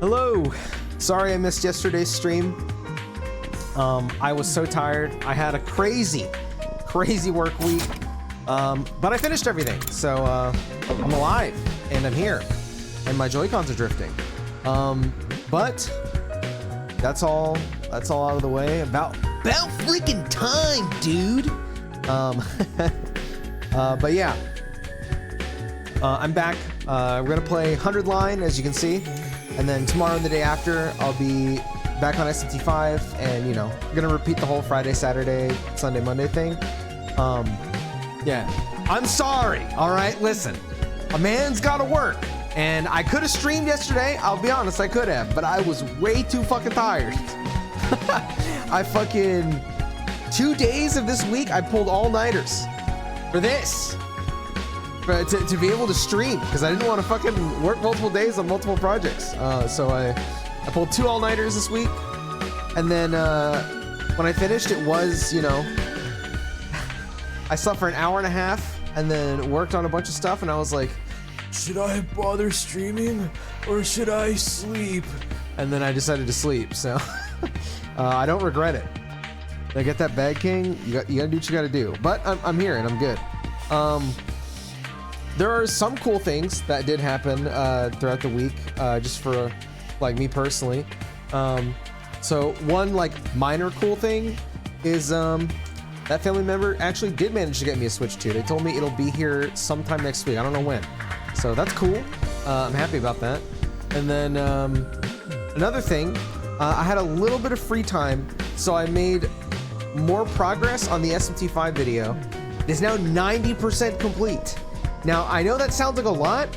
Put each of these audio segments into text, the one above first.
Hello. Sorry I missed yesterday's stream. I was so tired. I had a crazy work week. But I finished everything. So I'm alive and I'm here. And my Joy-Cons are drifting. But that's all out of the way. About freaking time, dude. But yeah. I'm back. We're gonna play 100 line, as you can see. And then tomorrow and the day after, I'll be back on SMT5, and you know, gonna repeat the whole Friday, Saturday, Sunday, Monday thing. Yeah, I'm sorry. All right, listen, a man's gotta work, and I could have streamed yesterday. I'll be honest, I could have, but I was way too fucking tired. I fucking 2 days of this week, I pulled all-nighters for this. To be able to stream, because I didn't want to fucking work multiple days on multiple projects. So I pulled 2 all-nighters this week, and then when I finished, it was, you know, I slept for an hour and a half and then worked on a bunch of stuff, and I was like, should I bother streaming or should I sleep? And then I decided to sleep, so I don't regret it. I get that bag, King. You gotta do what you gotta do. But I'm here and I'm good. There are some cool things that did happen throughout the week, just for like me personally. So one like minor cool thing is that family member actually did manage to get me a Switch 2. They told me it'll be here sometime next week. I don't know when. So that's cool. I'm happy about that. And then another thing, I had a little bit of free time, so I made more progress on the SMT5 video. It is now 90% complete. Now, I know that sounds like a lot,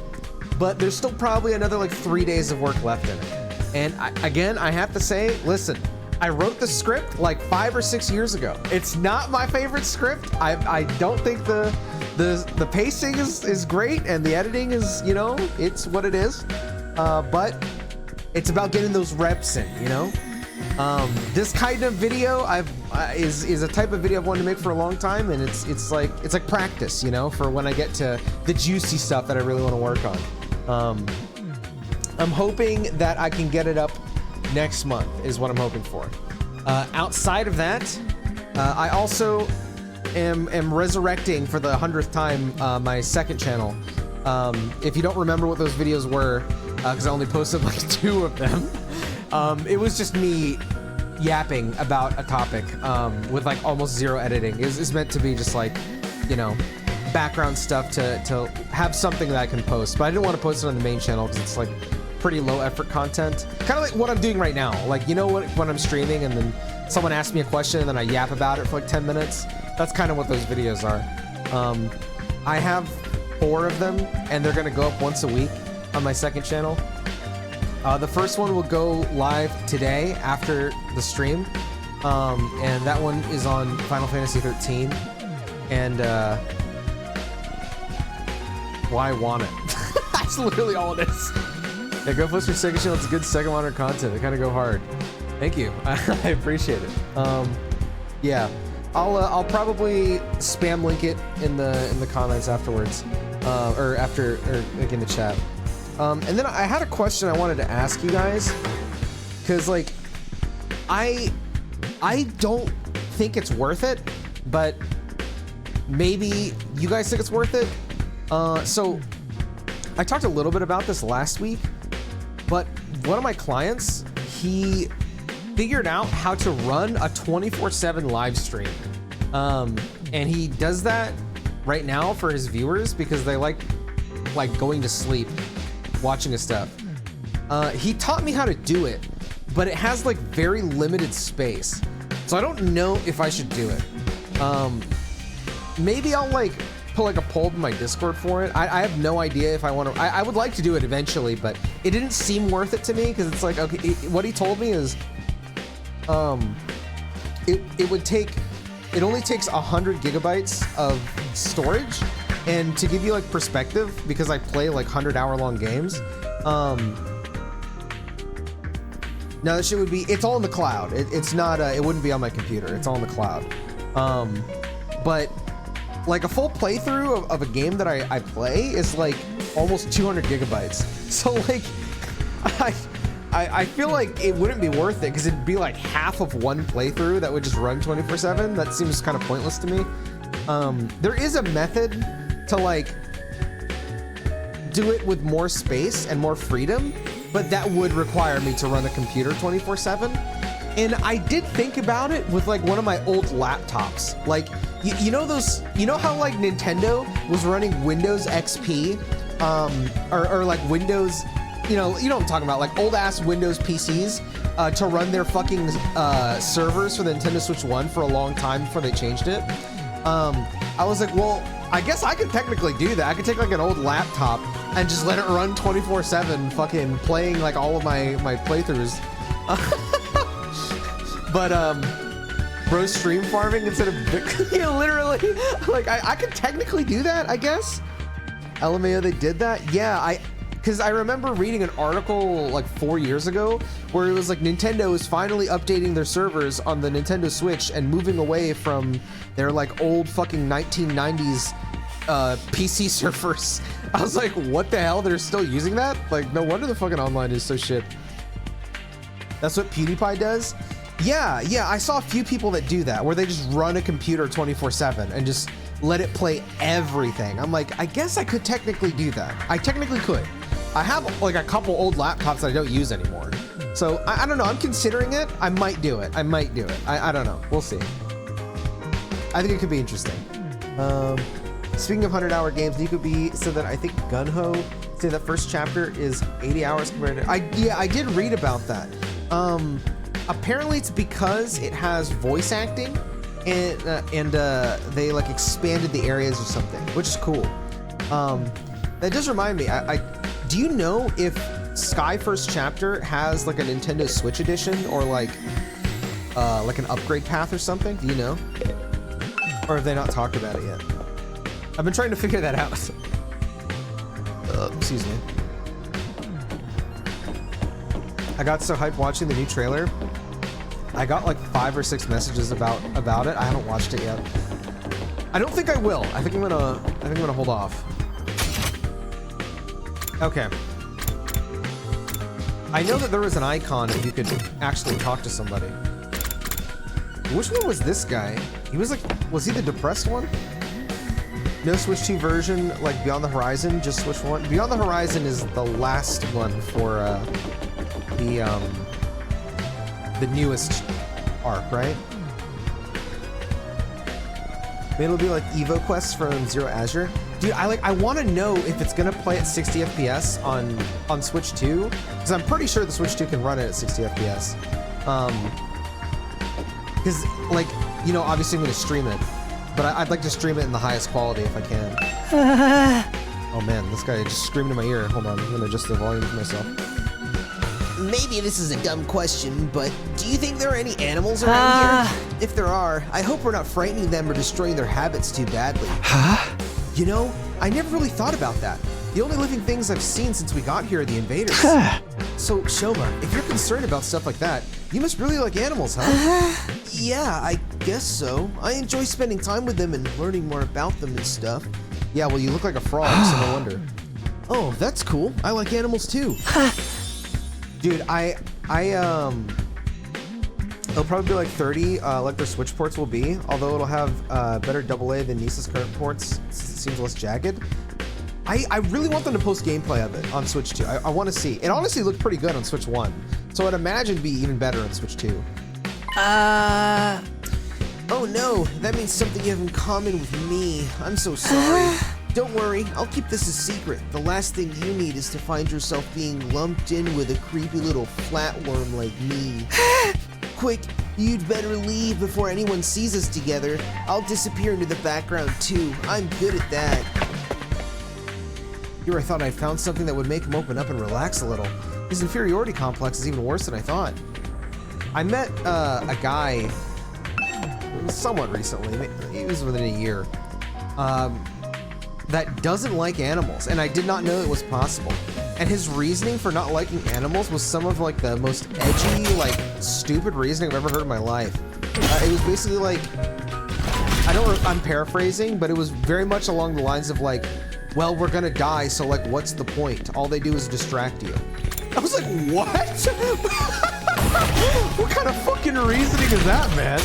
but there's still probably another like 3 days of work left in it. And again, I have to say, listen, I wrote the script like 5 or 6 years ago. It's not my favorite script. I don't think the pacing is great, and the editing is, you know, it's what it is. But it's about getting those reps in, you know? This kind of video is a type of video I've wanted to make for a long time, and it's like practice, you know, for when I get to the juicy stuff that I really want to work on. I'm hoping that I can get it up next month is what I'm hoping for. Outside of that, I also am resurrecting for the 100th time my second channel. If you don't remember what those videos were, because I only posted like 2 of them. It was just me yapping about a topic with like almost 0 editing. It's meant to be just like, you know, background stuff to have something that I can post. But I didn't want to post it on the main channel because it's like pretty low effort content. Kind of like what I'm doing right now. Like, you know what, when I'm streaming and then someone asks me a question and then I yap about it for like 10 minutes? That's kind of what those videos are. I have 4 of them, and they're going to go up once a week on my second channel. The first one will go live today after the stream, and that one is on Final Fantasy 13, and well, I want it. That's literally all it is. Yeah, go post your second channel. It's a good second monitor content. They kind of go hard. Thank you. I appreciate it. Yeah, I'll probably spam link it in the comments afterwards, or like in the chat. And then I had a question I wanted to ask you guys, because like I don't think it's worth it, but maybe you guys think it's worth it. So I talked a little bit about this last week, but one of my clients, he figured out how to run a 24/7 live stream, and he does that right now for his viewers because they like going to sleep watching his stuff. He taught me how to do it, but it has like very limited space, so I don't know if I should do it. Maybe I'll like put like a poll in my Discord for it. I have no idea if I want to. I would like to do it eventually, but it didn't seem worth it to me because it's like, okay, what he told me is it only takes 100 gigabytes of storage. And to give you like perspective, because I play like 100-hour-long games, now this shit would be, it's all in the cloud. It's not, it wouldn't be on my computer. It's all in the cloud. But like a full playthrough of a game that I play is like almost 200 gigabytes. So like, I feel like it wouldn't be worth it because it'd be like half of one playthrough that would just run 24/7. That seems kind of pointless to me. There is a method to like do it with more space and more freedom, but that would require me to run the computer 24/7. And I did think about it with like one of my old laptops. Like, you know how like Nintendo was running Windows XP, or like Windows, you know what I'm talking about, like old ass Windows PCs to run their fucking servers for the Nintendo Switch 1 for a long time before they changed it. I was like, well, I guess I could technically do that. I could take like an old laptop and just let it run 24/7, fucking playing like all of my playthroughs. But bro, stream farming instead of Bitcoin, literally, like I could technically do that, I guess. LMAO, they did that? Yeah, because I remember reading an article like 4 years ago where it was like Nintendo is finally updating their servers on the Nintendo Switch and moving away from their like old fucking 1990s PC servers. I was like, what the hell? They're still using that? Like, no wonder the fucking online is so shit. That's what PewDiePie does? Yeah, I saw a few people that do that, where they just run a computer 24/7 and just let it play everything. I'm like, I guess I could technically do that. I technically could. I have like a couple old laptops that I don't use anymore. So I don't know, I'm considering it. I might do it. I don't know, we'll see. I think it could be interesting. Speaking of 100-hour games, Nikobe said that I think Gunho said that first chapter is 80 hours compared to, I did read about that. Apparently it's because it has voice acting and they like expanded the areas or something, which is cool. That does remind me, do you know if Sky First Chapter has like a Nintendo Switch edition or like an upgrade path or something? Do you know? Or have they not talked about it yet? I've been trying to figure that out. Excuse me. I got so hyped watching the new trailer. I got like 5 or 6 messages about it. I haven't watched it yet. I don't think I will. I think I'm gonna hold off. Okay. I know that there was an icon that you could actually talk to somebody. Which one was this guy? He was like, was he the depressed one? No Switch 2 version, like Beyond the Horizon, just Switch 1. Beyond the Horizon is the last one for the newest arc, right? Maybe it'll be like Evo Quest from Zero Azure. Dude, I want to know if it's gonna play at 60 FPS on Switch 2, because I'm pretty sure the Switch 2 can run it at 60 FPS. Because like, you know, obviously I'm gonna stream it, but I'd like to stream it in the highest quality if I can. Oh man, this guy just screamed in my ear. Hold on, I'm gonna adjust the volume for myself. Maybe this is a dumb question, but do you think there are any animals around here? If there are, I hope we're not frightening them or destroying their habits too badly. Huh? You know, I never really thought about that. The only living things I've seen since we got here are the invaders. So, Shoma, if you're concerned about stuff like that, you must really like animals, huh? Yeah, I guess so. I enjoy spending time with them and learning more about them and stuff. Yeah, well, you look like a frog, so no wonder. Oh, that's cool. I like animals too. Dude, it'll probably be like 30, like their Switch ports will be, although it'll have better AA than Nisa's current ports. It seems less jagged. I really want them to post gameplay of it on Switch 2. I want to see. It honestly looked pretty good on Switch 1, so I'd imagine it'd be even better on Switch 2. Oh no, that means something you have in common with me. I'm so sorry. Don't worry, I'll keep this a secret. The last thing you need is to find yourself being lumped in with a creepy little flatworm like me. Quick, you'd better leave before anyone sees us together. I'll disappear into the background too. I'm good at that. Here I thought I'd found something that would make him open up and relax a little. His inferiority complex is even worse than I thought. I met a guy somewhat recently, he was within a year, that doesn't like animals, and I did not know it was possible. And his reasoning for not liking animals was some of like the most edgy, like stupid reasoning I've ever heard in my life. It was basically like, I'm paraphrasing, but it was very much along the lines of like, well, we're gonna die, so like, what's the point? All they do is distract you. I was like, what? What kind of fucking reasoning is that, man?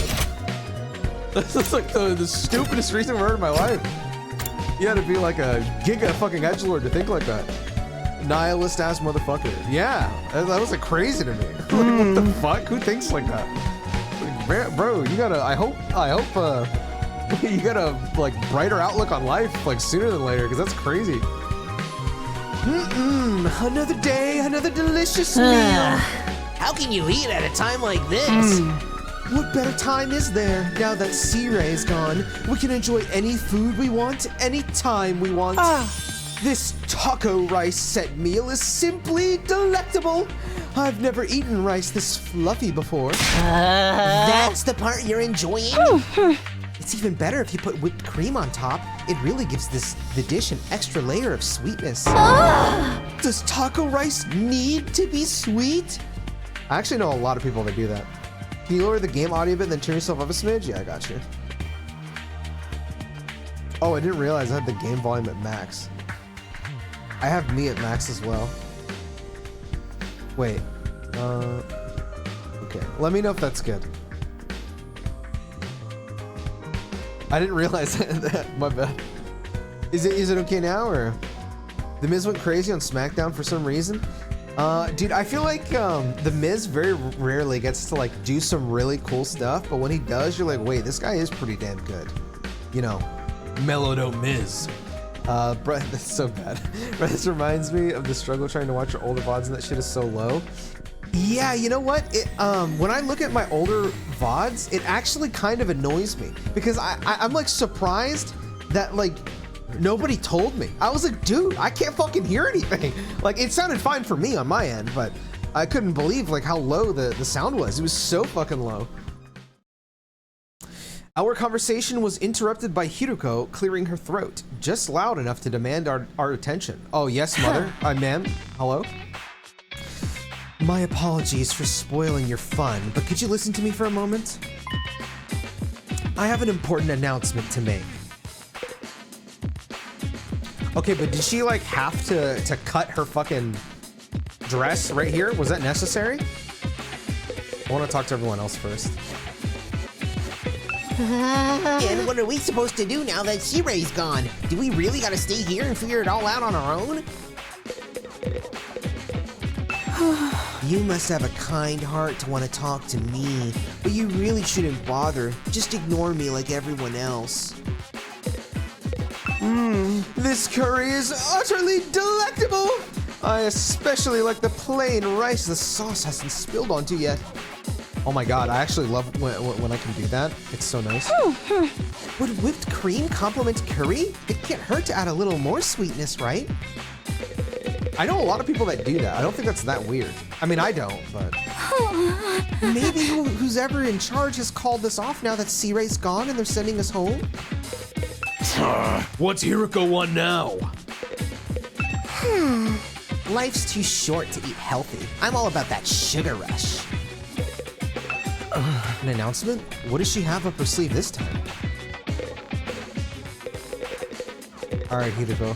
That's like the stupidest reason I've heard in my life. You had to be like a giga fucking edgelord to think like that. Nihilist ass motherfucker. Yeah, that was like crazy to me. Like, what the fuck? Who thinks like that? Like, bro, you gotta. I hope. You got a like brighter outlook on life like sooner than later, because that's crazy. Another day, another delicious meal. How can you eat at a time like this? What better time is there now that C-Ray is gone? We can enjoy any food we want, any time we want. This taco rice set meal is simply delectable. I've never eaten rice this fluffy before. That's the part you're enjoying? It's even better if you put whipped cream on top. It really gives the dish an extra layer of sweetness. Does taco rice need to be sweet? I actually know a lot of people that do that. Can you lower the game audio a bit and then turn yourself up a smidge? Yeah, I got you. Oh, I didn't realize I had the game volume at max. I have me at max as well. Wait. Okay. Let me know if that's good. I didn't realize that. My bad. Is it okay now, or? The Miz went crazy on SmackDown for some reason. Dude, I feel like The Miz very rarely gets to like do some really cool stuff, but when he does, you're like, wait, this guy is pretty damn good. You know, Mellow Miz. Bro, that's so bad. This reminds me of the struggle trying to watch your older VODs, and that shit is so low. Yeah, you know what? When I look at my older VODs, it actually kind of annoys me because I'm like surprised that like nobody told me. I was like, dude, I can't fucking hear anything. Like, it sounded fine for me on my end, but I couldn't believe like how low the sound was. It was so fucking low. Our conversation was interrupted by Hiruko clearing her throat, just loud enough to demand our attention. Oh, yes, mother. Ma'am. Hello? My apologies for spoiling your fun, but could you listen to me for a moment? I have an important announcement to make. Okay, but did she like have to cut her fucking dress right here? Was that necessary? I want to talk to everyone else first. And what are we supposed to do now that C-Ray's gone? Do we really gotta stay here and figure it all out on our own? You must have a kind heart to want to talk to me, but you really shouldn't bother. Just ignore me like everyone else. This curry is utterly delectable! I especially like the plain rice the sauce hasn't spilled onto yet. Oh my god, I actually love when I can do that. It's so nice. Would whipped cream complement curry? It can't hurt to add a little more sweetness, right? I know a lot of people that do that. I don't think that's that weird. I mean, I don't, but... Maybe who's ever in charge has called us off now that C-Ray's gone and they're sending us home? What's Hiruko want now? Life's too short to eat healthy. I'm all about that sugar rush. An announcement? What does she have up her sleeve this time? Alright, Hiruko.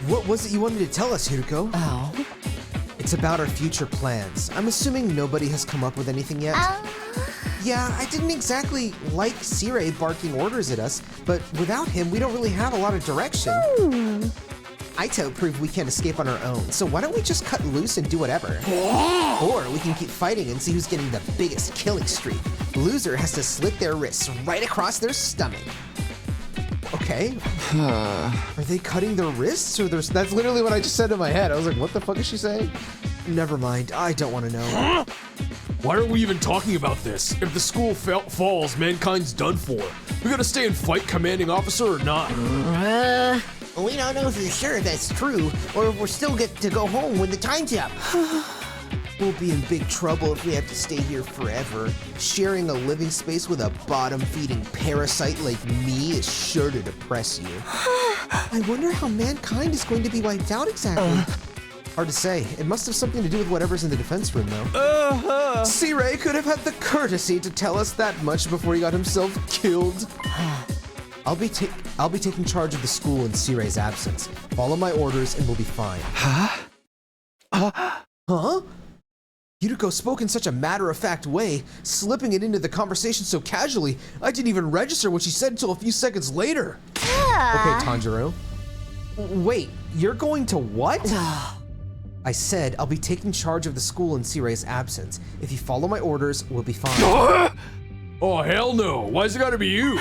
What was it you wanted to tell us, Hiruko? Oh. It's about our future plans. I'm assuming nobody has come up with anything yet. Yeah, I didn't exactly like C-Ray barking orders at us, but without him, we don't really have a lot of direction. Aito proved we can't escape on our own, so why don't we just cut loose and do whatever? Or we can keep fighting and see who's getting the biggest killing streak. Loser has to slit their wrists right across their stomach. Okay. Are they cutting their wrists or their... That's literally what I just said in my head. I was like, what the fuck is she saying? Never mind. I don't want to know. Why are we even talking about this? If the school falls, mankind's done for. We gotta stay and fight commanding officer or not? We don't know for sure if that's true, or if we're still get to go home when the time's up. We'll be in big trouble if we have to stay here forever. Sharing a living space with a bottom-feeding parasite like me is sure to depress you. I wonder how mankind is going to be wiped out exactly. Hard to say. It must have something to do with whatever's in the defense room, though. C-Ray could have had the courtesy to tell us that much before he got himself killed. I'll be taking charge of the school in C-Ray's absence. Follow my orders and we'll be fine. Huh? Yuriko spoke in such a matter-of-fact way, slipping it into the conversation so casually, I didn't even register what she said until a few seconds later. Okay, Tanjiro. Wait, you're going to what? I said I'll be taking charge of the school in Sirai's absence. If you follow my orders, we'll be fine. Oh, hell no. Why's it gotta be you?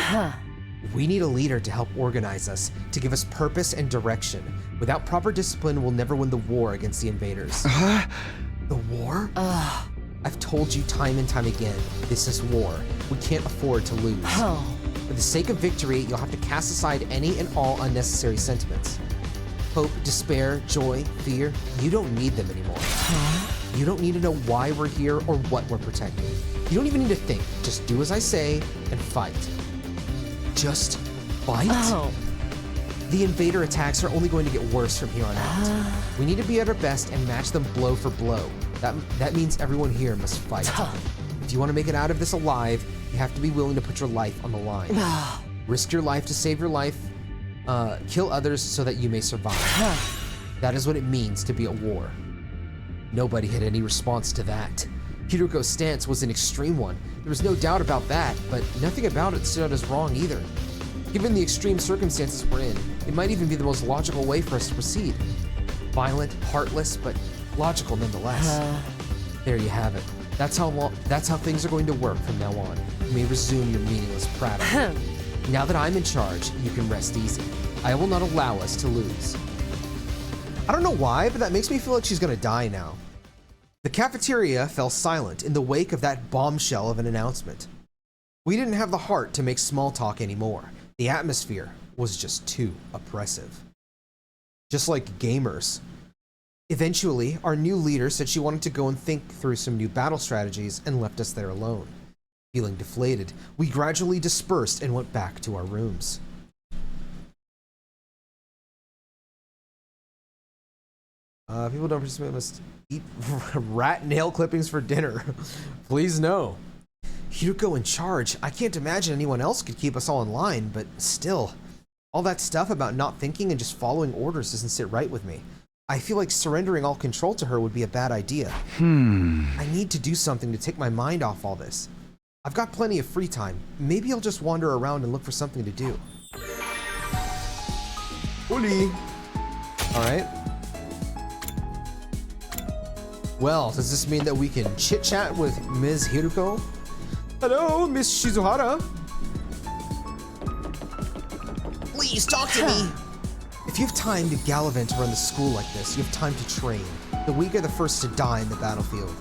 We need a leader to help organize us, to give us purpose and direction. Without proper discipline, we'll never win the war against the invaders. The war? I've told you time and time again, this is war. We can't afford to lose. For the sake of victory, you'll have to cast aside any and all unnecessary sentiments. Hope, despair, joy, fear, you don't need them anymore. You don't need to know why we're here or what we're protecting. You don't even need to think. Just do as I say and fight. Just fight? The invader attacks are only going to get worse from here on out. We need to be at our best and match them blow for blow. That means everyone here must fight. If you want to make it out of this alive, you have to be willing to put your life on the line. Risk your life to save your life. Kill others so that you may survive. That is what it means to be at war. Nobody had any response to that. Hiriko's stance was an extreme one. There was no doubt about that, but nothing about it stood out as wrong either. Given the extreme circumstances we're in, it might even be the most logical way for us to proceed. Violent, heartless, but logical nonetheless. There you have it. That's how things are going to work from now on. You may resume your meaningless prattle. Now that I'm in charge, you can rest easy. I will not allow us to lose. I don't know why, but that makes me feel like she's gonna die now. The cafeteria fell silent in the wake of that bombshell of an announcement. We didn't have the heart to make small talk anymore. The atmosphere was just too oppressive. Just like gamers. Eventually, our new leader said she wanted to go and think through some new battle strategies and left us there alone. Feeling deflated, we gradually dispersed and went back to our rooms. People don't participate must eat rat nail clippings for dinner. Please no. Hiriko in charge. I can't imagine anyone else could keep us all in line, but still. All that stuff about not thinking and just following orders doesn't sit right with me. I feel like surrendering all control to her would be a bad idea. I need to do something to take my mind off all this. I've got plenty of free time. Maybe I'll just wander around and look for something to do. Oli. All right. Well, does this mean that we can chit-chat with Ms. Hiriko? Hello, Miss Shizuhara. Please talk to me. If you have time to gallivant around the school like this, you have time to train. The weak are the first to die in the battlefield.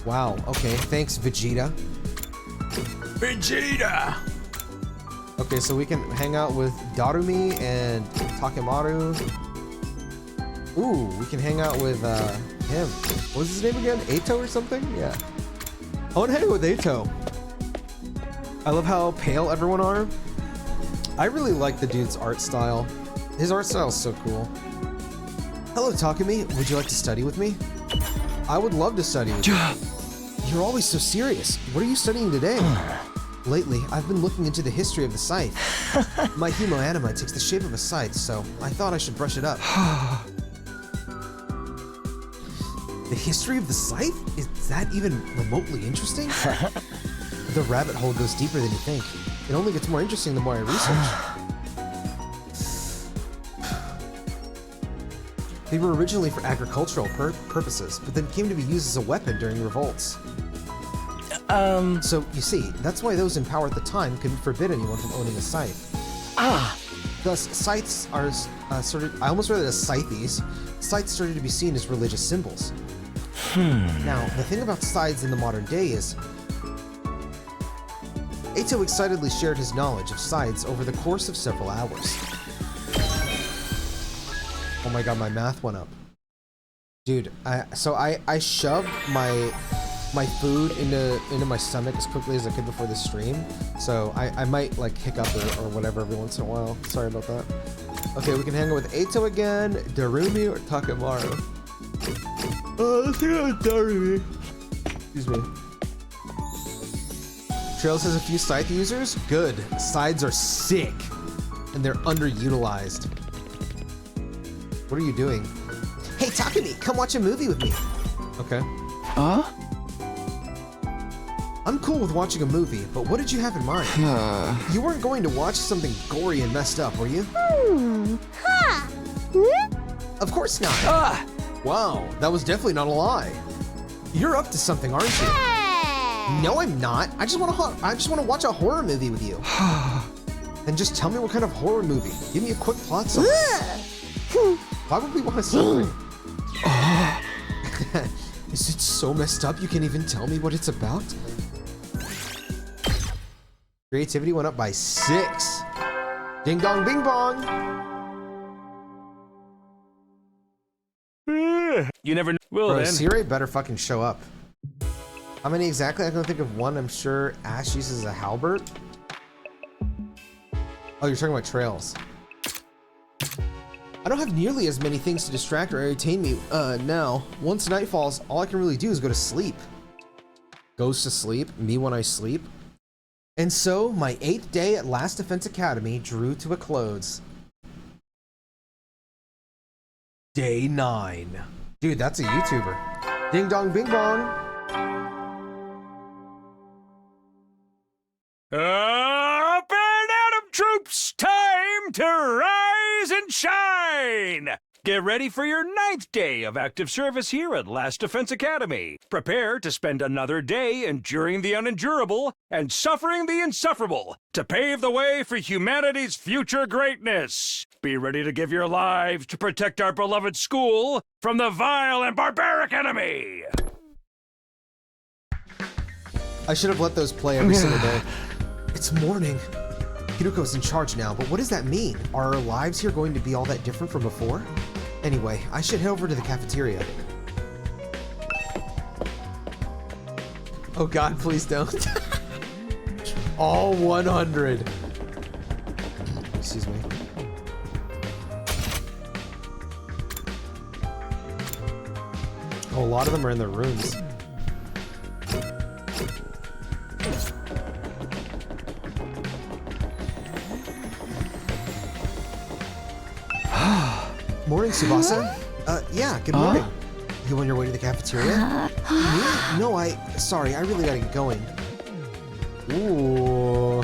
Wow, okay, thanks, Vegeta. Vegeta! Okay, so we can hang out with Darumi and Takemaru. Ooh, we can hang out with him. What was his name again? Eito or something? Yeah. I want to hang out with Eito. I love how pale everyone are. I really like the dude's art style. His art style is so cool. Hello, Takumi. Would you like to study with me? I would love to study with you. You're always so serious. What are you studying today? Lately, I've been looking into the history of the scythe. My hemoanima takes the shape of a scythe, so I thought I should brush it up. The history of the scythe? Is that even remotely interesting? The rabbit hole goes deeper than you think. It only gets more interesting the more I research. They were originally for agricultural purposes, but then came to be used as a weapon during revolts. So, you see, that's why those in power at the time couldn't forbid anyone from owning a scythe. Thus, scythes are I almost read it as scythes. Scythes started to be seen as religious symbols. Now, the thing about scythes in the modern day is, Eito excitedly shared his knowledge of scythes over the course of several hours. Oh my god, my math went up. Dude, I shoved my food into my stomach as quickly as I could before the stream, so I might like hiccup or whatever every once in a while. Sorry about that. Okay, we can hang out with Eito again, Darumi, or Takemaru. Let's hang out with Darumi. Excuse me. Trails has a few scythe users? Good. Scythes are sick, and they're underutilized. What are you doing? Hey, Takumi, come watch a movie with me. Okay. Huh? I'm cool with watching a movie, but what did you have in mind? You weren't going to watch something gory and messed up, were you? Of course not. Wow, that was definitely not a lie. You're up to something, aren't you? No, I'm not. I just want to watch a horror movie with you. Then just tell me what kind of horror movie. Give me a quick plot summary. Why would we want to see it? Is it so messed up you can't even tell me what it's about? Creativity went up by 6. Ding dong bing bong. You never know. Well, Bro, then. Siri better fucking show up. How many exactly? I can think of one. I'm sure Ash uses a halberd. Oh, you're talking about trails. I don't have nearly as many things to distract or entertain me now. Once night falls, all I can really do is go to sleep. Goes to sleep, me when I sleep. And so, my 8th day at Last Defense Academy drew to a close. Day 9. Dude, that's a YouTuber. Ding dong bing bong. Up and Atom troops, time to rise and shine! Get ready for your 9th day of active service here at Last Defense Academy. Prepare to spend another day enduring the unendurable and suffering the insufferable to pave the way for humanity's future greatness. Be ready to give your lives to protect our beloved school from the vile and barbaric enemy. I should have let those play every single day. It's morning. Hiruko's in charge now, but what does that mean? Are our lives here going to be all that different from before? Anyway, I should head over to the cafeteria. Oh god, please don't. All 100. Excuse me. Oh, a lot of them are in their rooms. Morning, Tsubasa. Yeah, good morning. You on your way to the cafeteria? Me? No, sorry, I really gotta get going. Ooh.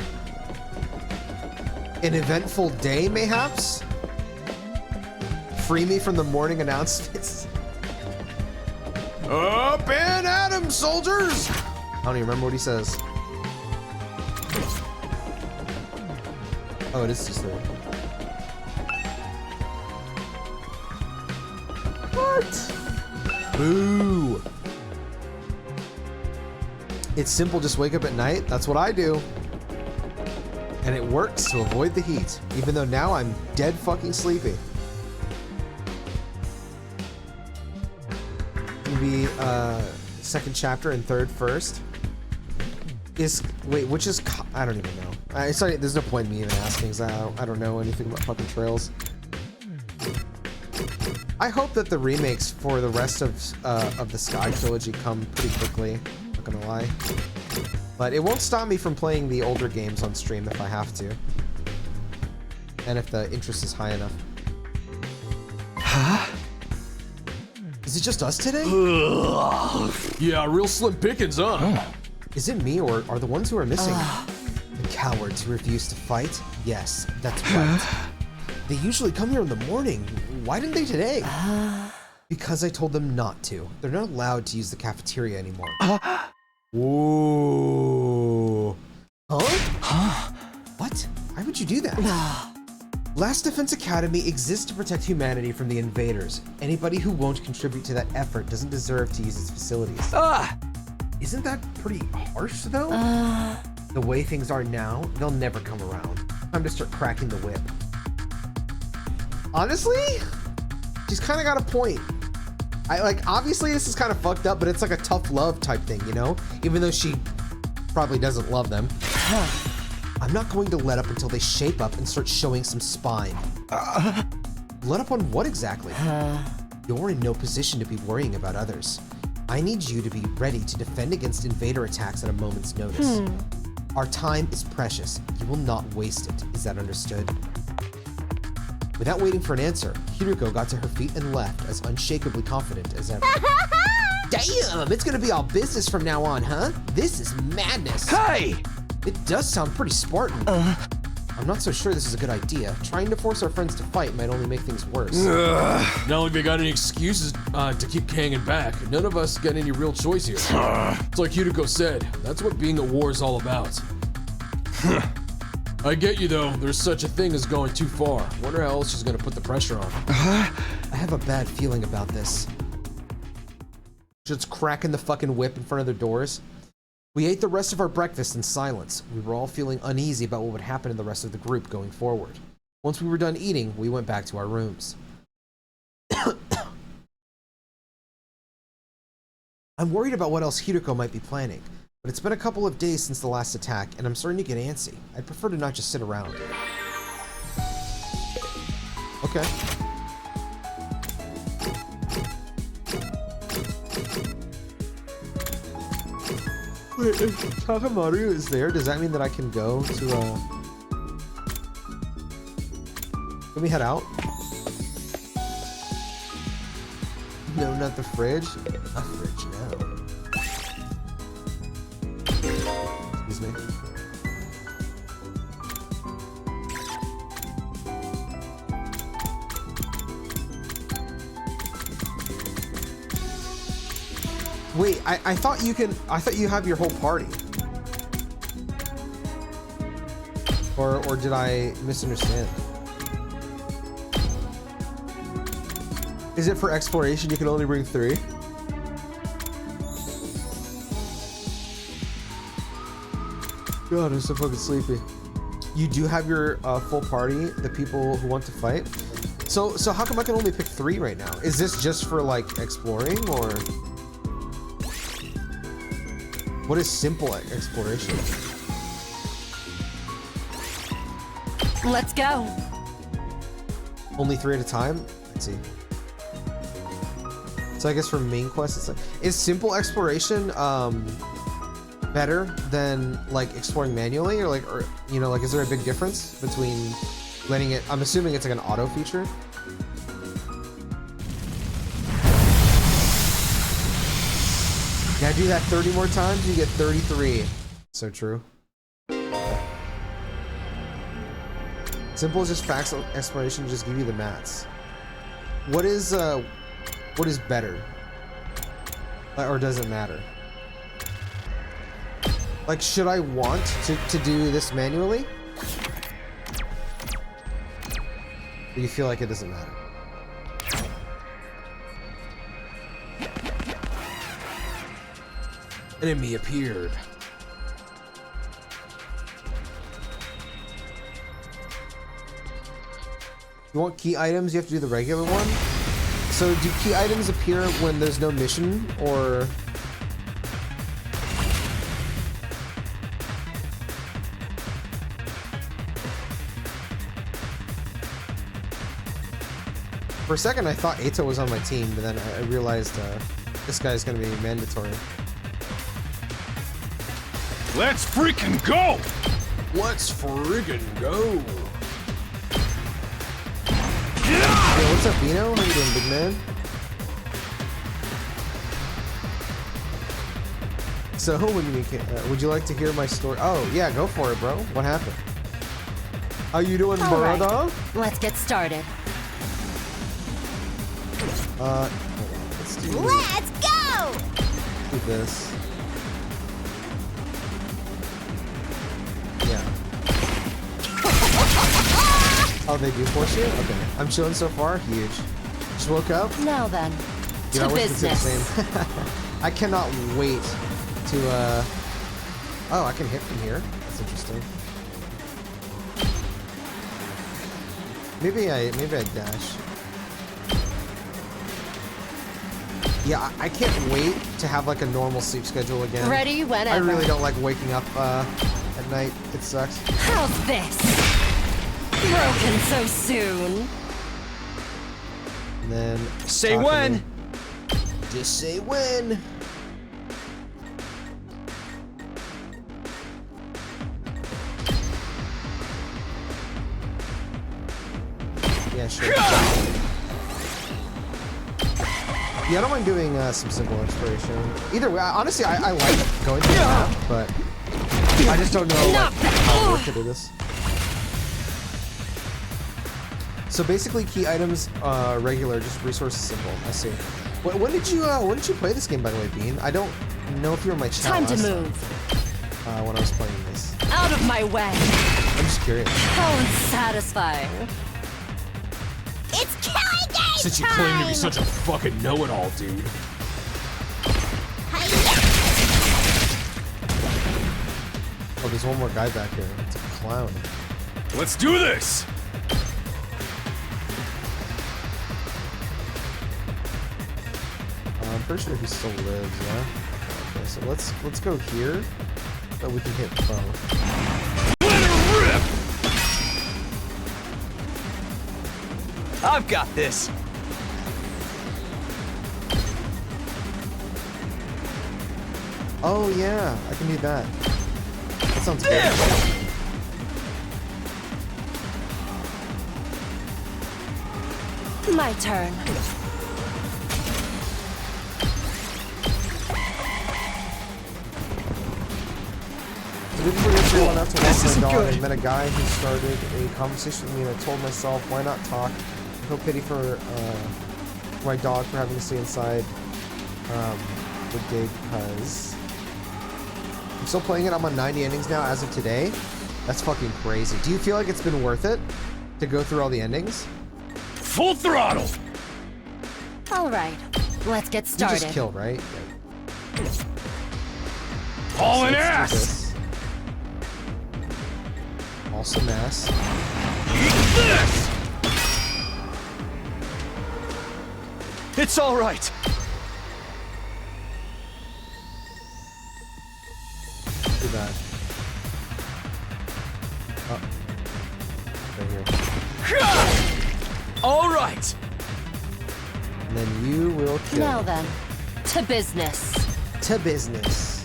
An eventful day, mayhaps? Free me from the morning announcements. Up and at 'em, soldiers! I don't even remember what he says. Oh, it is just there. What? Boo! It's simple, just wake up at night. That's what I do. And it works to avoid the heat, even though now I'm dead fucking sleepy. Maybe second chapter and third first. Wait, which is, I don't even know. Sorry, there's no point in me even asking, because I don't know anything about fucking trails. I hope that the remakes for the rest of the Sky trilogy come pretty quickly. Not gonna lie, but it won't stop me from playing the older games on stream if I have to, and if the interest is high enough. Huh? Is it just us today? Yeah, real slim pickings, huh? Is it me, or are the ones who are missing the cowards who refuse to fight? Yes, that's right. They usually come here in the morning. Why didn't they today? Because I told them not to. They're not allowed to use the cafeteria anymore. Whoa. Huh? What? Why would you do that? Last Defense Academy exists to protect humanity from the invaders. Anybody who won't contribute to that effort doesn't deserve to use its facilities. Isn't that pretty harsh, though? The way things are now, they'll never come around. Time to start cracking the whip. Honestly, she's kind of got a point. Obviously this is kind of fucked up, but it's like a tough love type thing, you know? Even though she probably doesn't love them. I'm not going to let up until they shape up and start showing some spine. Let up on what exactly? You're in no position to be worrying about others. I need you to be ready to defend against invader attacks at a moment's notice. Our time is precious. You will not waste it. Is that understood? Without waiting for an answer, Hiriko got to her feet and left as unshakably confident as ever. Damn, it's gonna be all business from now on, huh? This is madness. Hey! It does sound pretty Spartan. I'm not so sure this is a good idea. Trying to force our friends to fight might only make things worse. Not like they got any excuses to keep hanging back. None of us got any real choice here. It's like Hiriko said, that's what being at war is all about. I get you though, there's such a thing as going too far. Wonder how else she's gonna put the pressure on. I have a bad feeling about this. Just cracking the fucking whip in front of their doors. We ate the rest of our breakfast in silence. We were all feeling uneasy about what would happen to the rest of the group going forward. Once we were done eating, we went back to our rooms. I'm worried about what else Hiriko might be planning, but it's been a couple of days since the last attack, and I'm starting to get antsy. I'd prefer to not just sit around. Okay. Wait, if Takamaru is there, does that mean that I can go to, Can we head out? No, not the fridge. A fridge, no. Excuse me. Wait, I thought you can, I thought you have your whole party. Or did I misunderstand? Is it for exploration you can only bring 3? God, I'm so fucking sleepy. You do have your full party, the people who want to fight? So how come I can only pick 3 right now? Is this just for like exploring or? What is simple exploration? Let's go. Only 3 at a time? Let's see. So I guess for main quest, it's like, is simple exploration better than like exploring manually, or like, or you know, like, is there a big difference between letting it? I'm assuming it's like an auto feature. Yeah, do that 30 more times, you get 33. So true. Simple is just facts exploration, just give you the mats. What is better? Or does it matter? Like, should I want to do this manually? Or you feel like it doesn't matter? Enemy appeared. You want key items? You have to do the regular one? So do key items appear when there's no mission, or? For a second I thought Eito was on my team, but then I realized this guy's gonna be mandatory. Let's freaking go! Let's friggin' go. Yo, what's up, Bino? How you doing, big man? So, would you like to hear my story? Oh, yeah, go for it, bro. What happened? How you doing, All right, brother? let's get started. Let's do this. Yeah. Oh, they do force you? Okay. I'm chilling so far. Huge. Just woke up. Now then, Dude, I to wish we could say the business. same. I cannot wait to, Oh, I can hit from here. That's interesting. Maybe I dash. Yeah, I can't wait to have like a normal sleep schedule again. Ready whenever. I really don't like waking up at night. It sucks. How's this? Broken so soon. And then Say talk to when. me. Just say when. Yeah, sure. Yeah, I don't mind doing some simple exploration. Either way, honestly, I like going through the map, but I just don't know like, how worth it is. So basically, key items, regular, just resources simple. I see. When did you play this game, by the way, Bean? I don't know if you were in my chat Time to last move. when I was playing this. Out of my way. I'm just curious. How unsatisfying. It's killing game Since you claim to be such a fucking know-it-all, dude. Oh, there's one more guy back here. It's a clown. Let's do this! I'm pretty sure he still lives, yeah? Okay, so let's go here, so we can hit both. Let her rip! I've got this. Oh yeah, I can do that. That sounds good. My turn. So before yesterday, I went out to walk my dog and met a guy who started a conversation with me, and I told myself, why not talk? I feel pity for my dog for having to stay inside the day because I'm still playing it. I'm on 90 endings now as of today. That's fucking crazy. Do you feel like it's been worth it to go through all the endings? Full throttle! All right, let's get You started. just kill, right? All in Let's do ass! this. Awesome ass. Eat this! It's all right. Too bad. Oh. Right here. All right. And then you will kill. Now then, to business. To business.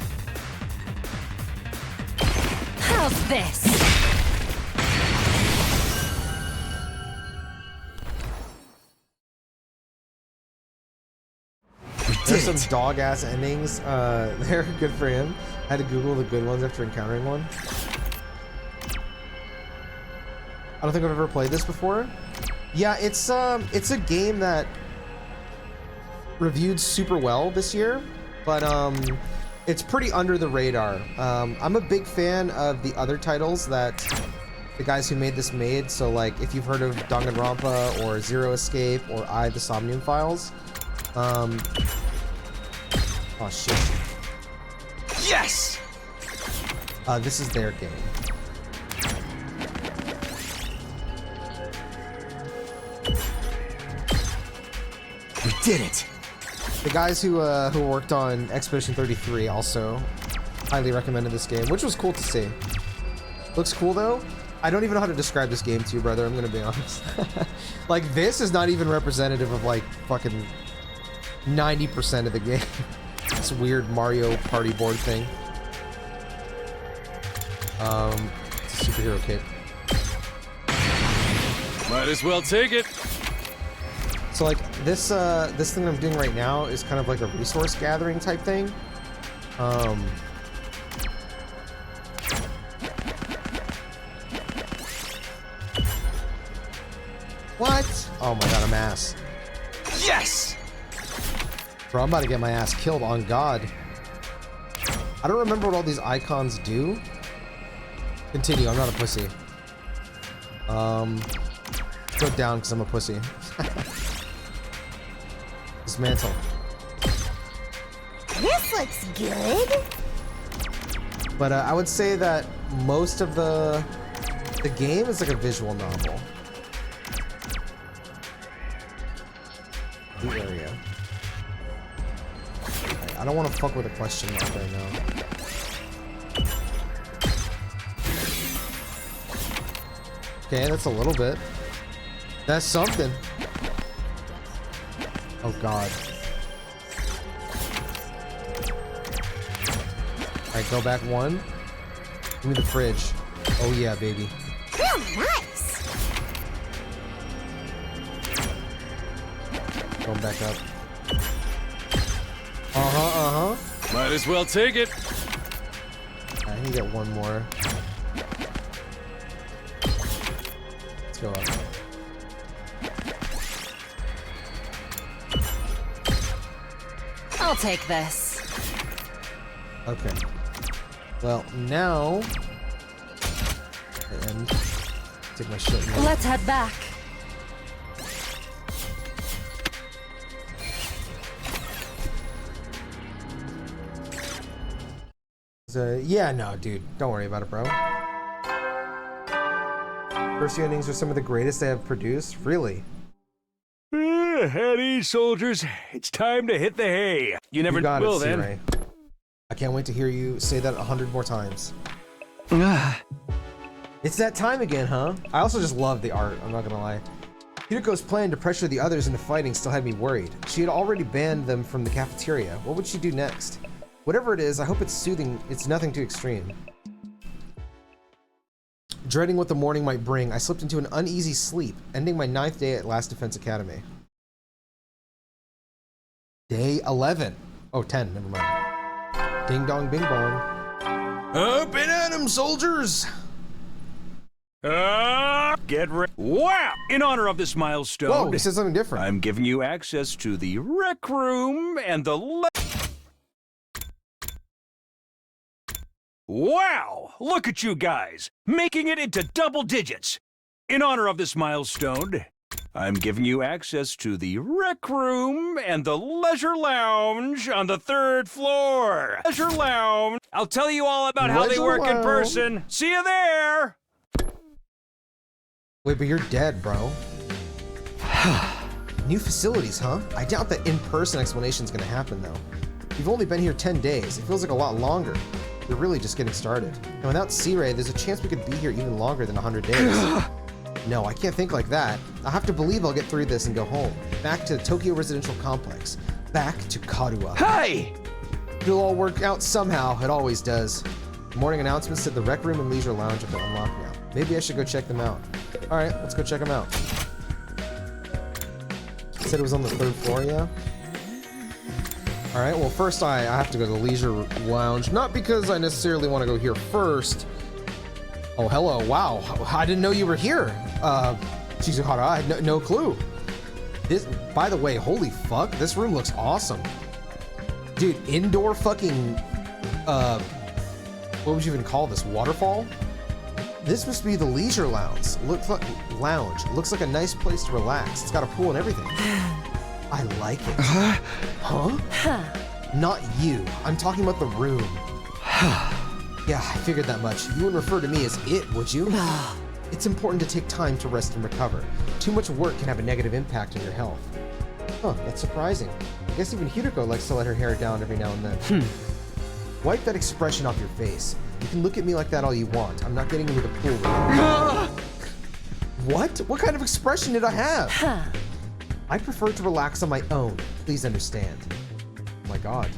How's this? There's some dog ass endings. They're good for him. I had to Google the good ones after encountering one. I don't think I've ever played this before. Yeah, it's a game that reviewed super well this year, but it's pretty under the radar. I'm a big fan of the other titles that the guys who made this made. So like, if you've heard of Danganronpa or Zero Escape or The Somnium Files. Oh shit. Yes. This is their game. We did it. The guys who worked on Expedition 33 also highly recommended this game, which was cool to see. Looks cool though. I don't even know how to describe this game to you, brother. I'm gonna be honest. Like, this is not even representative of like fucking 90% of the game. This weird Mario Party board thing. It's a superhero kit. Might as well take it. So like this thing I'm doing right now is kind of like a resource gathering type thing. What? Oh my god, I'm ass. Yes. Bro, I'm about to get my ass killed on God. I don't remember what all these icons do. Continue, I'm not a pussy. Go down because I'm a pussy. Dismantle. This looks good. But I would say that most of the game is like a visual novel. The area. Okay, I don't want to fuck with a question mark right now. Okay, that's a little bit. That's something. Oh god. Alright, go back one. Give me the fridge. Oh yeah, baby. Real nice. Going back up. Uh-huh. Might as well take it. I can get one more. Let's go up. I'll take this. Okay. Well, now... And take my shit. Let's head back. Yeah, no, dude. Don't worry about it, bro. First few endings are some of the greatest I have produced. Really? At ease, soldiers. It's time to hit the hay. You never got will, it, then. C-Ray. I can't wait to hear you say that 100 more times. It's that time again, huh? I also just love the art, I'm not gonna lie. Hiruko's plan to pressure the others into fighting still had me worried. She had already banned them from the cafeteria. What would she do next? Whatever it is, I hope it's soothing. It's nothing too extreme. Dreading what the morning might bring, I slipped into an uneasy sleep, ending my 9th day at Last Defense Academy. Day 11. Oh, 10, never mind. Ding dong, bing bong. Up and at 'em, soldiers! Get ready. Wow! In honor of this milestone, Whoa, he said something different. I'm giving you access to the rec room and the Wow! Look at you guys, making it into double digits. In honor of this milestone, I'm giving you access to the rec room and the leisure lounge on the 3rd floor. Leisure lounge. I'll tell you all about how they Leisure work in lounge. person. See you there! Wait, but you're dead, bro. New facilities, huh? I doubt that in-person explanation's gonna happen, though. You've only been here 10 days. It feels like a lot longer. We're really just getting started. And without C-Ray, there's a chance we could be here even longer than 100 days. No, I can't think like that. I have to believe I'll get through this and go home. Back to the Tokyo Residential Complex. Back to Karuwa. Hey! It'll all work out somehow. It always does. The morning announcements said the rec room and leisure lounge have been unlocked now. Maybe I should go check them out. All right, let's go check them out. It said it was on the 3rd floor, yeah? All right, well, first I have to go to the leisure lounge. Not because I necessarily want to go here first. Oh, hello, wow. I didn't know you were here. Shizuhara, I had no clue. This, by the way, holy fuck, this room looks awesome. Dude, indoor fucking, what would you even call this, waterfall? This must be the leisure lounge. Looks like a nice place to relax. It's got a pool and everything. I like it. Huh? Not you. I'm talking about the room. Yeah, I figured that much. You wouldn't refer to me as it, would you? It's important to take time to rest and recover. Too much work can have a negative impact on your health. Huh, that's surprising. I guess even Hiruko likes to let her hair down every now and then. Wipe that expression off your face. You can look at me like that all you want. I'm not getting into the pool right What? What kind of expression did I have? I prefer to relax on my own. Please understand. Oh my god.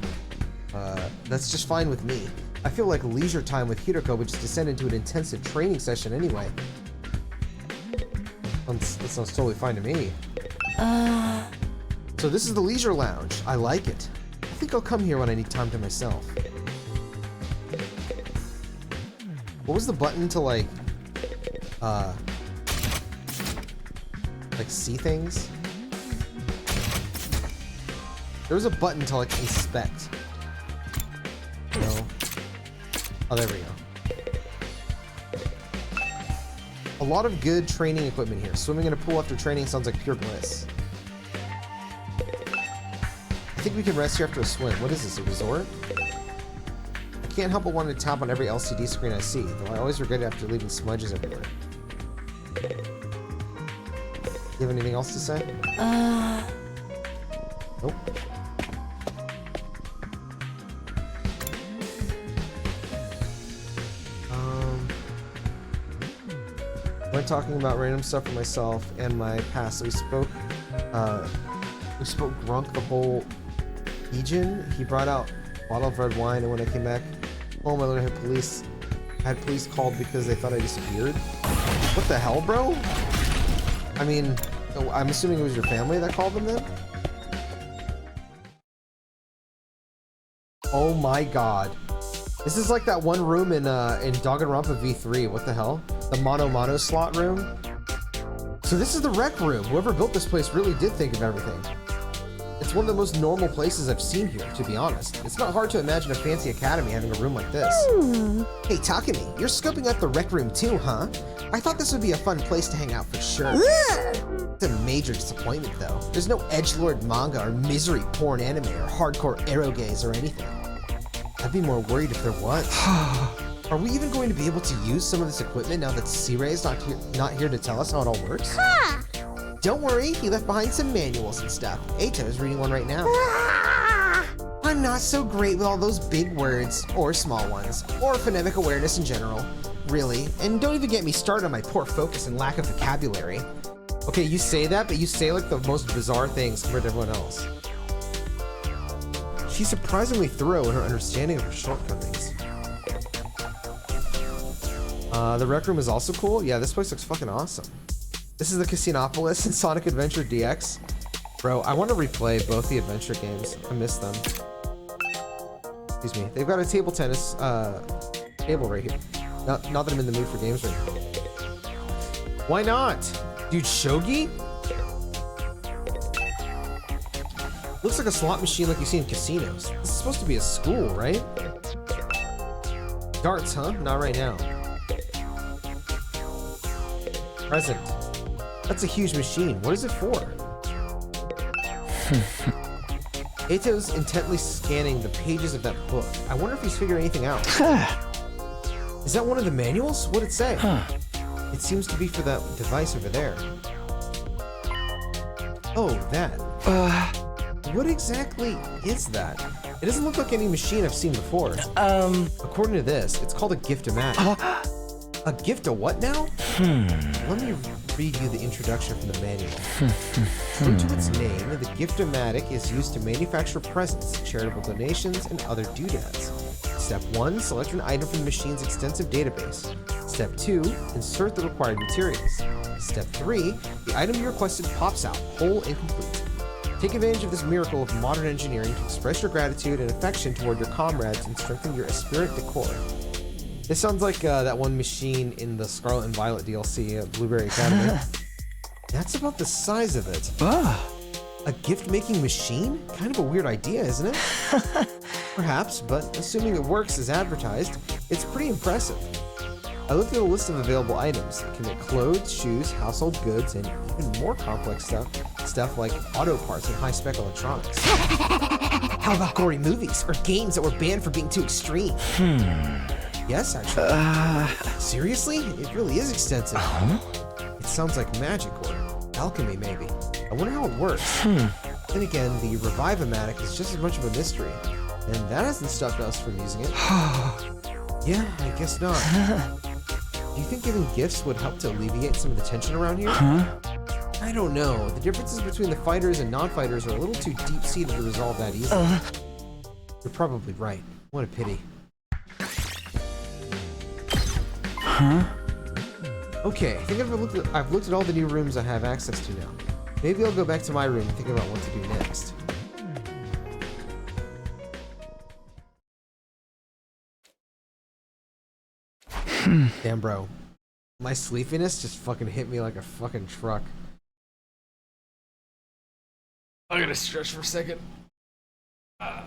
That's just fine with me. I feel like leisure time with Hiruko would just descend into an intensive training session anyway. That sounds totally fine to me. So this is the leisure lounge. I like it. I think I'll come here when I need time to myself. What was the button to like see things? There was a button to like inspect. No. Oh, there we go. A lot of good training equipment here. Swimming in a pool after training sounds like pure bliss. I think we can rest here after a swim. What is this, a resort? I can't help but want to tap on every LCD screen I see, though I always regret it after leaving smudges everywhere. You have anything else to say? Nope. I'm talking about random stuff for myself and my past. So we spoke Grunk the whole region. He brought out a bottle of red wine, and when I came back home, I learned I had police called because they thought I disappeared. What the hell, bro? I mean, I'm assuming it was your family that called them then? Oh my god. This is like that one room in Danganronpa V3. What the hell? The mono slot room. So this is the rec room. Whoever built this place really did think of everything. It's one of the most normal places I've seen here, to be honest. It's not hard to imagine a fancy academy having a room like this. Hey, Takumi, you're scoping out the rec room too, huh? I thought this would be a fun place to hang out for sure. It's a major disappointment, though. There's no edgelord manga or misery porn anime or hardcore erogaze or anything. I'd be more worried if there was. Are we even going to be able to use some of this equipment now that C-Ray's not here to tell us how it all works? Don't worry, he left behind some manuals and stuff. Eito's reading one right now. I'm not so great with all those big words, or small ones, or phonemic awareness in general. Really. And don't even get me started on my poor focus and lack of vocabulary. Okay, you say that, but you say like the most bizarre things compared to everyone else. She's surprisingly thorough in her understanding of her shortcomings. The rec room is also cool. Yeah, this place looks fucking awesome. This is the Casinopolis in Sonic Adventure DX. Bro, I want to replay both the adventure games. I miss them. Excuse me. They've got a table tennis table right here. Not that I'm in the mood for games right now. Why not? Dude, shogi? Looks like a slot machine like you see in casinos. This is supposed to be a school, right? Darts, huh? Not right now. Present. That's a huge machine. What is it for? Eito's intently scanning the pages of that book. I wonder if he's figured anything out. Is that one of the manuals? What'd it say? It seems to be for that device over there. Oh, that. What exactly is that? It doesn't look like any machine I've seen before. According to this, it's called a gift-o-matic. A gift of what now? Let me read you the introduction from the manual. True to its name, the gift-o-matic is used to manufacture presents, charitable donations, and other doodads. Step 1, select an item from the machine's extensive database. Step 2, insert the required materials. Step 3, the item you requested pops out, whole and complete. Take advantage of this miracle of modern engineering to express your gratitude and affection toward your comrades and strengthen your esprit de corps. This sounds like that one machine in the Scarlet and Violet DLC at Blueberry Academy. That's about the size of it. A gift-making machine? Kind of a weird idea, isn't it? Perhaps, but assuming it works as advertised, it's pretty impressive. I looked at a list of available items. It can make clothes, shoes, household goods, and even more complex stuff like auto parts and high-spec electronics. How about gory movies or games that were banned for being too extreme? Yes, actually. Seriously? It really is extensive. It sounds like magic or alchemy, maybe. I wonder how it works. Then again, the Revive-O-Matic is just as much of a mystery, and that hasn't stopped us from using it. Yeah, I guess not. Do you think giving gifts would help to alleviate some of the tension around here? I don't know. The differences between the fighters and non-fighters are a little too deep-seated to resolve that easily. You're probably right. What a pity. Okay, I think I've looked at all the new rooms I have access to now. Maybe I'll go back to my room and think about what to do next. Damn, bro. My sleepiness just fucking hit me like a fucking truck. I gotta stretch for a second. God,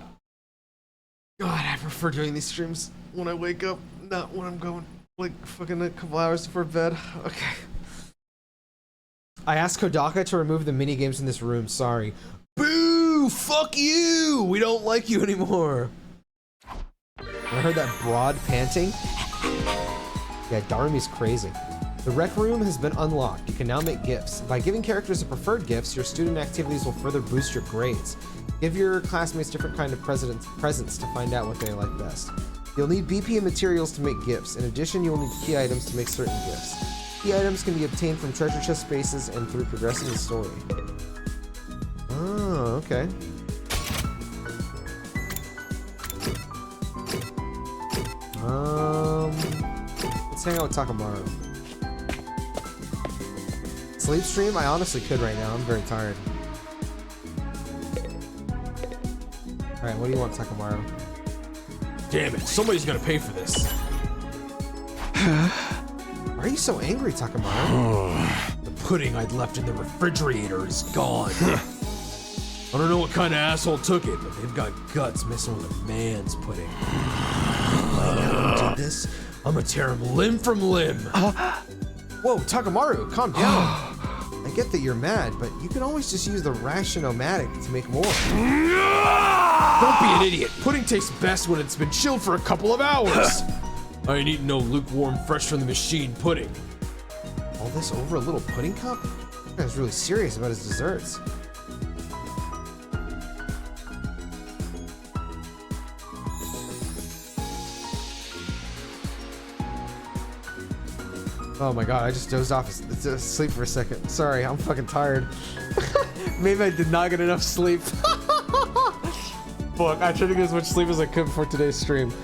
I prefer doing these streams when I wake up, not when I'm going like fucking a couple hours before bed. Okay. I asked Kodaka to remove the mini games in this room. Sorry. Boo! Fuck you! We don't like you anymore. I heard that broad panting. Yeah, Darumi's crazy. The rec room has been unlocked. You can now make gifts. By giving characters the preferred gifts, your student activities will further boost your grades. Give your classmates different kind of presents to find out what they like best. You'll need BP and materials to make gifts. In addition, you will need key items to make certain gifts. Key items can be obtained from treasure chest spaces and through progressing the story. Oh, okay. Let's hang out with Takamaru. Sleep stream? I honestly could right now. I'm very tired. Alright, what do you want, Takamaru? Damn it, somebody's gonna pay for this. Why are you so angry, Takamaru? The pudding I'd left in the refrigerator is gone. I don't know what kind of asshole took it, but they've got guts messing with a man's pudding. If I did this, I'm gonna tear him limb from limb. Whoa, Takamaru, calm down. I get that you're mad, but you can always just use the Rationomatic to make more. Don't be an idiot. Pudding tastes best when it's been chilled for a couple of hours. I ain't eating no lukewarm, fresh from the machine pudding. All this over a little pudding cup? This guy's really serious about his desserts. Oh my god, I just dozed off asleep for a second. Sorry, I'm fucking tired. Maybe I did not get enough sleep. Fuck, I tried to get as much sleep as I could before today's stream.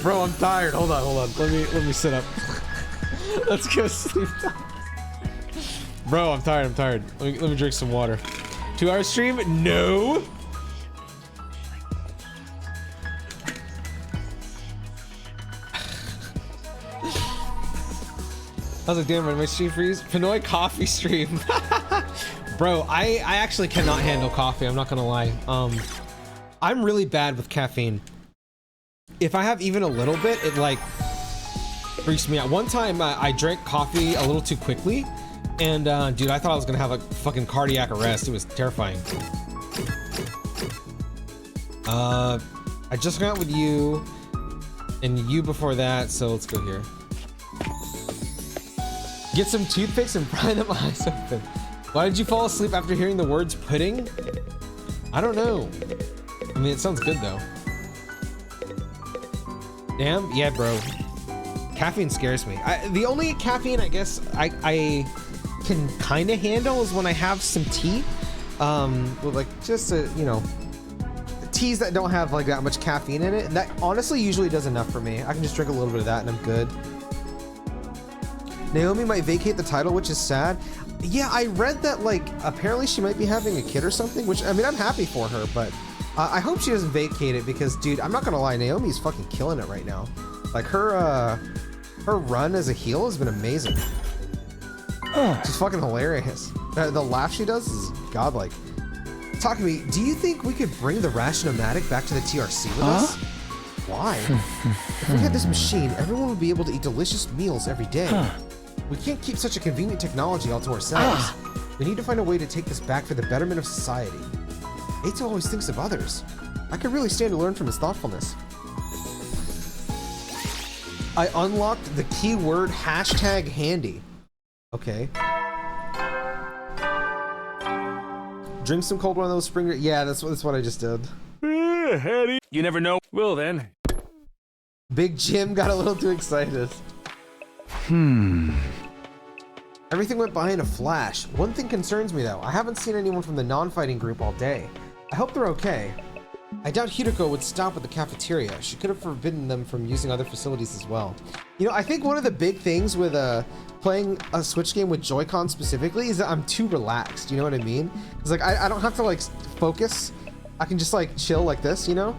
Bro, I'm tired. Hold on. Let me sit up. Let's go sleep. Bro, I'm tired. Let me drink some water. 2-hour stream? No. I was like, damn, did my stream freeze? Pinoy coffee stream. Bro, I actually cannot handle coffee. I'm not gonna lie. I'm really bad with caffeine. If I have even a little bit, it like freaks me out. One time I drank coffee a little too quickly, and dude, I thought I was gonna have a fucking cardiac arrest. It was terrifying. I just hung out with you, and you before that, so let's go here. Get some toothpicks and pry them eyes open. Why did you fall asleep after hearing the words pudding? I don't know. I mean, it sounds good though. Damn, yeah, bro. Caffeine scares me. The only caffeine I guess I can kind of handle is when I have some tea. With like just teas that don't have like that much caffeine in it. And that honestly usually does enough for me. I can just drink a little bit of that and I'm good. Naomi might vacate the title, which is sad. Yeah, I read that like apparently she might be having a kid or something, which I mean I'm happy for her, but I hope she doesn't vacate it because dude, I'm not gonna lie, Naomi's fucking killing it right now. Like her run as a heel has been amazing. She's fucking hilarious. The laugh she does is godlike. Talk to me, do you think we could bring the Rationomatic back to the TRC with us? Why? If we had this machine, everyone would be able to eat delicious meals every day. We can't keep such a convenient technology all to ourselves. We need to find a way to take this back for the betterment of society. Eito always thinks of others. I could really stand to learn from his thoughtfulness. I unlocked the keyword #handy. Okay. Drink some cold one of those spring. Yeah, that's what I just did. You never know. Well then. Big Jim got a little too excited. Everything went by in a flash. One thing concerns me though. I haven't seen anyone from the non-fighting group all day. I hope they're okay. I doubt Hideko would stop at the cafeteria. She could have forbidden them from using other facilities as well. You know, I think one of the big things with playing a Switch game with Joy-Con specifically is that I'm too relaxed. You know what I mean? It's like I don't have to like focus. I can just like chill like this, you know?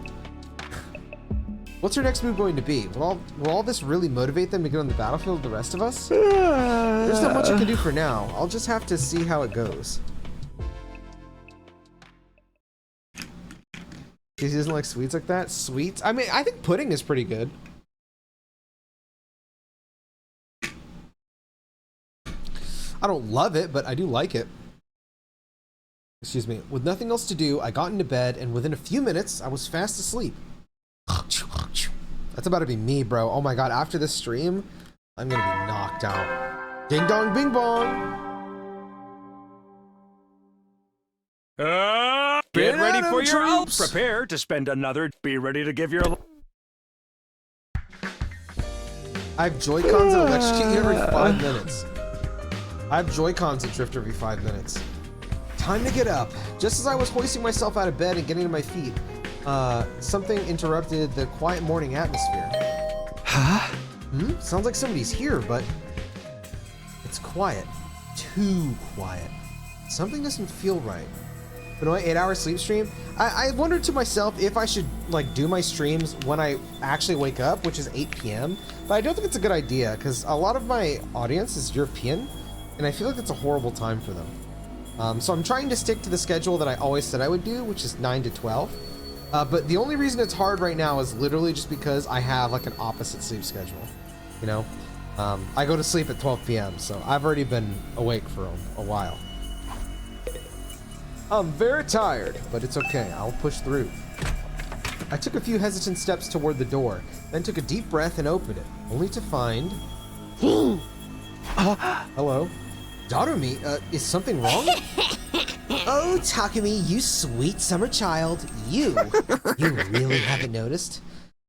What's her next move going to be? Will all this really motivate them to get on the battlefield with the rest of us? There's not much I can do for now. I'll just have to see how it goes. He doesn't like sweets like that? Sweets? I mean, I think pudding is pretty good. I don't love it, but I do like it. Excuse me. With nothing else to do, I got into bed, and within a few minutes, I was fast asleep. That's about to be me, bro. Oh my god, after this stream, I'm gonna be knocked out. Ding dong, bing bong! Get ready for your troops. Prepare to spend another. Be ready to give your. I have Joy-Cons that electrocute you every 5 minutes. I have Joy-Cons that drift every 5 minutes. Time to get up. Just as I was hoisting myself out of bed and getting to my feet, something interrupted the quiet morning atmosphere. Huh? Sounds like somebody's here, but it's quiet. Too quiet. Something doesn't feel right. But my 8-hour sleep stream, I wondered to myself if I should like do my streams when I actually wake up, which is 8 p.m. But I don't think it's a good idea because a lot of my audience is European, and I feel like it's a horrible time for them. So I'm trying to stick to the schedule that I always said I would do, which is 9 to 12. But the only reason it's hard right now is literally just because I have like an opposite sleep schedule. You know, I go to sleep at 12 p.m. So I've already been awake for a while. I'm very tired, but it's okay. I'll push through. I took a few hesitant steps toward the door, then took a deep breath and opened it, only to find... Hello? Darumi, is something wrong? Oh, Takumi, you sweet summer child. You really haven't noticed?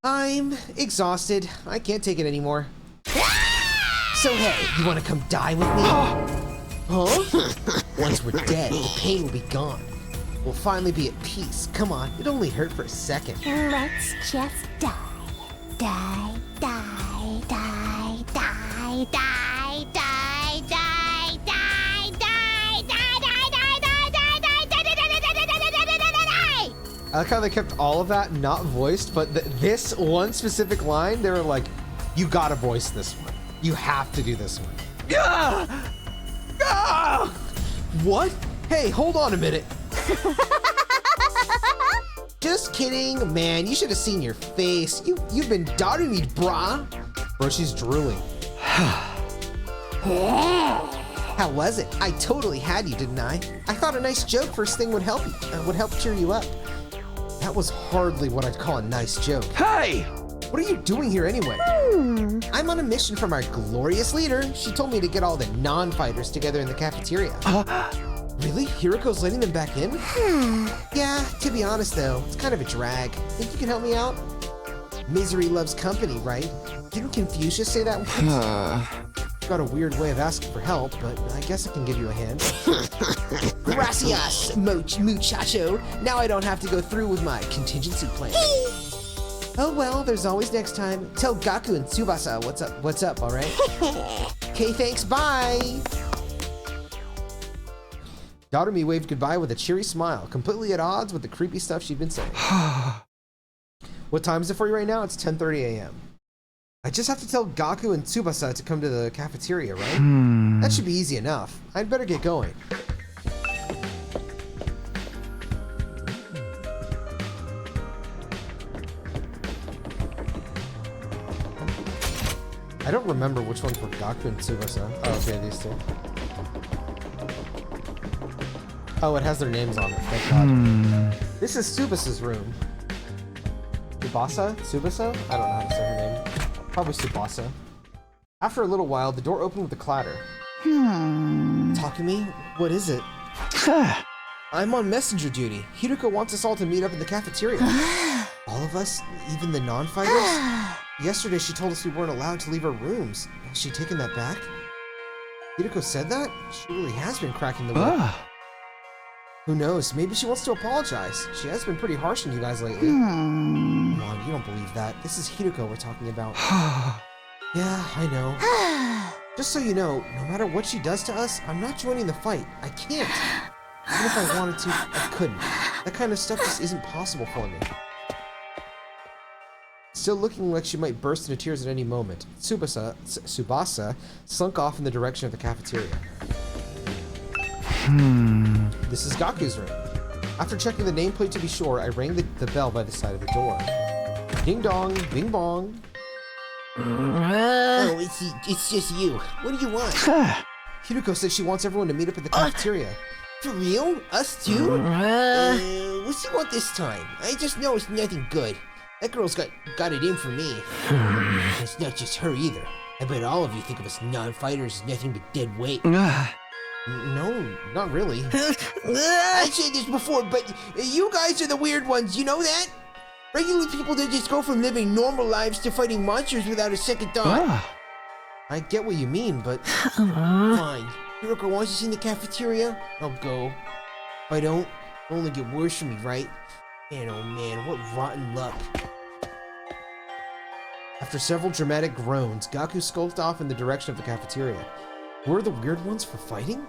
I'm exhausted. I can't take it anymore. So hey, you want to come die with me? Huh? Once we're dead, the pain will be gone. We'll finally be at peace. Come on, it only hurt for a second. Let's just die. Die, die, die, die, die, die, die, die, die, die, die. I like how they kept all of that not voiced, but this one specific line, they were like, you gotta voice this one. You have to do this one. What? Hey, hold on a minute. Just kidding, man. You should have seen your face. You've been doubting me, brah. Bro, she's drooling. How was it? I totally had you, didn't I? I thought a nice joke first thing would help cheer you up. That was hardly what I'd call a nice joke. Hey! What are you doing here anyway? I'm on a mission from our glorious leader. She told me to get all the non-fighters together in the cafeteria. Really? Hiruko's letting them back in? Yeah, to be honest though, it's kind of a drag. Think you can help me out? Misery loves company, right? Didn't Confucius say that once? Got a weird way of asking for help, but I guess I can give you a hand. Gracias, muchacho. Now I don't have to go through with my contingency plan. Oh well, there's always next time. Tell Gaku and Tsubasa what's up, all right? Okay, thanks, bye! Darumi waved goodbye with a cheery smile, completely at odds with the creepy stuff she'd been saying. What time is it for you right now? It's 10:30 a.m. I just have to tell Gaku and Tsubasa to come to the cafeteria, right? That should be easy enough. I'd better get going. I don't remember which one for Gaku and Tsubasa. Oh, okay, these two. Oh, it has their names on it. Thank God. This is Tsubasa's room. Tsubasa? Tsubasa? I don't know how to say her name. Probably Tsubasa. After a little while, the door opened with a clatter. Takumi, what is it? I'm on messenger duty. Hiruko wants us all to meet up in the cafeteria. All of us? Even the non-fighters? Yesterday she told us we weren't allowed to leave our rooms. Has she taken that back? Hiruko said that? She really has been cracking the whip. Who knows? Maybe she wants to apologize. She has been pretty harsh on you guys lately. Come on, you don't believe that. This is Hiruko we're talking about. Yeah, I know. Just so you know, no matter what she does to us, I'm not joining the fight. I can't. Even if I wanted to, I couldn't. That kind of stuff just isn't possible for me. Still looking like she might burst into tears at any moment, Tsubasa slunk off in the direction of the cafeteria. This is Gaku's room. After checking the nameplate to be sure, I rang the bell by the side of the door. Ding dong, bing bong. Oh, it's just you. What do you want? Hiruko said she wants everyone to meet up at the cafeteria. For real? Us too? What's she want this time? I just know it's nothing good. That girl's got it in for me. It's not just her either. I bet all of you think of us non-fighters as nothing but dead weight. No, not really. I said this before, but you guys are the weird ones, you know that? Regular people that just go from living normal lives to fighting monsters without a second thought. I get what you mean, but fine. Hiruko wants us in the cafeteria? I'll go. If I don't, it'll only get worse for me, right? Man, oh man, what rotten luck. After several dramatic groans, Gaku skulked off in the direction of the cafeteria. We're the weird ones for fighting?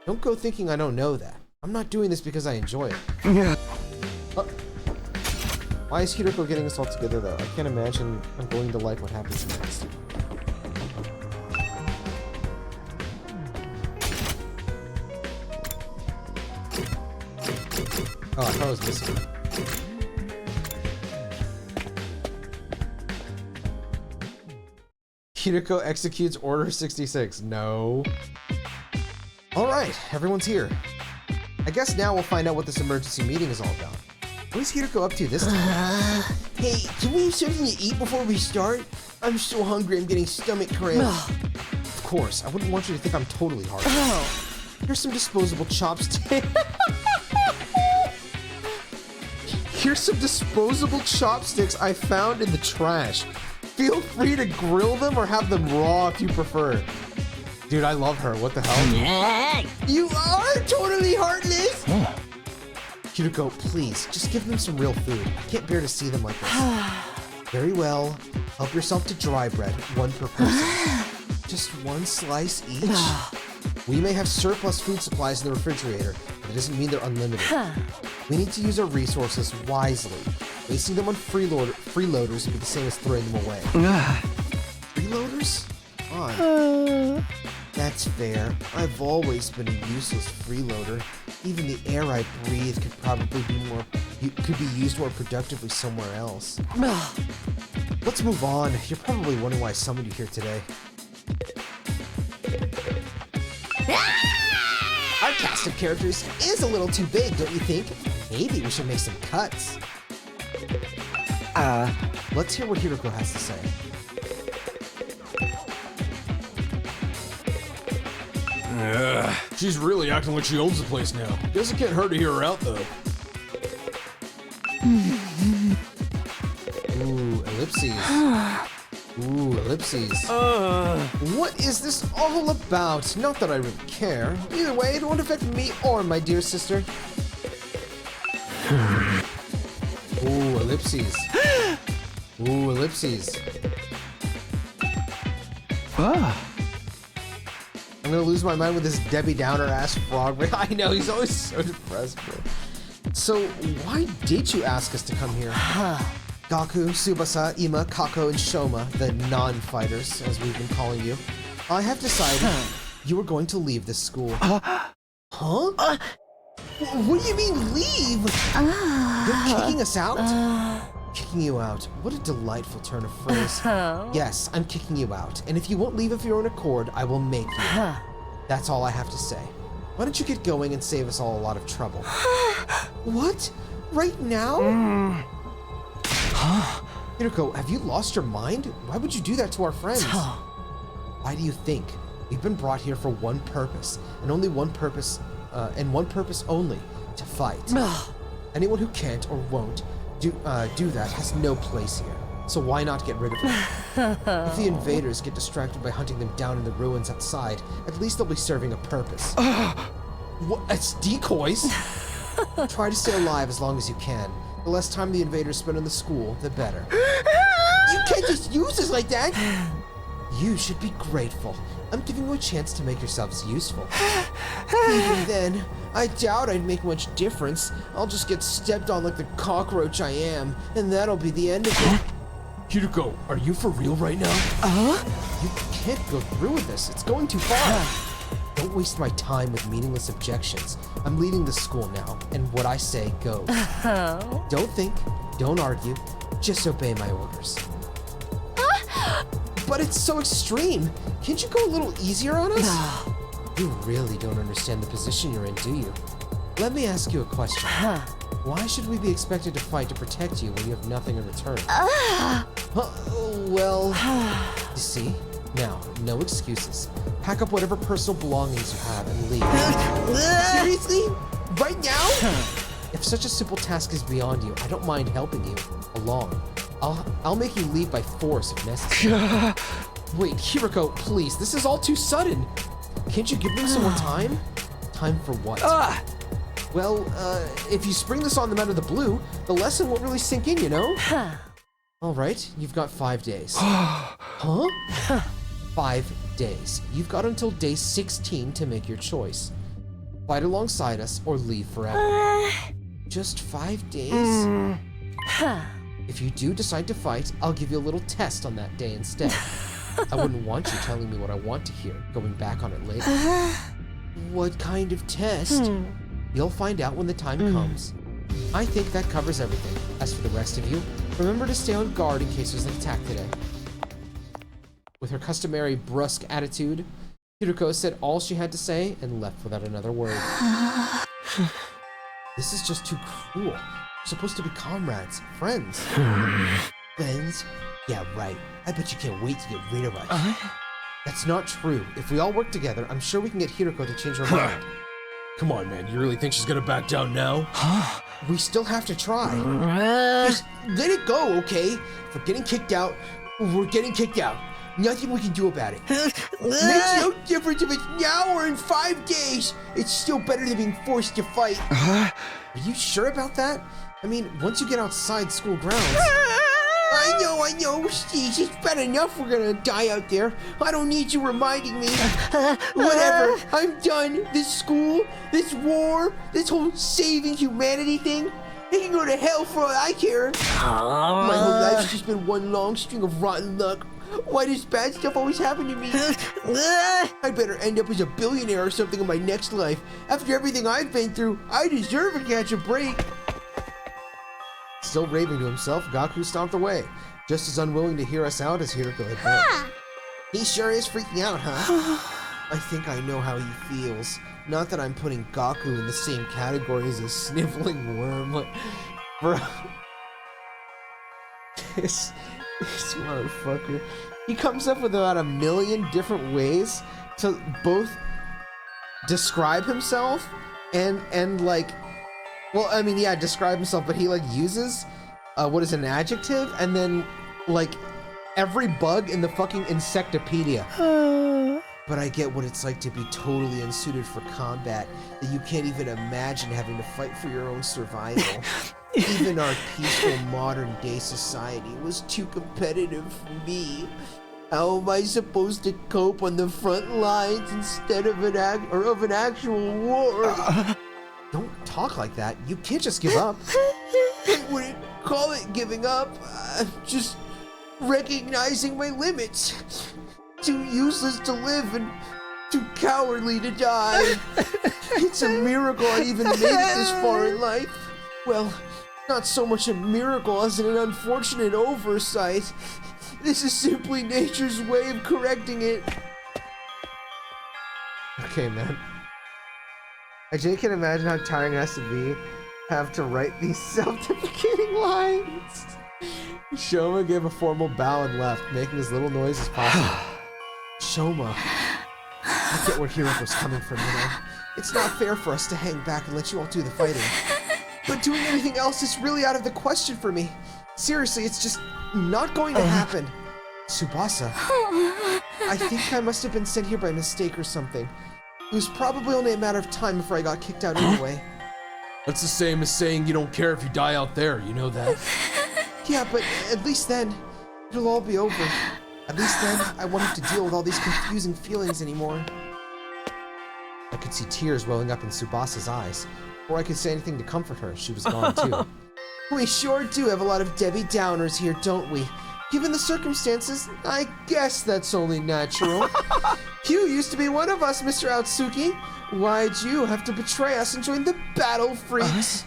Don't go thinking I don't know that. I'm not doing this because I enjoy it. Yeah. Why is Hiroko getting us all together though? I can't imagine I'm going to like what happens next. Oh, I thought I was missing it. Hiroko executes Order 66. No. Alright, everyone's here. I guess now we'll find out what this emergency meeting is all about. What is Hiroko up to this time? Hey, can we have something to eat before we start? I'm so hungry, I'm getting stomach cramps. Of course, I wouldn't want you to think I'm totally heartless. Here's some disposable chopsticks. Here's some disposable chopsticks I found in the trash. Feel free to grill them or have them raw if you prefer. Dude, I love her. What the hell? You are totally heartless! Hiroko, please, just give them some real food. I can't bear to see them like this. Very well. Help yourself to dry bread, one per person. Just one slice each. We may have surplus food supplies in the refrigerator, but it doesn't mean they're unlimited. We need to use our resources wisely. Wasting them on freeloaders would be the same as throwing them away. Freeloaders? Fine. That's fair. I've always been a useless freeloader. Even the air I breathe could probably be used more productively somewhere else. Let's move on. You're probably wondering why I summoned you here today. Our cast of characters is a little too big, don't you think? Maybe we should make some cuts. Let's hear what Hiroko has to say. She's really acting like she owns the place now. Guess it can't hurt to hear her out, though. Ooh, ellipses. Ooh, ellipses. What is this all about? Not that I really care. Either way, it won't affect me or my dear sister. Ooh, ellipses. Ooh, ellipses. I'm gonna lose my mind with this Debbie Downer ass frog. I know, he's always so depressed, bro. So, why did you ask us to come here? Gaku, Tsubasa, Ima, Kako, and Shoma, the non-fighters, as we've been calling you. I have decided you are going to leave this school. Huh? What do you mean, leave? You're kicking us out? Kicking you out. What a delightful turn of phrase. Yes, I'm kicking you out. And if you won't leave of your own accord, I will make you. That's all I have to say. Why don't you get going and save us all a lot of trouble? What? Right now? Hiroko, have you lost your mind? Why would you do that to our friends? Why do you think? We've been brought here for one purpose, and only one purpose, only, to fight. Anyone who can't or won't do that has no place here. So why not get rid of them? If the invaders get distracted by hunting them down in the ruins outside, at least they'll be serving a purpose. What? It's decoys? Try to stay alive as long as you can. The less time the invaders spend in the school, the better. You can't just use us like that! You should be grateful. I'm giving you a chance to make yourselves useful. Even then, I doubt I'd make much difference. I'll just get stepped on like the cockroach I am, and that'll be the end of it. Hiroko, are you for real right now? You can't go through with this. It's going too far. Don't waste my time with meaningless objections. I'm leading the school now, and what I say goes. Don't think, don't argue, just obey my orders. But it's so extreme. Can't you go a little easier on us? You really don't understand the position you're in, do you? Let me ask you a question. Why should we be expected to fight to protect you when you have nothing in return? Well, you see? Now, no excuses. Pack up whatever personal belongings you have and leave. Seriously? Right now? If such a simple task is beyond you, I don't mind helping you along. I'll make you leave by force if necessary. Wait, Hiroko, please, this is all too sudden. Can't you give them some more time? Time for what? Well, if you spring this on them out of the blue, the lesson won't really sink in, you know? All right, you've got 5 days. Huh? 5 days. You've got until day 16 to make your choice. fight alongside us, or leave forever. Just 5 days? If you do decide to fight, I'll give you a little test on that day instead. I wouldn't want you telling me what I want to hear, going back on it later. What kind of test? You'll find out when the time comes. I think that covers everything. As for the rest of you, remember to stay on guard in case there's an attack today. With her customary brusque attitude, Hiroko said all she had to say and left without another word. This is just too cruel. We're supposed to be comrades, friends. Friends? Yeah, right. I bet you can't wait to get rid of us. That's not true. If we all work together, I'm sure we can get Hiroko to change her mind. Come on, man. You really think she's gonna back down now? We still have to try. Just let it go, okay? If we're getting kicked out, we're getting kicked out. Nothing we can do about it. Makes no difference if it's now or in 5 days. It's still better than being forced to fight. Are you sure about that? I mean, once you get outside school grounds... I know. Jeez, it's bad enough we're gonna die out there. I don't need you reminding me. Whatever, I'm done. This school, this war, this whole saving humanity thing, it can go to hell for all I care. My whole life's just been one long string of rotten luck. Why does bad stuff always happen to me? I better end up as a billionaire or something in my next life. After everything I've been through, I deserve to catch a break. Still raving to himself, Gaku stomped away, just as unwilling to hear us out as Hiroko had been. He sure is freaking out, huh? I think I know how he feels. Not that I'm putting Gaku in the same category as a sniveling worm, like, bro. This motherfucker. He comes up with about 1 million different ways to both describe himself and like, well, I mean, yeah, describe himself, but he like uses what is an adjective, and then like every bug in the fucking encyclopedia. But I get what it's like to be totally unsuited for combat, that you can't even imagine having to fight for your own survival. Even our peaceful modern day society was too competitive for me. How am I supposed to cope on the front lines instead of an actual war? Don't talk like that. You can't just give up. I wouldn't call it giving up. Just recognizing my limits. Too useless to live and too cowardly to die. It's a miracle I even made it this far in life. Well, not so much a miracle as an unfortunate oversight. This is simply nature's way of correcting it. Okay, man. I just can't imagine how tiring it has to be have to write these self-deprecating lines. Shoma gave a formal bow and left, making as little noise as possible. Shoma, I get where Hiroko's coming from, you know. It's not fair for us to hang back and let you all do the fighting. But doing anything else is really out of the question for me. Seriously, it's just not going to happen. Tsubasa, I think I must have been sent here by mistake or something. It was probably only a matter of time before I got kicked out anyway. That's the same as saying you don't care if you die out there, you know that? Yeah, but at least then, it'll all be over. At least then, I won't have to deal with all these confusing feelings anymore. I could see tears welling up in Tsubasa's eyes. Before I could say anything to comfort her, she was gone too. We sure do have a lot of Debbie Downers here, don't we? Given the circumstances, I guess that's only natural. You used to be one of us, Mr. Outsuki. Why'd you have to betray us and join the Battle Freaks?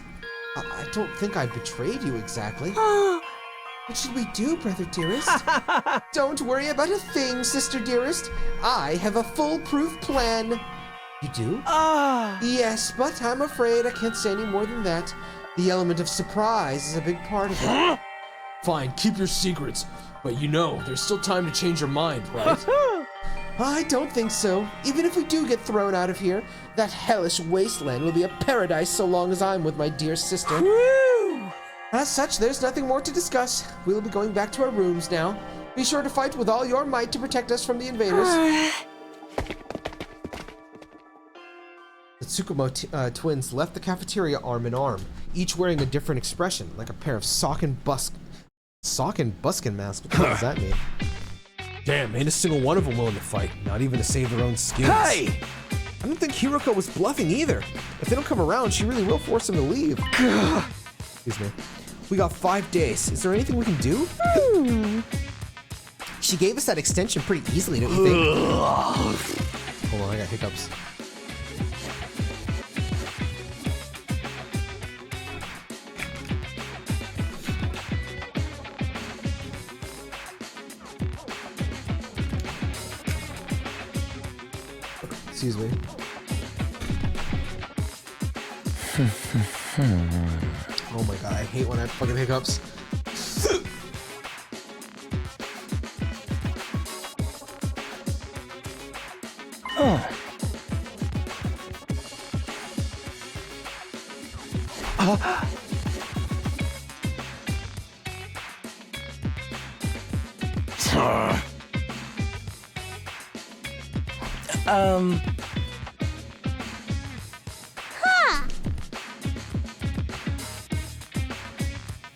I don't think I betrayed you exactly. What should we do, brother dearest? Don't worry about a thing, sister dearest. I have a foolproof plan. You do? Yes, but I'm afraid I can't say any more than that. The element of surprise is a big part of it. Fine, keep your secrets. But you know, there's still time to change your mind, right? I don't think so. Even if we do get thrown out of here, that hellish wasteland will be a paradise so long as I'm with my dear sister. As such, there's nothing more to discuss. We'll be going back to our rooms now. Be sure to fight with all your might to protect us from the invaders. The Tsukumo twins left the cafeteria arm in arm, each wearing a different expression, like a pair of sock and buskin masks. What the hell does that mean? Damn, ain't a single one of them willing to fight, not even to save their own skins. Hey! I don't think Hiroko was bluffing either. If they don't come around, she really will force them to leave. Excuse me. We got 5 days. Is there anything we can do? She gave us that extension pretty easily, don't you think? Hold on, I got hiccups. Excuse me. Oh my god, I hate when I have fucking hiccups.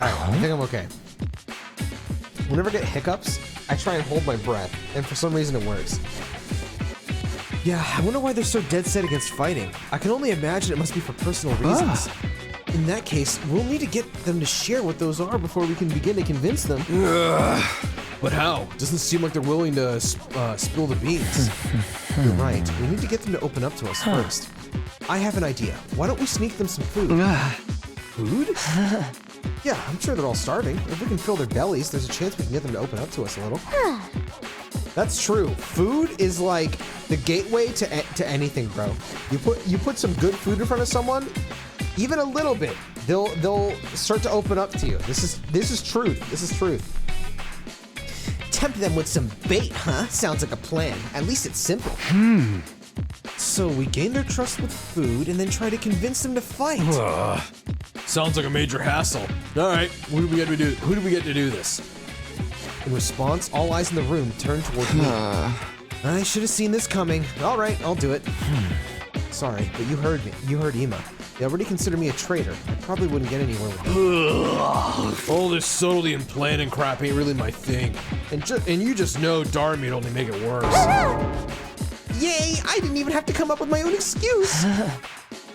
Alright, I think I'm okay. Whenever I get hiccups, I try and hold my breath, and for some reason it works. Yeah, I wonder why they're so dead set against fighting. I can only imagine it must be for personal reasons. In that case, we'll need to get them to share what those are before we can begin to convince them. But how? Doesn't seem like they're willing to spill the beans. You're right. We need to get them to open up to us first. I have an idea. Why don't we sneak them some food? Food? Yeah, I'm sure they're all starving. If we can fill their bellies, there's a chance we can get them to open up to us a little. That's true. Food is like the gateway to anything, bro. You put some good food in front of someone, even a little bit, they'll start to open up to you. This is truth. This is truth. Tempt them with some bait, huh? Sounds like a plan. At least it's simple. So we gain their trust with food and then try to convince them to fight. Sounds like a major hassle. Alright, who do we get to do this? In response, all eyes in the room turn toward me. I should have seen this coming. Alright, I'll do it. Sorry, but you heard me. You heard Ima. They already consider me a traitor. I probably wouldn't get anywhere with you. All this subtlety and planning crap ain't really my thing. And you just know darn me it'd only make it worse. Yay! I didn't even have to come up with my own excuse!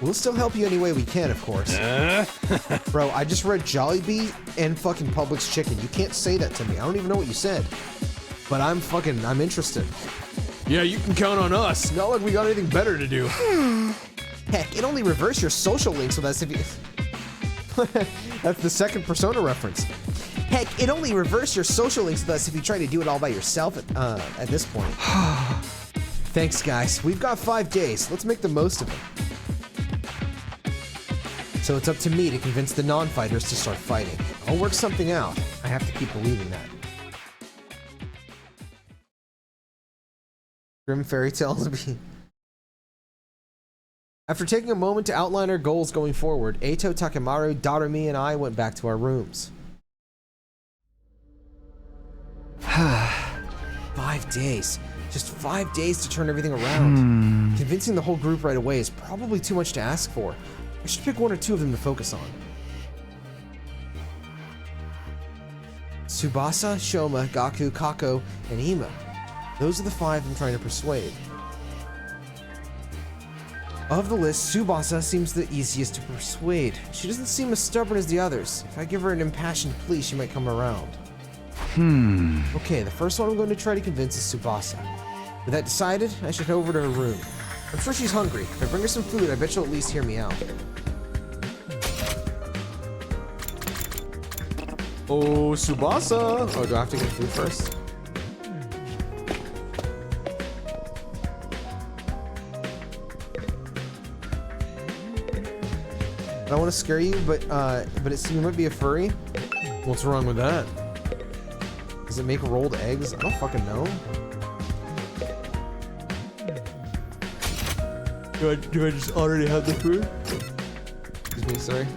We'll still help you any way we can, of course. Bro, I just read Jollibee and fucking Publix chicken. You can't say that to me. I don't even know what you said. But I'm interested. Yeah, you can count on us. Not like we got anything better to do. Heck, it only reverse your social links with us if you... That's the second Persona reference. Heck, it only reverse your social links with us if you try to do it all by yourself at this point. Thanks, guys. We've got 5 days. Let's make the most of it. So it's up to me to convince the non-fighters to start fighting. I'll work something out. I have to keep believing that. Grim fairy tales be... After taking a moment to outline our goals going forward, Eito, Takemaru, Darumi, and I went back to our rooms. 5 days. Just 5 days to turn everything around. Convincing the whole group right away is probably too much to ask for. I should pick 1 or 2 of them to focus on. Tsubasa, Shoma, Gaku, Kako, and Ima. Those are the 5 I'm trying to persuade. Of the list, Tsubasa seems the easiest to persuade. She doesn't seem as stubborn as the others. If I give her an impassioned plea, she might come around. Okay, the first one I'm going to try to convince is Tsubasa. With that decided, I should head over to her room. I'm sure she's hungry. If I bring her some food, I bet she'll at least hear me out. Oh, Tsubasa! Oh, do I have to get food first? I don't want to scare you, but you might be a furry. What's wrong with that? Does it make rolled eggs? I don't fucking know. Do I just already have the food? Excuse me, sorry.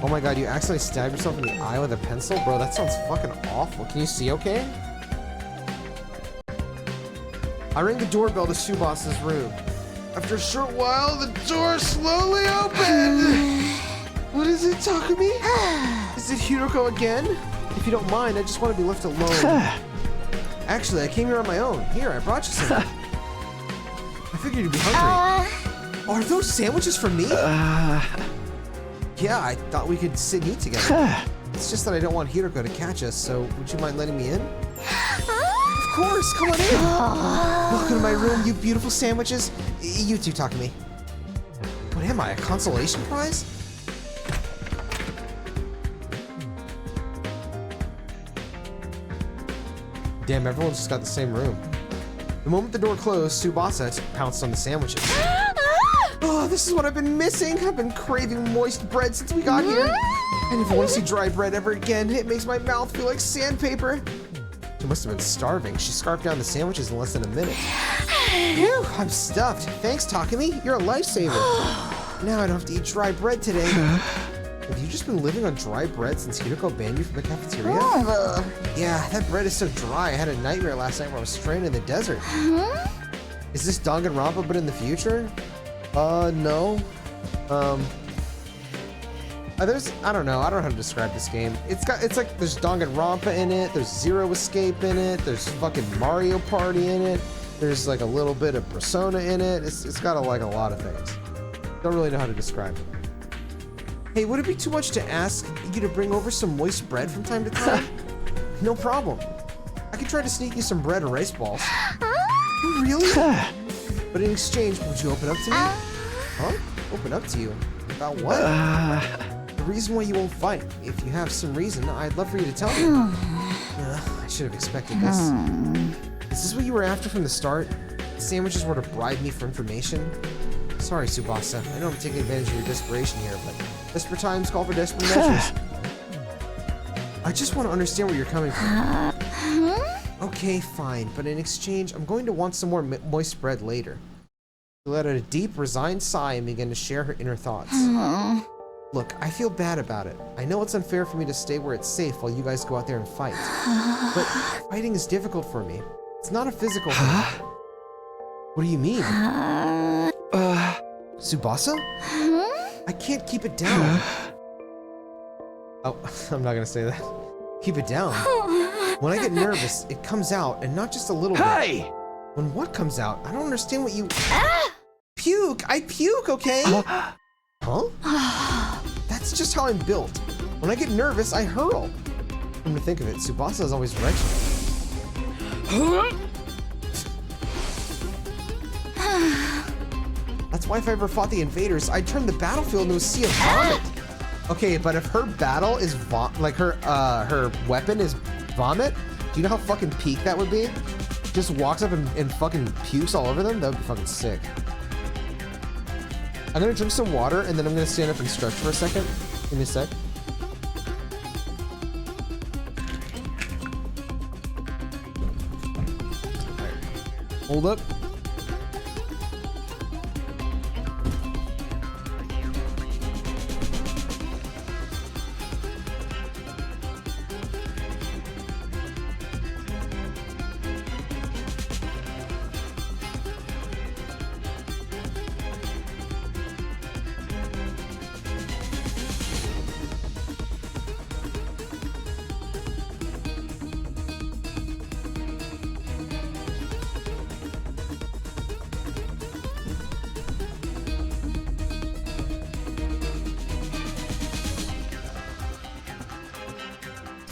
Oh my god, you accidentally stabbed yourself in the eye with a pencil? Bro, that sounds fucking awful. Can you see okay? I rang the doorbell to Tsubasa's room. After a short while, the door slowly opened! What is it, Takumi? Is it Hiroko again? If you don't mind, I just want to be left alone. Actually, I came here on my own. Here, I brought you something. I figured you'd be hungry. Are those sandwiches for me? Yeah, I thought we could sit and eat together. It's just that I don't want Hiroko to catch us, so would you mind letting me in? Of course, come on in. Welcome to my room, you beautiful sandwiches. You two, Takumi. What am I, a consolation prize? Damn, everyone's just got the same room. The moment the door closed, Tsubasa pounced on the sandwiches. Oh, this is what I've been missing. I've been craving moist bread since we got here. I never want to see dry bread ever again. It makes my mouth feel like sandpaper. She must have been starving. She scarfed down the sandwiches in less than a minute. Phew, I'm stuffed. Thanks, Takumi. You're a lifesaver. Now I don't have to eat dry bread today. Have you just been living on dry bread since Hiroko banned you from the cafeteria? Yeah, that bread is so dry. I had a nightmare last night where I was stranded in the desert. Is this danganronpa but in the future? No. I don't know. I don't know how to describe this game. It's like there's danganronpa in it. There's Zero Escape in it. There's fucking Mario Party in it. There's like a little bit of Persona in it. It's got a lot of things. Don't really know how to describe it. Hey, would it be too much to ask you to bring over some moist bread from time to time? No problem. I could try to sneak you some bread or rice balls. Really? But in exchange, would you open up to me? Huh? Open up to you? About what? The reason why you won't fight. If you have some reason, I'd love for you to tell me. I should have expected this. Is this what you were after from the start? The sandwiches were to bribe me for information? Sorry, Tsubasa. I know I'm taking advantage of your desperation here, but desperate times call for desperate measures. I just want to understand where you're coming from. Okay, fine, but in exchange, I'm going to want some more moist bread later. She let out a deep, resigned sigh and began to share her inner thoughts. Look, I feel bad about it. I know it's unfair for me to stay where it's safe while you guys go out there and fight. But fighting is difficult for me. It's not a physical thing. What do you mean? Tsubasa? I can't keep it down. Oh, I'm not gonna say that. Keep it down. When I get nervous, it comes out, and not just a little bit. When what comes out? I don't understand what you... Puke! I puke, okay? Huh? That's just how I'm built. When I get nervous, I hurl. Come to think of it, Tsubasa is always wretched. That's why if I ever fought the invaders, I'd turn the battlefield into a sea of vomit. Okay, but if her battle is her weapon is vomit, do you know how fucking peak that would be? Just walks up and fucking pukes all over them? That would be fucking sick. I'm gonna drink some water and then I'm gonna stand up and stretch for a second. Give me a sec. Hold up.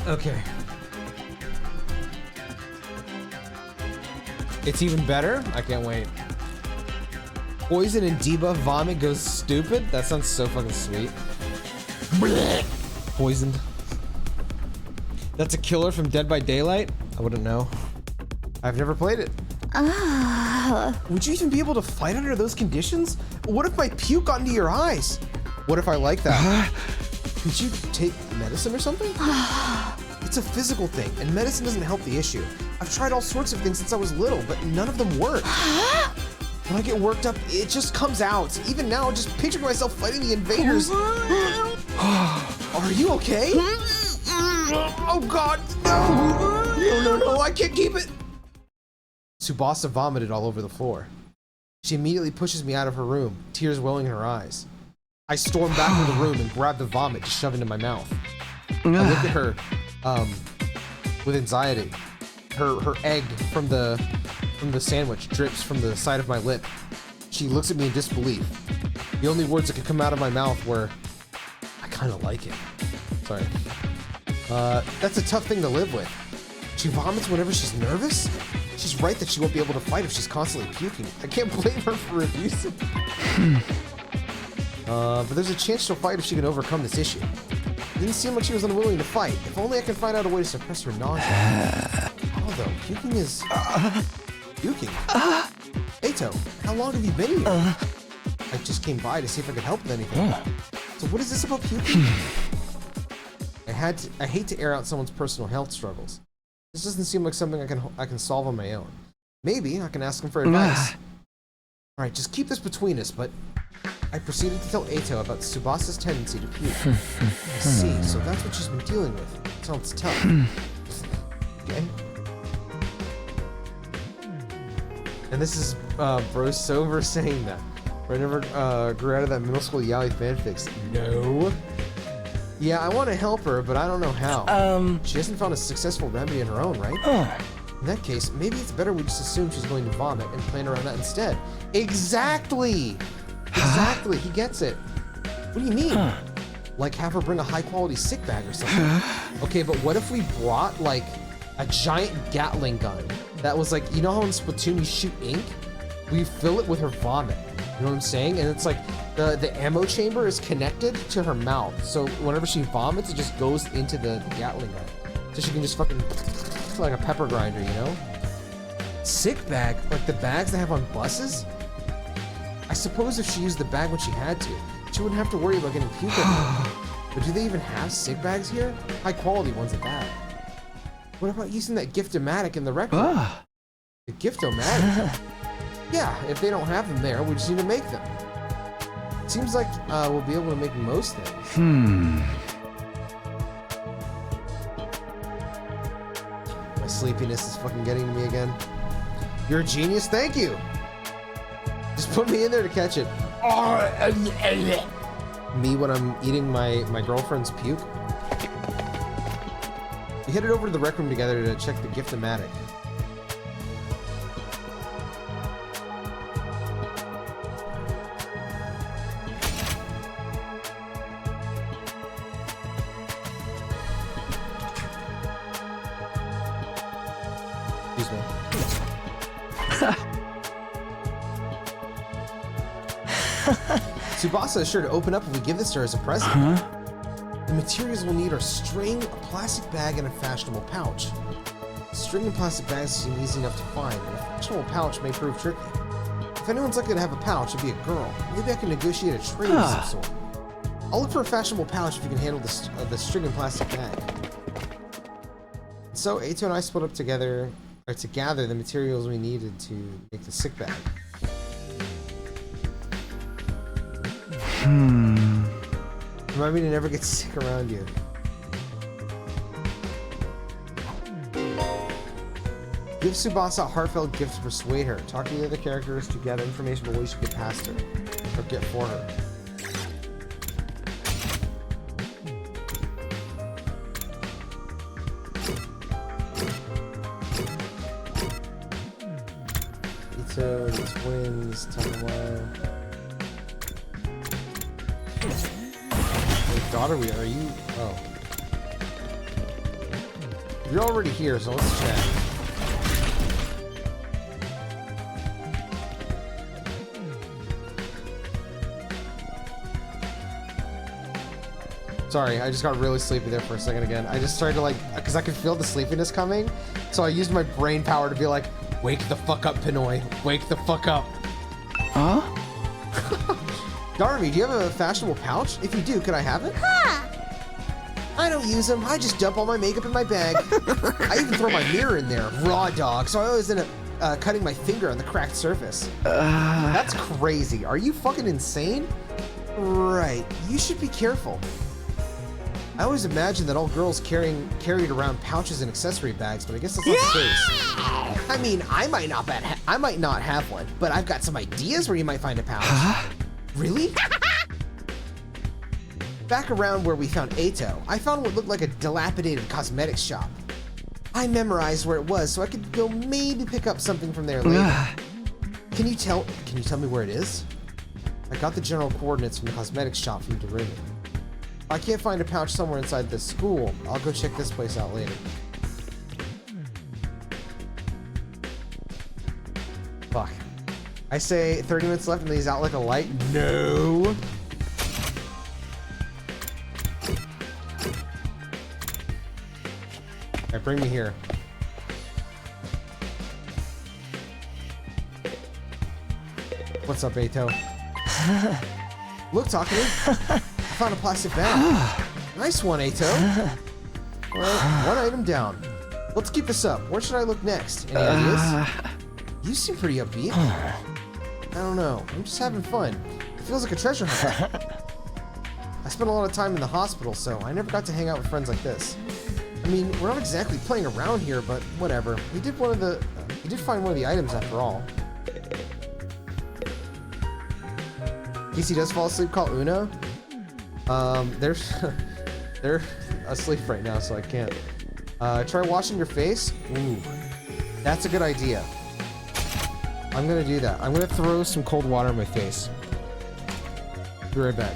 Okay. It's even better? I can't wait. Poison and debuff vomit goes stupid? That sounds so fucking sweet. Poisoned. That's a killer from Dead by Daylight? I wouldn't know. I've never played it. Would you even be able to fight under those conditions? What if my puke got into your eyes? What if I like that? Could you take medicine or something? It's a physical thing, and medicine doesn't help the issue. I've tried all sorts of things since I was little, but none of them work. When I get worked up, it just comes out. Even now, just picturing myself fighting the invaders. Are you okay? Oh God, no! No, I can't keep it! Tsubasa vomited all over the floor. She immediately pushes me out of her room, tears welling in her eyes. I stormed back to the room and grabbed the vomit to shove into my mouth. I looked at her with anxiety. Her egg from the sandwich drips from the side of my lip. She looks at me in disbelief. The only words that could come out of my mouth were, "I kind of like it." Sorry. That's a tough thing to live with. She vomits whenever she's nervous? She's right that she won't be able to fight if she's constantly puking. I can't blame her for refusing. But there's a chance she'll fight if she can overcome this issue. It didn't seem like she was unwilling to fight. If only I can find out a way to suppress her nausea. Although, puking is... puking? Eito, how long have you been here? I just came by to see if I could help with anything. So what is this about puking? I hate to air out someone's personal health struggles. This doesn't seem like something I can solve on my own. Maybe I can ask him for advice. Alright, just keep this between us, but... I proceeded to tell Eito about Tsubasa's tendency to puke. I see, so that's what she's been dealing with. Sounds tough. Okay. And this is Bro Sober saying that. I never grew out of that middle school yaoi fanfics. No. Yeah, I want to help her, but I don't know how. She hasn't found a successful remedy on her own, right? In that case, maybe it's better we just assume she's going to vomit and plan around that instead. Exactly! Exactly, he gets it. What do you mean? Like have her bring a high quality sick bag or something? Okay, but what if we brought like a giant Gatling gun that was like, you know how in Splatoon you shoot ink? We fill it with her vomit. You know what I'm saying? And it's like the ammo chamber is connected to her mouth. So whenever she vomits, it just goes into the Gatling gun. So she can just fucking like a pepper grinder, you know? Sick bag? Like the bags they have on buses? I suppose if she used the bag when she had to, she wouldn't have to worry about getting puke everywhere. But do they even have sick bags here? High quality ones at that. What about using that gift-o-matic in the rec room? The gift-o-matic? Yeah, if they don't have them there, we just need to make them. It seems like we'll be able to make most things. My sleepiness is fucking getting to me again. You're a genius, thank you! Just put me in there to catch it. Me when I'm eating my girlfriend's puke. We headed over to the rec room together to check the gift-o-matic. Excuse me. Tsubasa is sure to open up if we give this to her as a present. The materials we'll need are string, a plastic bag, and a fashionable pouch. String and plastic bags seem easy enough to find, but a fashionable pouch may prove tricky. If anyone's likely to have a pouch, it'd be a girl. Maybe I can negotiate a trade of some sort. I'll look for a fashionable pouch if you can handle the string and plastic bag. So Eito and I split up together, or to gather the materials we needed to make the sick bag. Remind me to never get sick around you. Give Tsubasa a heartfelt gift to persuade her. Talk to the other characters to gather information about ways to get past her. Or get for her. Ito, the twins, Tamawa. Daughter, are you? Oh. You're already here, so let's chat. Sorry, I just got really sleepy there for a second again. I just started to like, because I could feel the sleepiness coming, so I used my brain power to be like, wake the fuck up, Pinoy. Wake the fuck up. Huh? Darby, do you have a fashionable pouch? If you do, could I have it? Huh. I don't use them. I just dump all my makeup in my bag. I even throw my mirror in there. Raw dog. So I always end up cutting my finger on the cracked surface. That's crazy. Are you fucking insane? Right. You should be careful. I always imagined that all girls carried around pouches and accessory bags, but I guess that's not the case. I mean, I might not have one, but I've got some ideas where you might find a pouch. Really? Back around where we found Ato, I found what looked like a dilapidated cosmetics shop. I memorized where it was so I could go maybe pick up something from there later. Can you tell me where it is? I got the general coordinates from the cosmetics shop from Darumi. If I can't find a pouch somewhere inside this school, I'll go check this place out later. Fuck. I say 30 minutes left and he's out like a light. No. Alright, bring me here. What's up, Ato? Look, Takumi. I found a plastic bag. Nice one, Ato. Alright, one item down. Let's keep this up. Where should I look next? Any ideas? You seem pretty upbeat. I don't know. I'm just having fun. It feels like a treasure hunt. I spent a lot of time in the hospital, so I never got to hang out with friends like this. I mean, we're not exactly playing around here, but whatever. We did find one of the items after all. Casey does fall asleep. Call Una. They're asleep right now, so I can't. Try washing your face. Ooh, that's a good idea. I'm gonna do that. I'm gonna throw some cold water in my face. Be right back.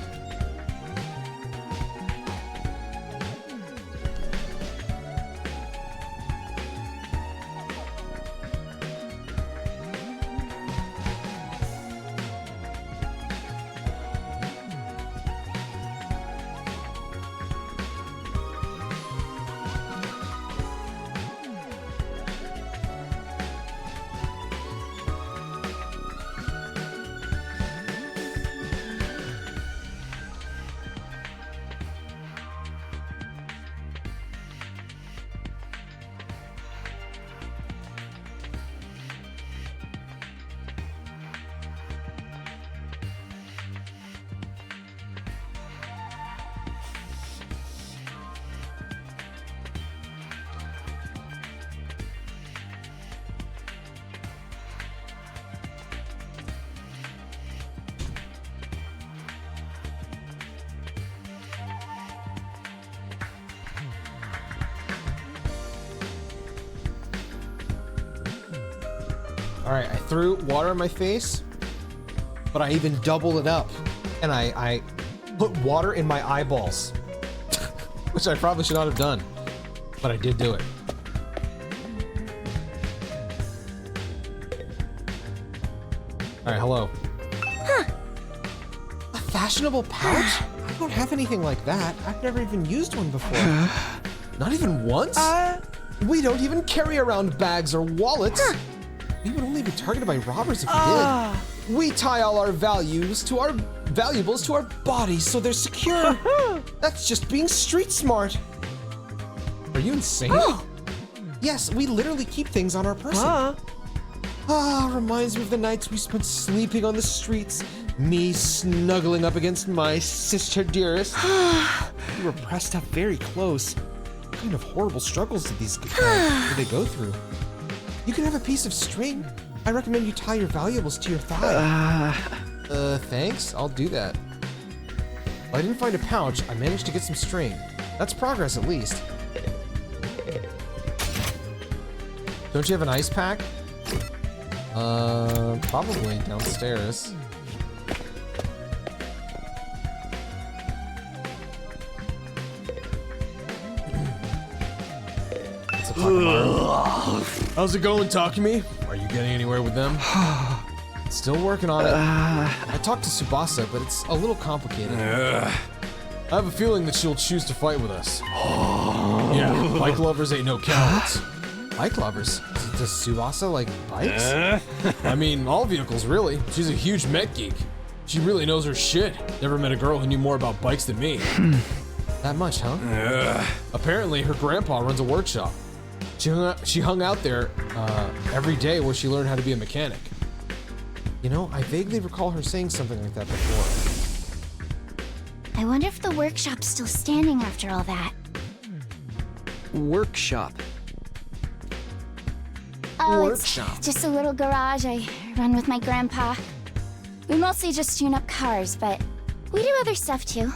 Alright, I threw water in my face, but I even doubled it up. And I put water in my eyeballs. Which I probably should not have done. But I did do it. Alright, hello. Huh. A fashionable pouch? I don't have anything like that. I've never even used one before. Not even once? We don't even carry around bags or wallets. We would only be targeted by robbers if we did. We tie all our valuables to our bodies so they're secure. That's just being street smart. Are you insane? Yes, we literally keep things on our person. Reminds me of the nights we spent sleeping on the streets. Me snuggling up against my sister dearest. We were pressed up very close. What kind of horrible struggles did they go through? You can have a piece of string. I recommend you tie your valuables to your thigh. Thanks. I'll do that. Well, I didn't find a pouch. I managed to get some string. That's progress, at least. Don't you have an ice pack? Probably downstairs. How's it going, Takumi? Are you getting anywhere with them? Still working on it. I talked to Tsubasa, but it's a little complicated. I have a feeling that she'll choose to fight with us. Yeah, bike lovers ain't no cowards. Bike lovers? Does Tsubasa like bikes? I mean, all vehicles, really. She's a huge mech geek. She really knows her shit. Never met a girl who knew more about bikes than me. That much, huh? Apparently, her grandpa runs a workshop. She hung out there every day where she learned how to be a mechanic. You know, I vaguely recall her saying something like that before. I wonder if the workshop's still standing after all that. Workshop. Oh, Workshop. it's just a little garage I run with my grandpa. We mostly just tune up cars, but we do other stuff too.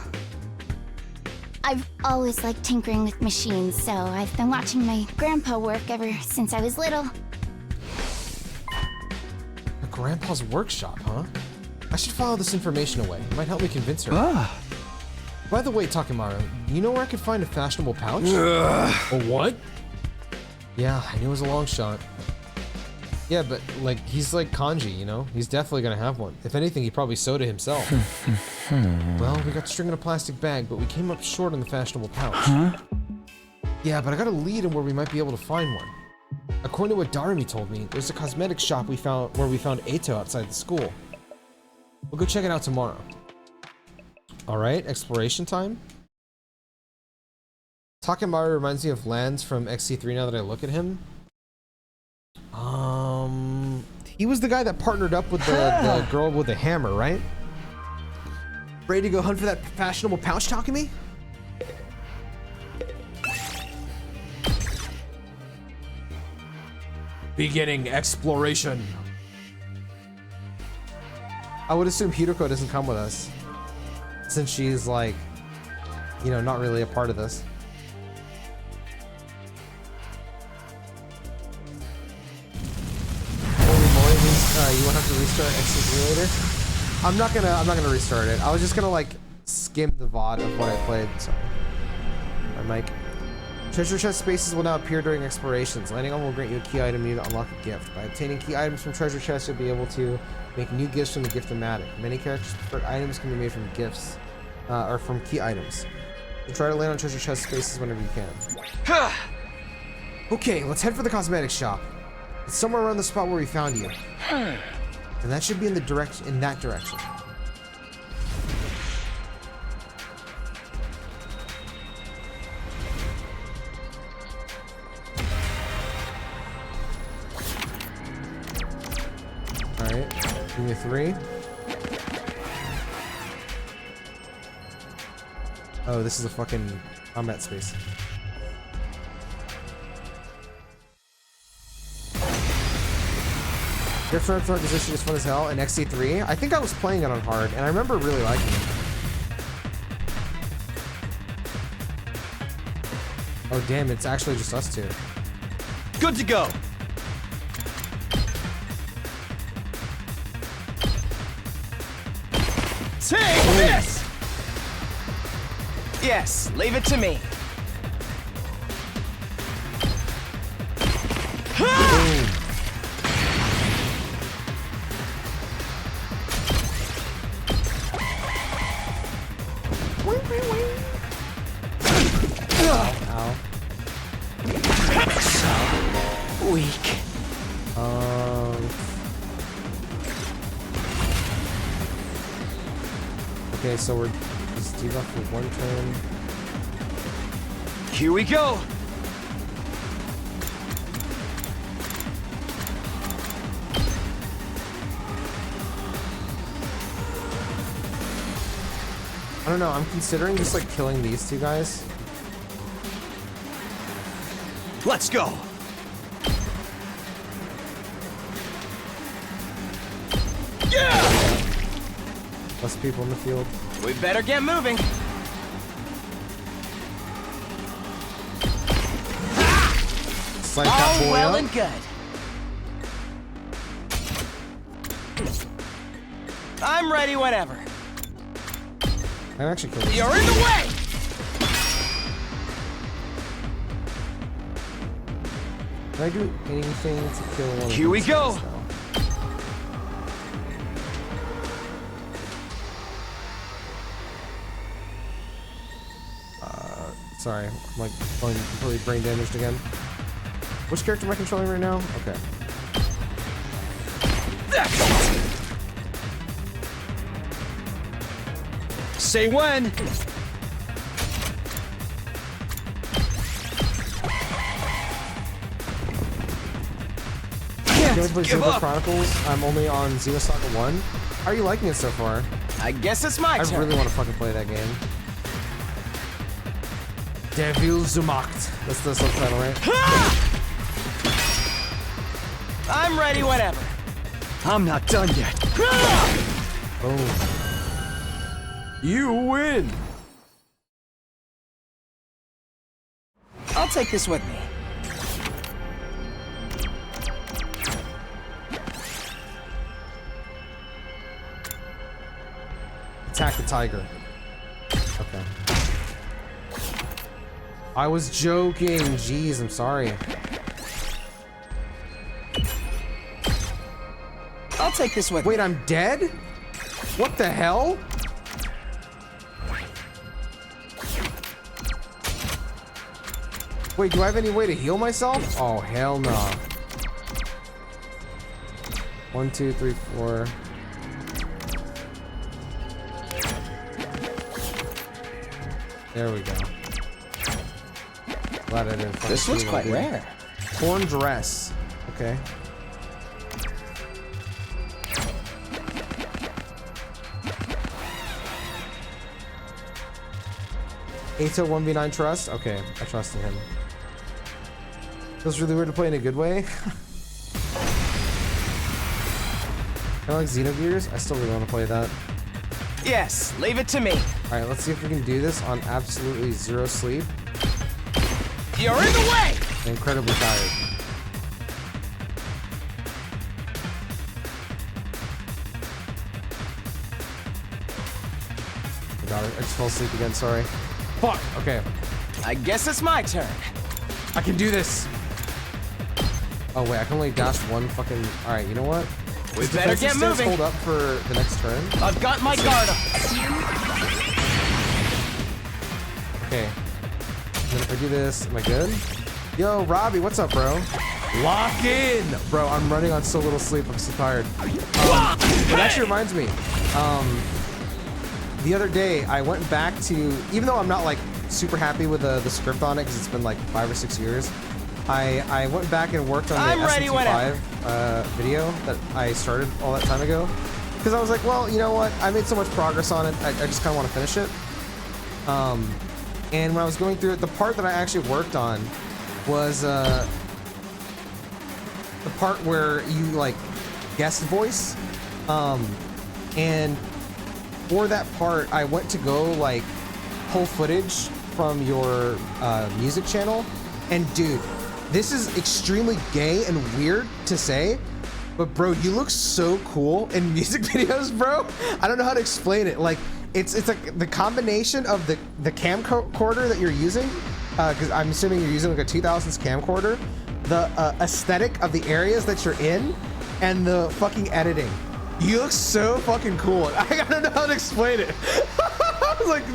I've always liked tinkering with machines, so I've been watching my grandpa work ever since I was little. Her grandpa's workshop, huh? I should file this information away. It might help me convince her. By the way, Takemaru, you know where I could find a fashionable pouch? A what? Yeah, I knew it was a long shot. Yeah, but like, he's like Kanji, you know? He's definitely gonna have one. If anything, he probably sewed it himself. Well, we got string in a plastic bag, but we came up short on the fashionable pouch. Yeah, but I got a lead on where we might be able to find one. According to what Darumi told me, there's a cosmetics shop where we found Eito outside the school. We'll go check it out tomorrow. Alright, exploration time. Takemaru reminds me of Lance from XC3 now that I look at him. He was the guy that partnered up with the girl with the hammer, right? Ready to go hunt for that fashionable pouch, Takemi? Beginning exploration. I would assume Hiroko doesn't come with us, since she's like, you know, not really a part of this. You won't have to restart XC3 later. I'm not gonna restart it. I was just gonna like skim the VOD of what I played. Sorry. My mic. Treasure chest spaces will now appear during explorations. Landing on will grant you a key item needed to unlock a gift. By obtaining key items from treasure chests, you'll be able to make new gifts from the gift-o-matic. Many characters' preferred items can be made from gifts, or from key items. So try to land on treasure chest spaces whenever you can. Okay, let's head for the cosmetics shop. It's somewhere around the spot where we found you. And that should be in that direction. Alright, give me a 3. Oh, this is a fucking combat space. Your front position is fun as hell in XC3. I think I was playing it on hard, and I remember really liking it. Oh damn, it's actually just us two. Good to go. Take this! Yes, leave it to me. Boom. Ow. So weak. Okay, so we're just debuff for 1 turn. Here we go. I don't know, I'm considering just like killing these two guys. Let's go. Yeah! Less people in the field. We better get moving. Slice that boy well up. and good. I'm ready whenever. I'm actually killing You're in the way! Can I do anything to kill one of Here we these go. guys, though? Sorry, I'm like going completely brain damaged again. Which character am I controlling right now? Okay. Say when. Can I play Xenoblade Chronicles? I'm only on Xenosaga 1. How are you liking it so far? I guess it's my I turn. really want to fucking play that game. Devil Zumacht. That's the subtitle, right? I'm ready whenever. I'm not done yet. Oh. You win! I'll take this with me. Attack the tiger. Okay. I was joking. Jeez, I'm sorry. I'll take this with me. Wait, I'm dead? What the hell? Wait, do I have any way to heal myself? Oh, hell no. 1, 2, 3, 4. There we go. Glad I didn't. This looks quite rare. Torn dress. Okay. Ato 1v9 trust? Okay, I trust in him. Feels really weird to play in a good way. Kind of like Xenogears. I still really want to play that. Yes, leave it to me. Alright, let's see if we can do this on absolutely zero sleep. You're in the way! I'm incredibly tired. I got it. I just fell asleep again, sorry. Fuck! Okay. I guess it's my turn. I can do this! Oh wait, I can only dash one fucking... Alright, you know what? We Does better defensive get stance moving. hold up for the next turn? I've got my guard up. Okay. And then if I do this, am I good? Yo, Robbie, what's up, bro? Lock in! Bro, I'm running on so little sleep, I'm so tired. It actually reminds me, the other day, I went back to, even though I'm not like super happy with the script on it, because it's been like 5 or 6 years, I went back and worked on the SMT5 video that I started all that time ago. Because I was like, well, you know what? I made so much progress on it, I just kind of want to finish it. And when I was going through it, the part that I actually worked on was the part where you like guest voice. And for that part, I went to go like pull footage from your music channel. And dude, this is extremely gay and weird to say, but bro, you look so cool in music videos, bro. I don't know how to explain it. Like, it's like the combination of the camcorder that you're using, because I'm assuming you're using like a 2000s camcorder, the aesthetic of the areas that you're in, and the fucking editing. You look so fucking cool. I don't know how to explain it. I was like,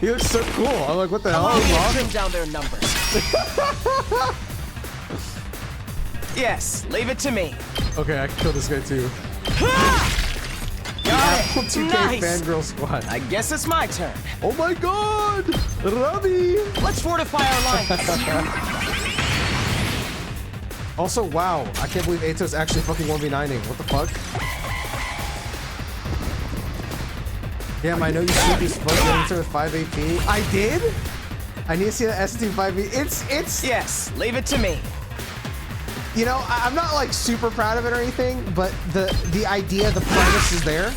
you look so cool. I'm like, what the hell? Allow me to trim down their numbers. Yes, leave it to me. Okay, I can kill this guy too. Got Apple it. 2K Nice. Fangirl Squad. I guess it's my turn. Oh my god! Robbie! Let's fortify our lines. Also, wow, I can't believe Ato's actually fucking 1v9ing. What the fuck? Damn, I know you sleep as fuck getting with 5 AP. I did? I need to see that ST5B. It's... Yes, leave it to me. You know, I'm not like super proud of it or anything, but the idea, the premise is there.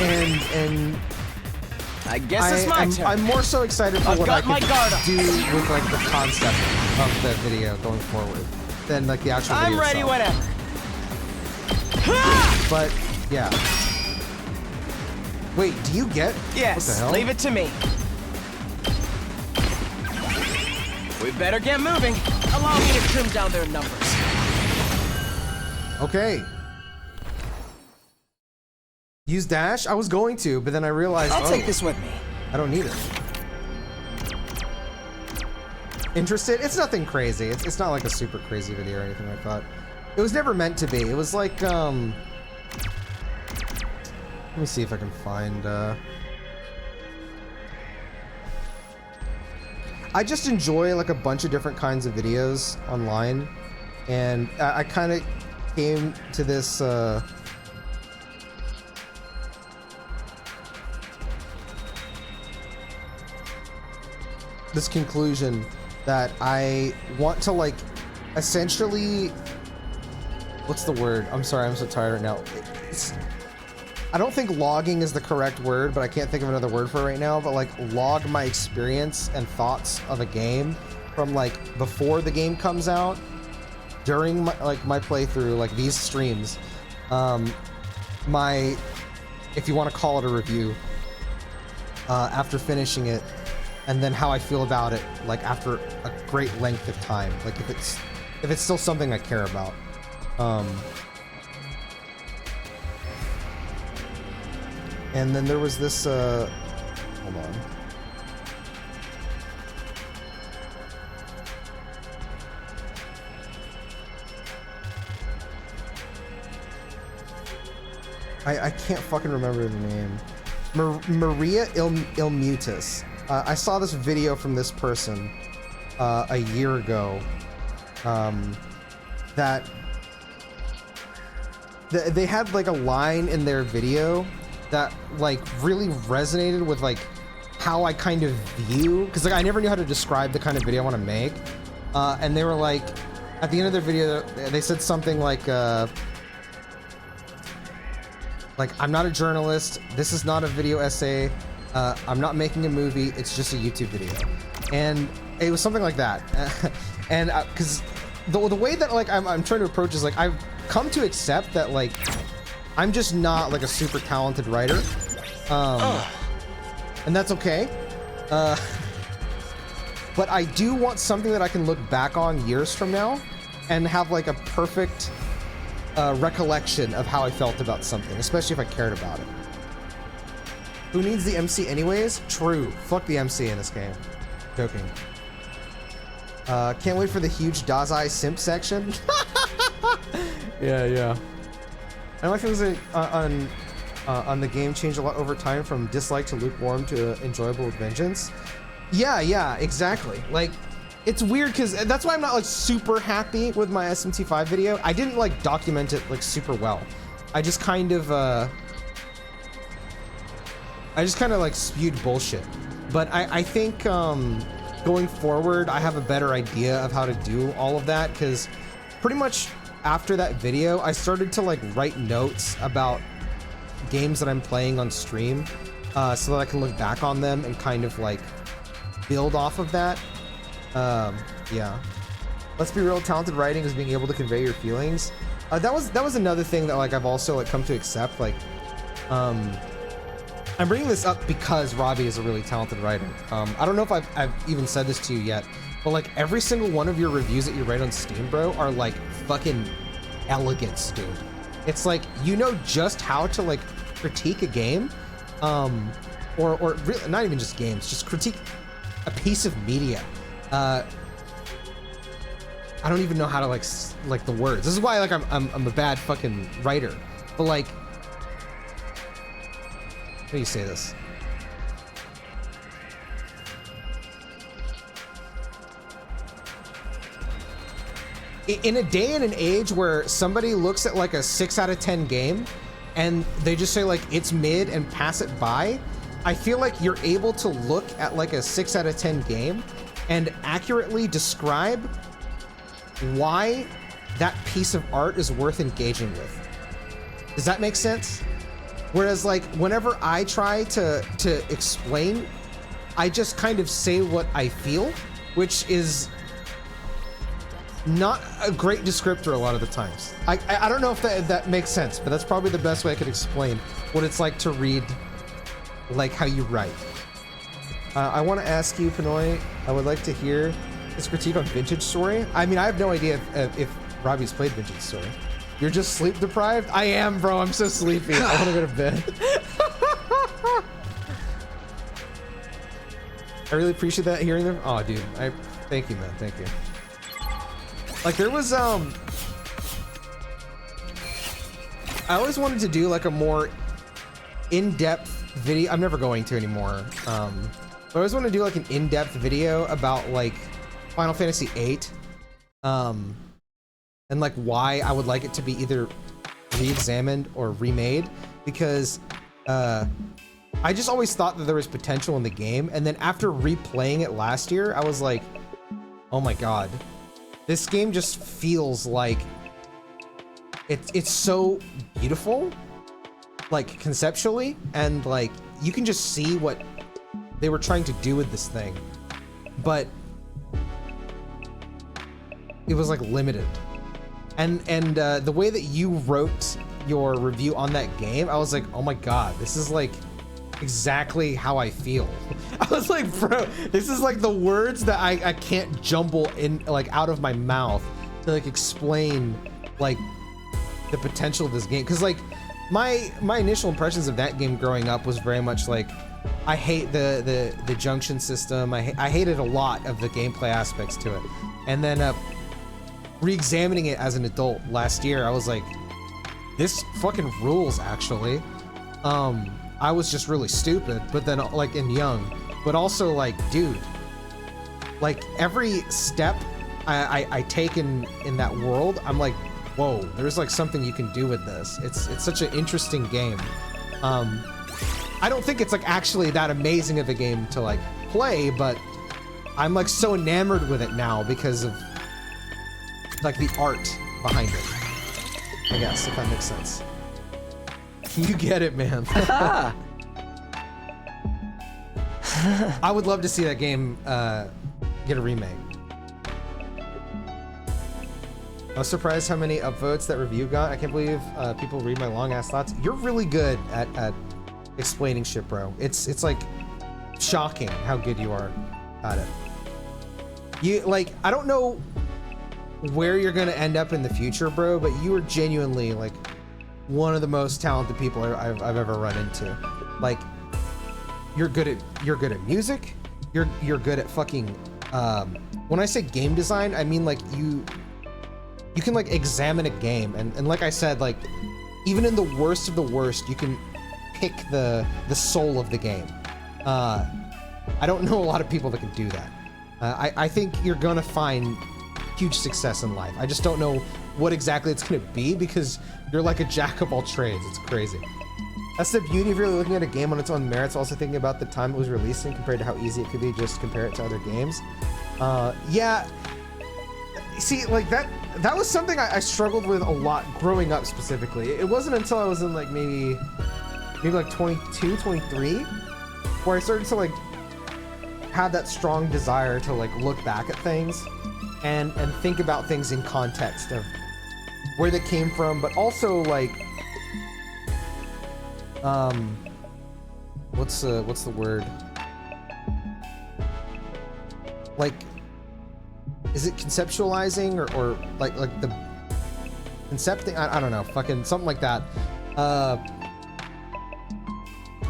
And I guess it's my turn. I'm more so excited for I've what I got my can guard up. do with like the concept of the video going forward than like the actual video I'm ready itself. whenever. But yeah. Wait, do you get? Yes, what the hell? leave it to me. We better get moving. Allow me to trim down their numbers. Okay. Use dash? I was going to, but then I realized I'll take this with me. I don't need it. Interested? It's nothing crazy. It's not like a super crazy video or anything like that. It was never meant to be. It was like, let me see if I can find, I just enjoy like a bunch of different kinds of videos online, and I kind of came to this, this conclusion that I want to like essentially, what's the word? I'm sorry, I'm so tired right now. I don't think logging is the correct word, but I can't think of another word for it right now, but like log my experience and thoughts of a game from like before the game comes out, during my playthrough, like these streams, my, if you want to call it a review, after finishing it, and then how I feel about it, like after a great length of time, like if it's still something I care about. And then there was this, hold on. I can't fucking remember the name. Maria Ilmutis. I saw this video from this person a year ago that they had like a line in their video that like really resonated with like how I kind of view, because like I never knew how to describe the kind of video I want to make, and they were like, at the end of their video they said something like I'm not a journalist, this is not a video essay, I'm not making a movie, it's just a YouTube video. And it was something like that. And because the way that like I'm trying to approach is like I've come to accept that like I'm just not like a super talented writer, and that's okay. But I do want something that I can look back on years from now and have like a perfect recollection of how I felt about something, especially if I cared about it. Who needs the MC anyways? True. Fuck the MC in this game. Joking. Can't wait for the huge Dazai simp section. Yeah. I know my feelings on the game changed a lot over time, from dislike to lukewarm to enjoyable with vengeance. Yeah, exactly. Like, it's weird because that's why I'm not like super happy with my SMT5 video. I didn't like document it like super well. I just kind of like spewed bullshit. But I think going forward, I have a better idea of how to do all of that, because pretty much after that video, I started to like write notes about games that I'm playing on stream, so that I can look back on them and kind of like build off of that. Yeah. Let's be real, talented writing is being able to convey your feelings. That was another thing that like I've also like come to accept. Like, I'm bringing this up because Robbie is a really talented writer. I don't know if I've even said this to you yet, but like every single one of your reviews that you write on Steam, bro, are like fucking elegance, dude. It's like, you know just how to like critique a game, or really, not even just games, just critique a piece of media. I don't even know how to like the words. This is why like I'm a bad fucking writer. But like, how do you say this? In a day and an age where somebody looks at like a 6 out of 10 game and they just say like it's mid and pass it by, I feel like you're able to look at like a 6 out of 10 game and accurately describe why that piece of art is worth engaging with. Does that make sense? Whereas like whenever I try to explain, I just kind of say what I feel, which is not a great descriptor a lot of the times. I don't know if that makes sense, but that's probably the best way I could explain what it's like to read like how you write. I want to ask you, Pinoy, I would like to hear his critique on Vintage Story. I mean, I have no idea if Robbie's played Vintage Story. You're just sleep deprived? I am, bro. I'm so sleepy. I want to go to bed. I really appreciate that, hearing them. Oh, dude. Thank you, man. Thank you. Like, there was, I always wanted to do like a more in-depth video. I'm never going to anymore. But I always want to do like an in-depth video about like Final Fantasy VIII, and like why I would like it to be either re-examined or remade, because I just always thought that there was potential in the game, and then after replaying it last year, I was like, oh my god, this game just feels like it's so beautiful, like conceptually, and like you can just see what they were trying to do with this thing. But it was like limited. And the way that you wrote your review on that game, I was like, oh my god, this is like exactly how I feel. I was like, bro, this is like the words that I can't jumble in like out of my mouth to like explain like the potential of this game. Because like my initial impressions of that game growing up was very much like, I hate the junction system. I hated a lot of the gameplay aspects to it. And then re-examining it as an adult last year, I was like, this fucking rules actually. I was just really stupid, but then like and young, but also like, dude, like every step I take in that world, I'm like, whoa, there's like something you can do with this. It's such an interesting game. I don't think it's like actually that amazing of a game to like play, but I'm like so enamored with it now because of like the art behind it, I guess, if that makes sense. You get it, man. I would love to see that game get a remake. I was surprised how many upvotes that review got. I can't believe people read my long ass thoughts. You're really good at explaining shit, bro. It's like shocking how good you are at it. You like, I don't know where you're gonna end up in the future, bro, but you are genuinely like one of the most talented people I've ever run into. Like, you're good at music. You're good at fucking when I say game design, I mean like you can like examine a game and like I said, like even in the worst of the worst, you can pick the soul of the game. I don't know a lot of people that can do that. I think you're gonna find huge success in life. I just don't know what exactly it's gonna be because you're like a jack of all trades. It's crazy. That's the beauty of really looking at a game on its own merits. Also thinking about the time it was releasing compared to how easy it could be just to compare it to other games. Yeah. See, like that was something I struggled with a lot growing up specifically. It wasn't until I was in like maybe like 22, 23, where I started to like have that strong desire to like look back at things and think about things in context of where they came from, but also like what's the word? Like, is it conceptualizing or like the concepting? I don't know, fucking something like that.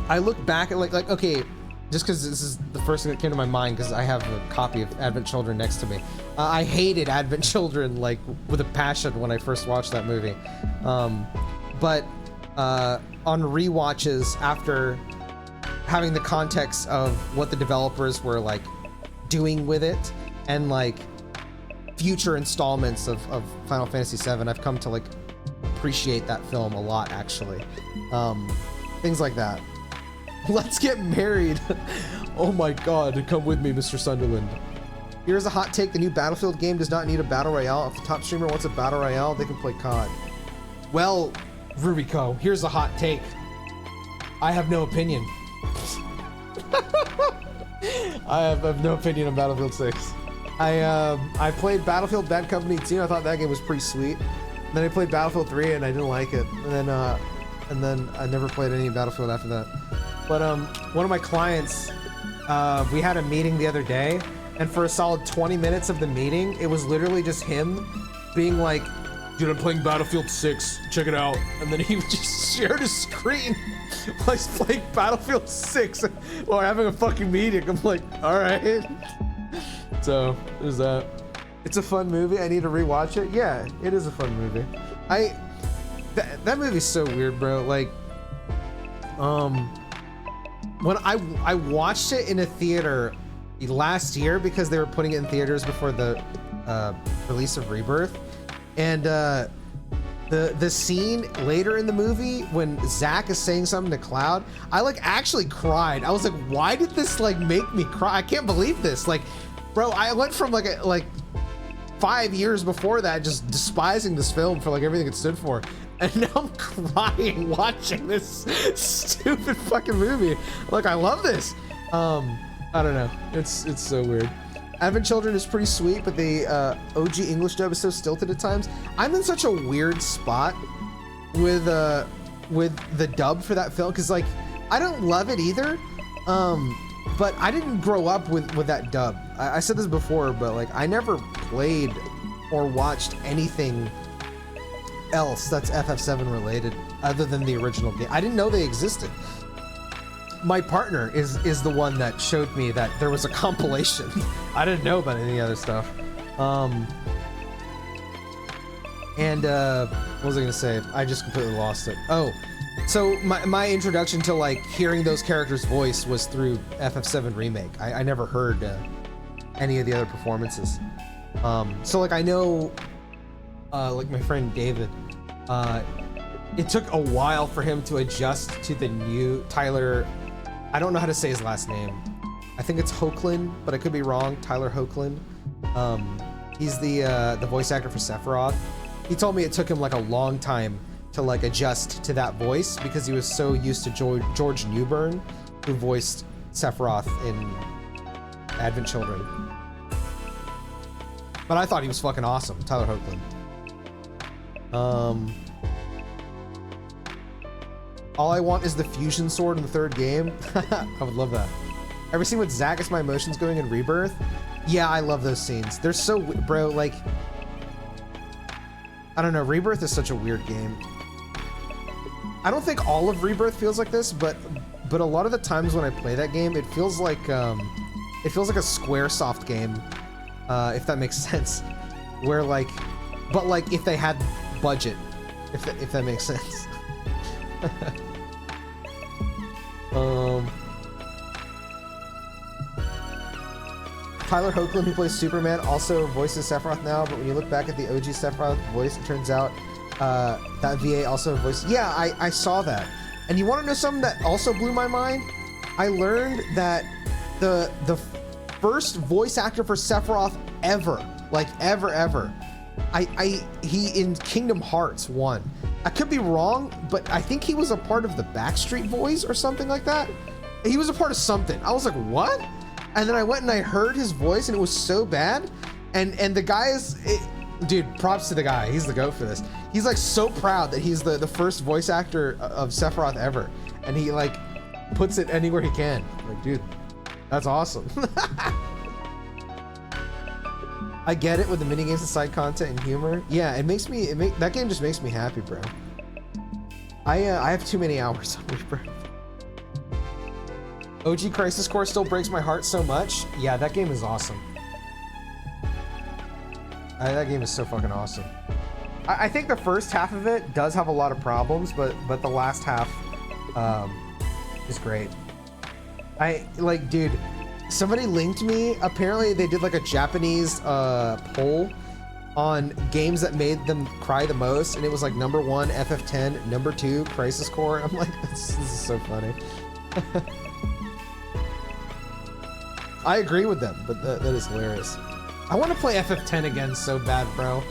I look back at like okay, just because this is the first thing that came to my mind because I have a copy of Advent Children next to me. I hated Advent Children like with a passion when I first watched that movie. But on rewatches after having the context of what the developers were like doing with it and like future installments of Final Fantasy VII, I've come to like appreciate that film a lot actually. Things like that. Let's get married. Oh my god, come with me, Mr. Sunderland. Here's a hot take: the new Battlefield game does not need a battle royale. If the top streamer wants a battle royale, they can play COD. Well, Rubico, here's a hot take. I have no opinion. I have no opinion on Battlefield 6. I played Battlefield Bad Company 2. I thought that game was pretty sweet. Then I played Battlefield 3 and I didn't like it. And then I never played any Battlefield after that. But one of my clients, we had a meeting the other day, and for a solid 20 minutes of the meeting, it was literally just him being like, dude, I'm playing Battlefield 6, check it out. And then he would just share his screen while he's playing Battlefield 6 while having a fucking meeting. I'm like, all right. So there's that. It's a fun movie. I need to rewatch it. Yeah, it is a fun movie. That movie's so weird, bro. Like, when I watched it in a theater last year because they were putting it in theaters before the release of Rebirth, and the scene later in the movie when Zack is saying something to Cloud, I like actually cried. I was like, why did this like make me cry? I can't believe this. Like, bro, I went from like 5 years before that just despising this film for like everything it stood for, and now I'm crying watching this stupid fucking movie. Like, I love this. I don't know. It's so weird. Advent Children is pretty sweet, but the OG English dub is so stilted at times. I'm in such a weird spot with the dub for that film, because like I don't love it either, but I didn't grow up with that dub. I said this before, but like I never played or watched anything else that's FF7 related other than the original game. I didn't know they existed. My partner is the one that showed me that there was a compilation. I didn't know about any other stuff. What was I gonna say? I just completely lost it. Oh, so my introduction to like hearing those characters' voice was through FF7 Remake. I never heard any of the other performances. So like I know, like my friend David, it took a while for him to adjust to the new Tyler. I don't know how to say his last name. I think it's Hoechlin, but I could be wrong. Tyler Hoechlin. He's the voice actor for Sephiroth. He told me it took him like a long time to like adjust to that voice because he was so used to George Newbern, who voiced Sephiroth in Advent Children. But I thought he was fucking awesome, Tyler Hoechlin. All I want is the fusion sword in the third game. I would love that. Ever seen what Zack is my emotions going in Rebirth? Yeah, I love those scenes. They're so, bro, like, I don't know, Rebirth is such a weird game. I don't think all of Rebirth feels like this, but a lot of the times when I play that game, it feels like a Squaresoft game, if that makes sense. Where like, but like if they had budget, if that makes sense. Tyler Hoechlin, who plays Superman, also voices Sephiroth now, but when you look back at the OG Sephiroth voice, it turns out that VA also voiced. Yeah, I saw that. And you want to know something that also blew my mind? I learned that the first voice actor for Sephiroth ever, like ever, he in Kingdom Hearts 1. I could be wrong, but I think he was a part of the Backstreet Boys or something like that. He was a part of something. I was like, what? And then I went and I heard his voice and it was so bad. And the guy is, dude, props to the guy. He's the GOAT for this. He's like so proud that he's the first voice actor of Sephiroth ever. And he like puts it anywhere he can. Like, dude, that's awesome. I get it with the minigames and side content and humor. Yeah, that game just makes me happy, bro. I have too many hours on Rebirth. OG Crisis Core still breaks my heart so much. Yeah, that game is awesome. That game is so fucking awesome. I think the first half of it does have a lot of problems, but the last half is great. Dude, somebody linked me. Apparently, they did like a Japanese poll on games that made them cry the most, and it was like number 1, FF10, number 2, Crisis Core. I'm like, this is so funny. I agree with them, but that is hilarious. I want to play FF10 again so bad, bro.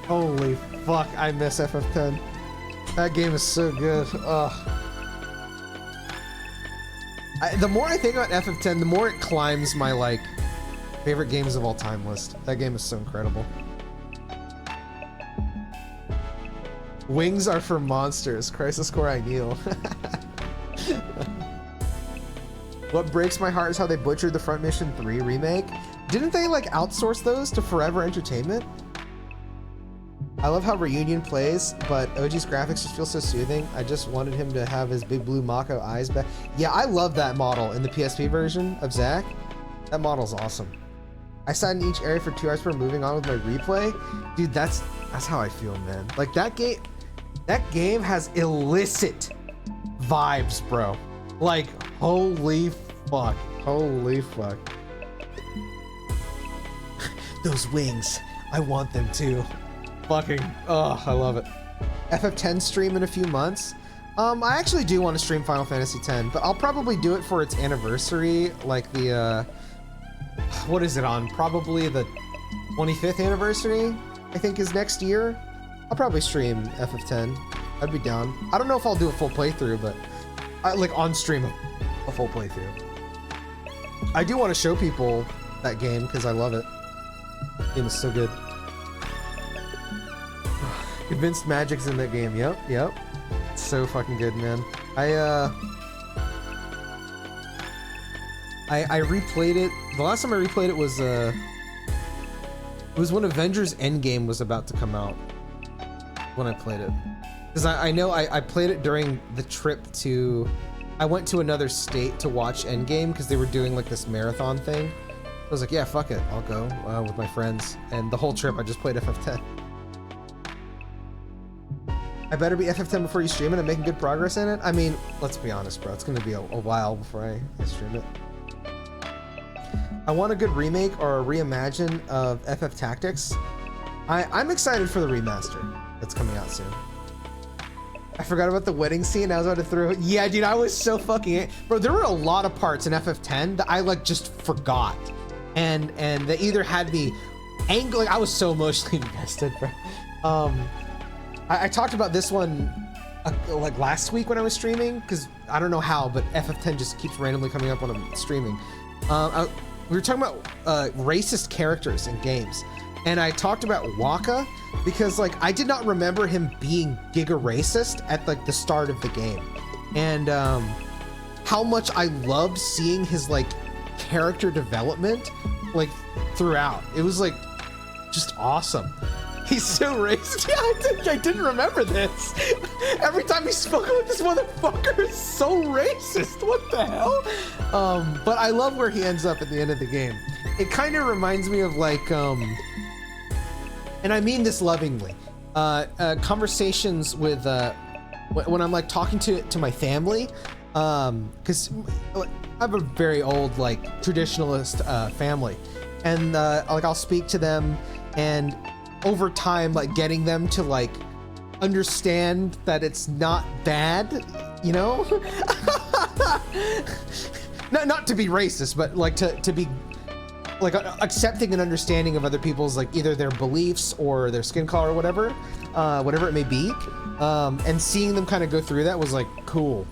Holy fuck, I miss FF10. That game is so good. Ugh. The more I think about FF10, the more it climbs my like favorite games of all time list. That game is so incredible. Wings are for monsters. Crisis Core, I kneel. What breaks my heart is how they butchered the Front Mission 3 remake. Didn't they like outsource those to Forever Entertainment? I love how Reunion plays, but OG's graphics just feel so soothing. I just wanted him to have his big blue Mako eyes back. Yeah, I love that model in the PSP version of Zack. That model's awesome. I sat in each area for 2 hours before moving on with my replay. Dude, that's how I feel, man. Like that game has illicit vibes, bro. Like, holy fuck. Holy fuck. Those wings, I want them too. Fucking, oh, I love it. FF10 stream in a few months. I actually do want to stream Final Fantasy X, but I'll probably do it for its anniversary, like the, what is it on? Probably the 25th anniversary, I think is next year. I'll probably stream FF10. I'd be down. I don't know if I'll do a full playthrough, but like on stream a full playthrough. I do want to show people that game because I love it. The game is so good. Convinced Magic's in that game. Yep. It's so fucking good, man. I replayed it. The last time I replayed it was when Avengers Endgame was about to come out. When I played it, because I know I played it during the trip to. I went to another state to watch Endgame because they were doing like this marathon thing. I was like, yeah, fuck it, I'll go with my friends. And the whole trip, I just played FF10. I better be FF10 before you stream it and making good progress in it. I mean, let's be honest, bro. It's gonna be a while before I stream it. I want a good remake or a reimagine of FF Tactics. I'm excited for the remaster that's coming out soon. I forgot about the wedding scene. I was about to throw. Yeah, dude, I was so fucking. Bro, there were a lot of parts in FF10 that I like just forgot, and they either had me angry. Like, I was so emotionally invested, bro. I talked about this one like last week when I was streaming because I don't know how, but FF10 just keeps randomly coming up when I'm streaming. We were talking about racist characters in games. And I talked about Waka because like I did not remember him being giga racist at like the start of the game, and how much I loved seeing his like character development like throughout. It was like just awesome. He's so racist. Yeah, I didn't remember this. Every time he spoke about this motherfucker is so racist. What the hell? But I love where he ends up at the end of the game. It kind of reminds me of like and I mean this lovingly, conversations with when I'm like talking to my family, because I have a very old like traditionalist family, and like I'll speak to them, and over time like getting them to like understand that it's not bad, you know. not to be racist, but like to be like accepting and understanding of other people's like either their beliefs or their skin color or whatever it may be, and seeing them kind of go through that was like cool.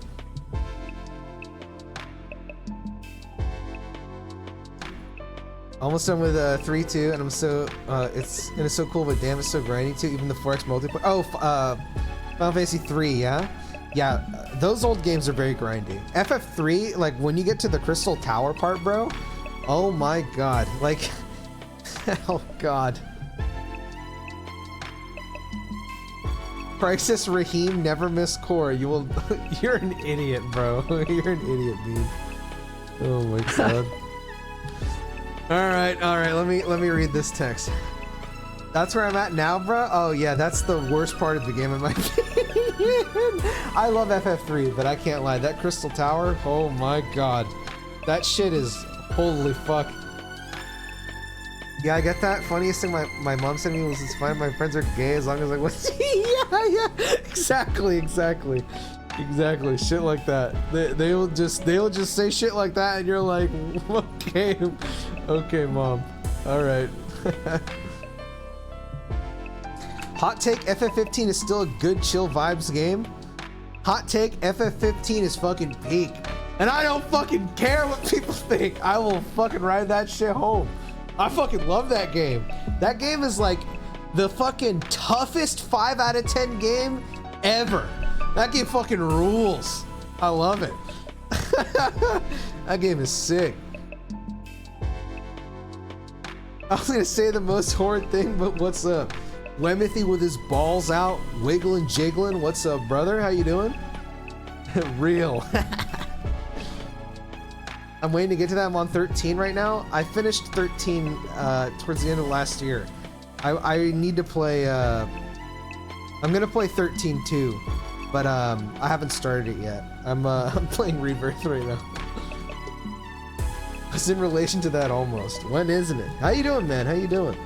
Almost done with 3-2, and I'm so it's so cool, but damn, it's so grindy too. Even the 4X multiplayer. Oh, Final Fantasy 3, yeah, those old games are very grindy. FF3, like when you get to the Crystal Tower part, bro. Oh my god, like, oh god. Crisis Raheem, never miss core. You will, you're an idiot, bro. You're an idiot, dude. Oh my god. All right, let me read this text. That's where I'm at now, bro? Oh yeah, that's the worst part of the game in my opinion. I love FF3, but I can't lie. That Crystal Tower, oh my god. That shit is, holy fuck. Yeah, I get that. Funniest thing my mom said to me was, it's fine, my friends are gay as long as like, what's yeah, exactly. Shit like that. They'll just say shit like that, and you're like, okay, mom. All right. Hot take: FF15 is still a good chill vibes game. Hot take: FF15 is fucking peak, and I don't fucking care what people think. I will fucking ride that shit home. I fucking love that game. That game is like the fucking toughest 5 out of 10 game ever. That game fucking rules. I love it. That game is sick. I was gonna say the most horrid thing, but what's up? Wemethy with his balls out, wiggling, jiggling. What's up, brother? How you doing? Real. I'm waiting to get to that. I'm on 13 right now. I finished 13 towards the end of last year. I need to play. I'm gonna play 13 too, but I haven't started it yet. I'm playing Rebirth right now. It's in relation to that almost. When isn't it? How you doing, man? How you doing?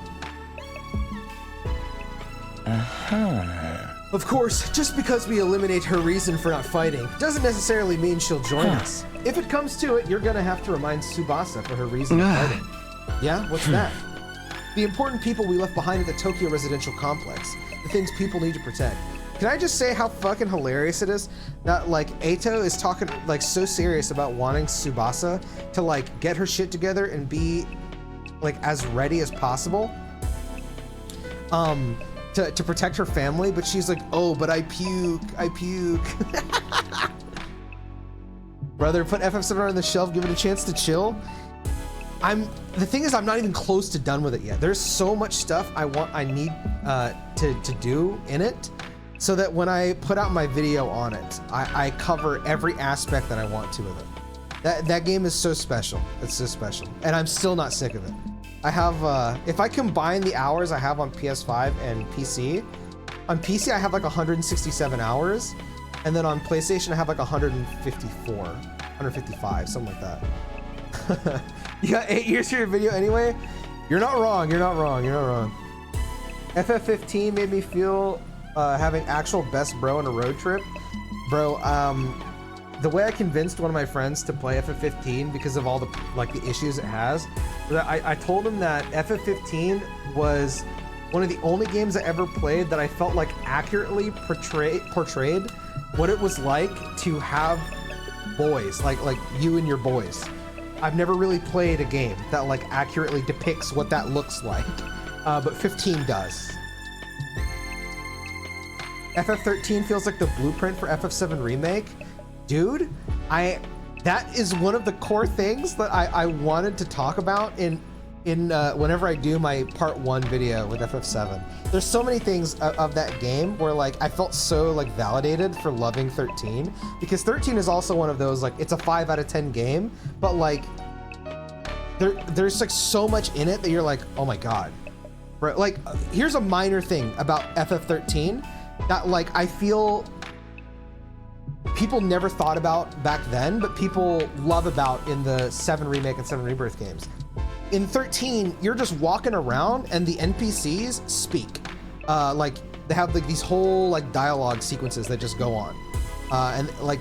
Of course, just because we eliminate her reason for not fighting doesn't necessarily mean she'll join us. If it comes to it, you're gonna have to remind Tsubasa for her reason for fighting. Yeah? What's that? The important people we left behind at the Tokyo residential complex. The things people need to protect. Can I just say how fucking hilarious it is that like Eito is talking like so serious about wanting Tsubasa to like get her shit together and be like as ready as possible to protect her family, but she's like, oh, but I puke. Brother, put FF7 on the shelf, give it a chance to chill. The thing is, I'm not even close to done with it yet. There's so much stuff I need to do in it, so that when I put out my video on it, I cover every aspect that I want to with it. That game is so special. It's so special, and I'm still not sick of it. I have, if I combine the hours I have on PS5 and PC, on PC I have like 167 hours, and then on PlayStation I have like 154, 155, something like that. You got 8 years for your video anyway? You're not wrong, you're not wrong, you're not wrong. FF15 made me feel having actual best bro in a road trip. Bro, the way I convinced one of my friends to play FF15 because of all the the issues it has, I told him that FF15 was one of the only games I ever played that I felt like accurately portrayed what it was like to have boys, like you and your boys. I've never really played a game that like accurately depicts what that looks like, but 15 does. FF13 feels like the blueprint for FF7 Remake. Dude, that is one of the core things that I wanted to talk about in whenever I do my part 1 video with FF7. There's so many things of that game where like I felt so like validated for loving 13, because 13 is also one of those like it's a 5 out of 10 game, but like there's like so much in it that you're like, oh my god. Right? Like here's a minor thing about FF13 that like I feel people never thought about back then, but people love about in the 7 Remake and 7 Rebirth games. In 13, you're just walking around and the NPCs speak. Like they have like these whole like dialogue sequences that just go on. And like,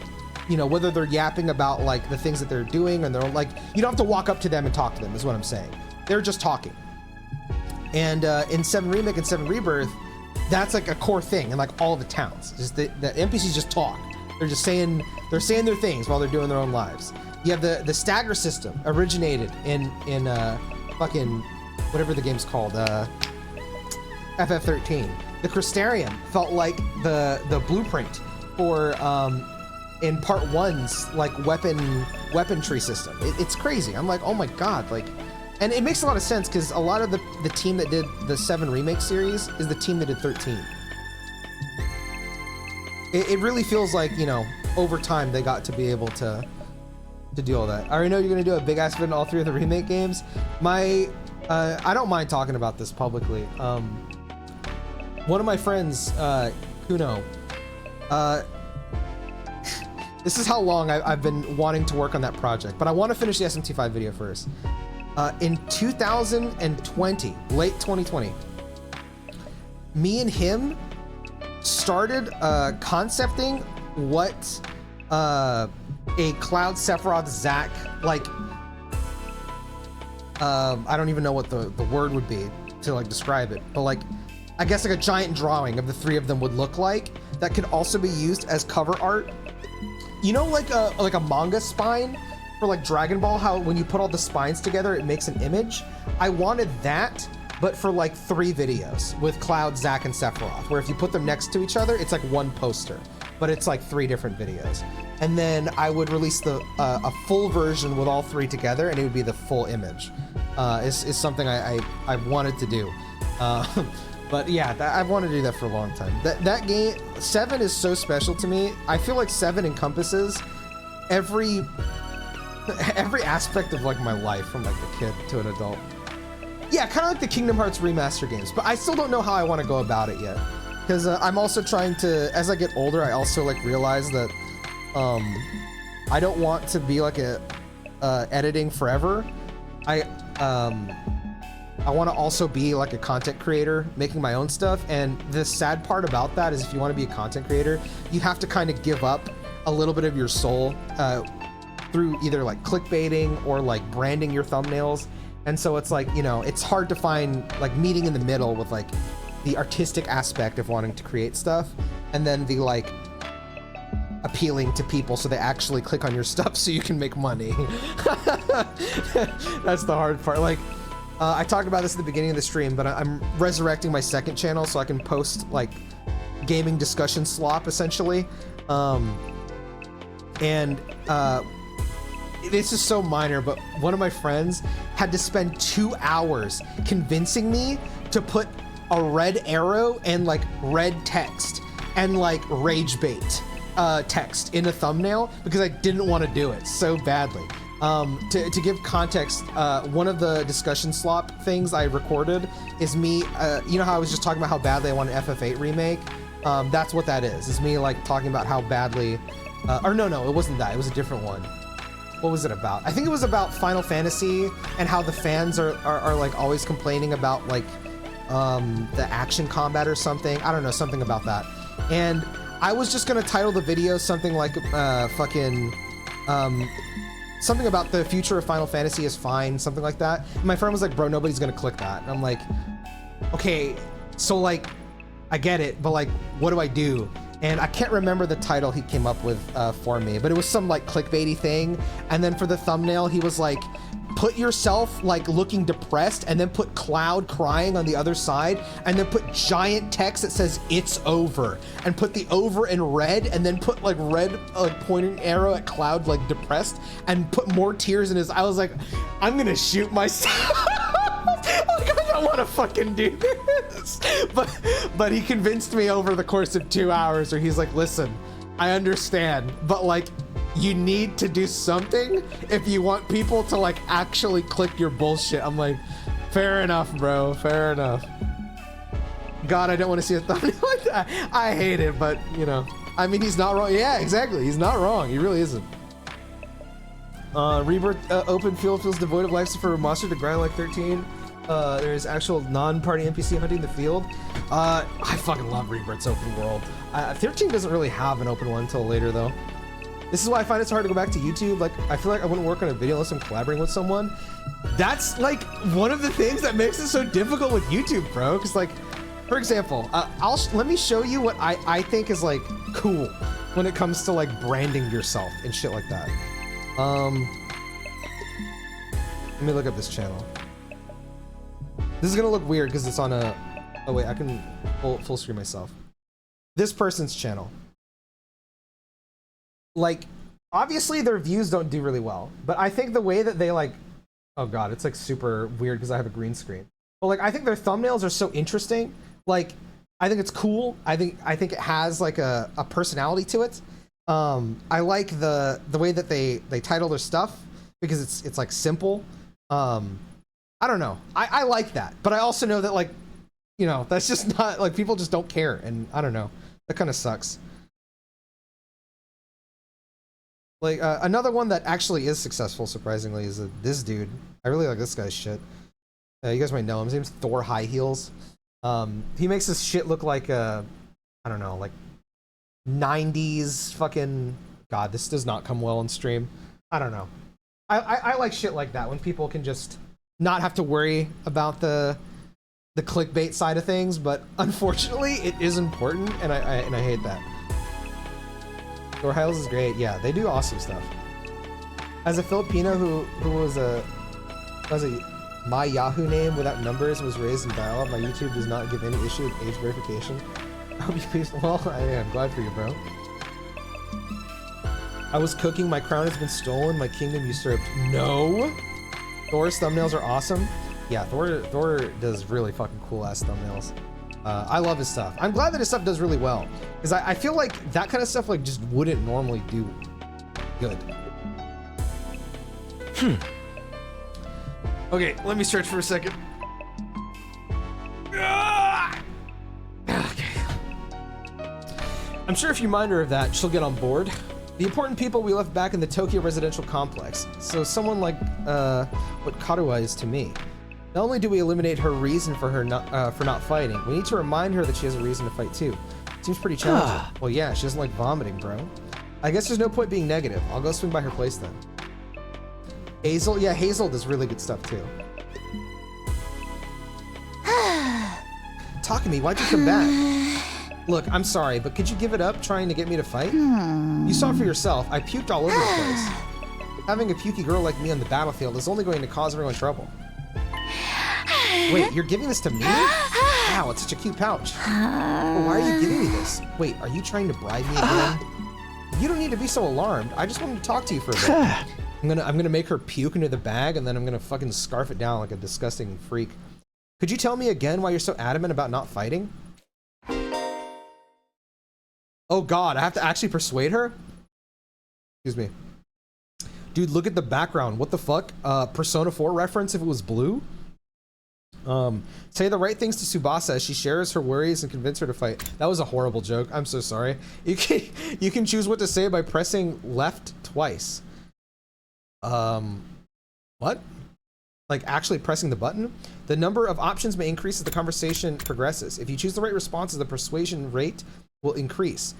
you know, whether they're yapping about like the things that they're doing, and they're like, you don't have to walk up to them and talk to them is what I'm saying. They're just talking. And in 7 Remake and 7 Rebirth, that's like a core thing in like all of the towns. Just the NPCs just talk. They're just saying their things while they're doing their own lives. You have the stagger system originated in fucking whatever the game's called, FF13. The Crystarium felt like the blueprint for in part 1's like weaponry system. It's crazy. I'm like, oh my god, like, and it makes a lot of sense because a lot of the team that did the 7 Remake series is the team that did 13. It really feels like, you know, over time they got to be able to do all that. I already know you're gonna do a big ass event in all 3 of the remake games. I don't mind talking about this publicly. One of my friends, Kuno, this is how long I've been wanting to work on that project, but I want to finish the SMT5 video first. In 2020, late 2020, me and him started concepting what a Cloud Sephiroth Zack, like I don't even know what the word would be to like describe it, but like I guess like a giant drawing of the 3 of them would look like, that could also be used as cover art. You know, like a manga spine for like Dragon Ball, how when you put all the spines together it makes an image? I wanted that, but for like 3 videos with Cloud, Zack, and Sephiroth, where if you put them next to each other, it's like one poster, but it's like 3 different videos. And then I would release a full version with all 3 together, and it would be the full image. Is something I wanted to do. But yeah, I've wanted to do that for a long time. That game, 7 is so special to me. I feel like 7 encompasses every aspect of like my life, from like a kid to an adult. Yeah, kind of like the Kingdom Hearts remaster games, but I still don't know how I want to go about it yet. Because I'm also trying to, as I get older, I also like realize that I don't want to be like editing forever. I want to also be like a content creator, making my own stuff. And the sad part about that is if you want to be a content creator, you have to kind of give up a little bit of your soul through either like clickbaiting or like branding your thumbnails. And so it's like, you know, it's hard to find like meeting in the middle with like the artistic aspect of wanting to create stuff, and then the like appealing to people so they actually click on your stuff so you can make money. That's the hard part. Like I talked about this at the beginning of the stream, but I'm resurrecting my second channel so I can post like gaming discussion slop essentially. This is so minor, but one of my friends had to spend 2 hours convincing me to put a red arrow and like red text and like rage bait text in a thumbnail because I didn't want to do it so badly. To give context, one of the discussion slop things I recorded is me, you know how I was just talking about how badly I want an FF8 remake? That's what that is me like talking about how badly, or no, it wasn't that, it was a different one. What was it about? I think it was about Final Fantasy and how the fans are like always complaining about like the action combat or something. I don't know, something about that. And I was just gonna title the video something like something about the future of Final Fantasy is fine, something like that. And my friend was like, bro, nobody's gonna click that. And I'm like, okay, so like, I get it, but like, what do I do? And I can't remember the title he came up with for me, but it was some like clickbaity thing. And then for the thumbnail, he was like, put yourself like looking depressed and then put Cloud crying on the other side and then put giant text that says it's over and put the over in red and then put like red like pointing arrow at Cloud like depressed and put more tears in his. I was like, I'm gonna shoot myself. Like, I don't want to fucking do this. But he convinced me over the course of 2 hours where he's like, listen, I understand, but like, you need to do something if you want people to like actually click your bullshit. I'm like, fair enough, bro, fair enough. God, I don't want to see a thumbnail like that. I hate it, but you know, I mean, he's not wrong. Yeah, exactly, he's not wrong. He really isn't. Rebirth open field feels devoid of life for a monster to grind like 13. There's actual non-party NPC hunting the field. I fucking love Rebirth's open world. 13 doesn't really have an open one until later though. This is why I find it so hard to go back to YouTube. Like, I feel like I wouldn't work on a video unless I'm collaborating with someone. That's like one of the things that makes it so difficult with YouTube, bro. Cause like, for example, let me show you what I think is like cool when it comes to like branding yourself and shit like that. Let me look up this channel. This is gonna look weird because it's on a, oh wait, I can full screen myself. This person's channel. Like, obviously their views don't do really well, but I think the way that they like, oh god, it's like super weird because I have a green screen. But like, I think their thumbnails are so interesting. Like, I think it's cool. I think it has like a personality to it. I like the way that they title their stuff because it's like simple. I don't know. I like that, but I also know that like, you know, that's just not like, people just don't care, and I don't know. That kind of sucks. Like, another one that actually is successful, surprisingly, is this dude. I really like this guy's shit. You guys might know him. His name's Thor High Heels. He makes this shit look like I don't know, like 90s fucking... God, this does not come well on stream. I don't know. I like shit like that, when people can just not have to worry about the clickbait side of things, but unfortunately, it is important, and I hate that. Thor Hiles is great. Yeah, they do awesome stuff. As a Filipino who was my Yahoo name without numbers was raised in dial-up, my YouTube does not give any issue with age verification. I hope you please. Well, I am glad for you, bro. I was cooking. My crown has been stolen. My kingdom usurped. No. Thor's thumbnails are awesome. Yeah, Thor does really fucking cool ass thumbnails. I love his stuff. I'm glad that his stuff does really well, because I feel like that kind of stuff like just wouldn't normally do good. Okay, let me search for a second. Okay. I'm sure if you remind her of that, she'll get on board. The important people we left back in the Tokyo residential complex. So someone like what Karuha is to me. Not only do we eliminate her reason for her not fighting, we need to remind her that she has a reason to fight too. Seems pretty challenging. Well, yeah, she doesn't like vomiting, bro. I guess there's no point being negative. I'll go swing by her place then. Hazel? Yeah, Hazel does really good stuff too. Talk to me, why'd you come back? Look, I'm sorry, but could you give it up trying to get me to fight? You saw for yourself, I puked all over the place. Having a pukey girl like me on the battlefield is only going to cause everyone trouble. Wait, you're giving this to me? Wow, it's such a cute pouch. Well, why are you giving me this? Wait, are you trying to bribe me again? You don't need to be so alarmed. I just wanted to talk to you for a bit. I'm gonna make her puke into the bag, and then I'm gonna fucking scarf it down like a disgusting freak. Could you tell me again why you're so adamant about not fighting? Oh God, I have to actually persuade her? Excuse me. Dude, look at the background. What the fuck? Persona 4 reference if it was blue? Say the right things to Tsubasa as she shares her worries and convince her to fight. That was a horrible joke. I'm so sorry. You can choose what to say by pressing left twice. What? Like actually pressing the button? The number of options may increase as the conversation progresses. If you choose the right responses, the persuasion rate will increase.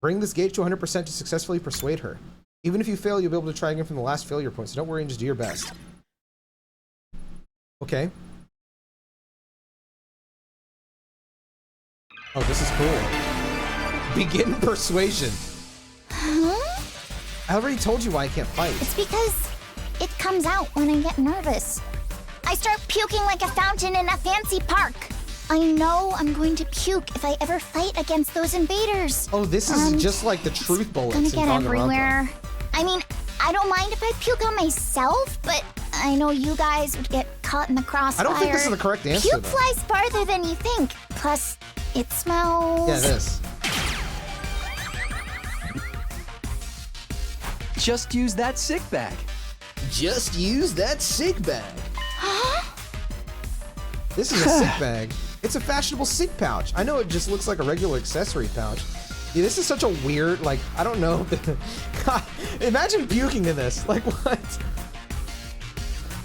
Bring this gauge to 100% to successfully persuade her. Even if you fail, you'll be able to try again from the last failure point, so don't worry and just do your best. Okay. Oh, this is cool. Begin persuasion. Huh? I already told you why I can't fight. It's because it comes out when I get nervous. I start puking like a fountain in a fancy park. I know I'm going to puke if I ever fight against those invaders. Oh, this is just like the truth bullets Gonna in get danganronpa. everywhere. I mean, I don't mind if I puke on myself, but I know you guys would get caught in the crossfire. I don't think this is the correct answer, Puke though. flies farther than you think. Plus, it smells. Yeah, this. Just use that sick bag. Just use that sick bag. This is a sick bag. It's a fashionable sick pouch. I know it just looks like a regular accessory pouch. Yeah, this is such a weird, like, I don't know. God, imagine puking in this. Like, what?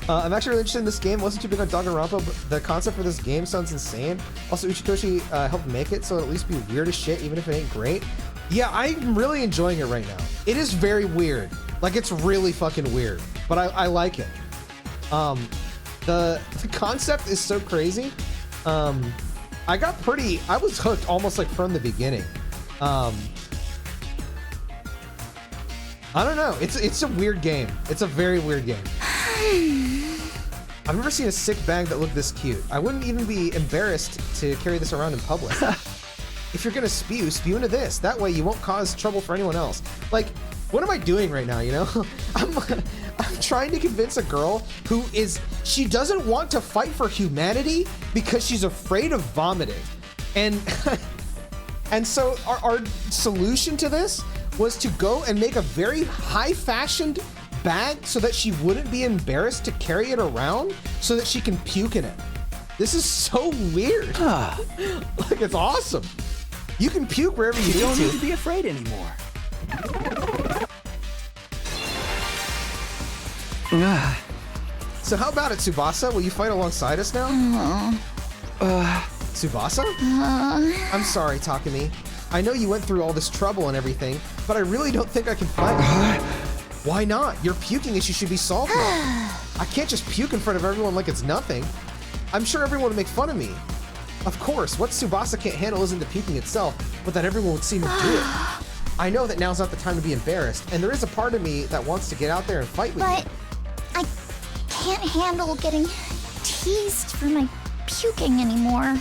I'm actually really interested in this game. Wasn't too big on danganronpa, but the concept for this game sounds insane. Also, Uchikoshi helped make it, so it'll at least be weird as shit, even if it ain't great. Yeah, I'm really enjoying it right now. It is very weird. Like, it's really fucking weird, but I like it. The concept is so crazy. I was hooked almost like from the beginning. I don't know. It's a weird game. It's a very weird game. I've never seen a sick bag that looked this cute. I wouldn't even be embarrassed to carry this around in public. If you're gonna spew into this. That way you won't cause trouble for anyone else. Like, what am I doing right now, you know? I'm trying to convince a girl she doesn't want to fight for humanity because she's afraid of vomiting. And and so our solution to this was to go and make a very high-fashioned bag so that she wouldn't be embarrassed to carry it around so that she can puke in it. This is so weird. Like, it's awesome. You can puke wherever you don't need need to be afraid anymore. So how about it, Tsubasa? Will you fight alongside us now? Tsubasa? I'm sorry, Takumi. I know you went through all this trouble and everything, but I really don't think I can fight. Why not? Your puking issue should be solved now. I can't just puke in front of everyone like it's nothing. I'm sure everyone would make fun of me. Of course, what Tsubasa can't handle isn't the puking itself, but that everyone would see me do it. I know that now's not the time to be embarrassed, and there is a part of me that wants to get out there and fight with you. But I can't handle getting teased for my puking anymore.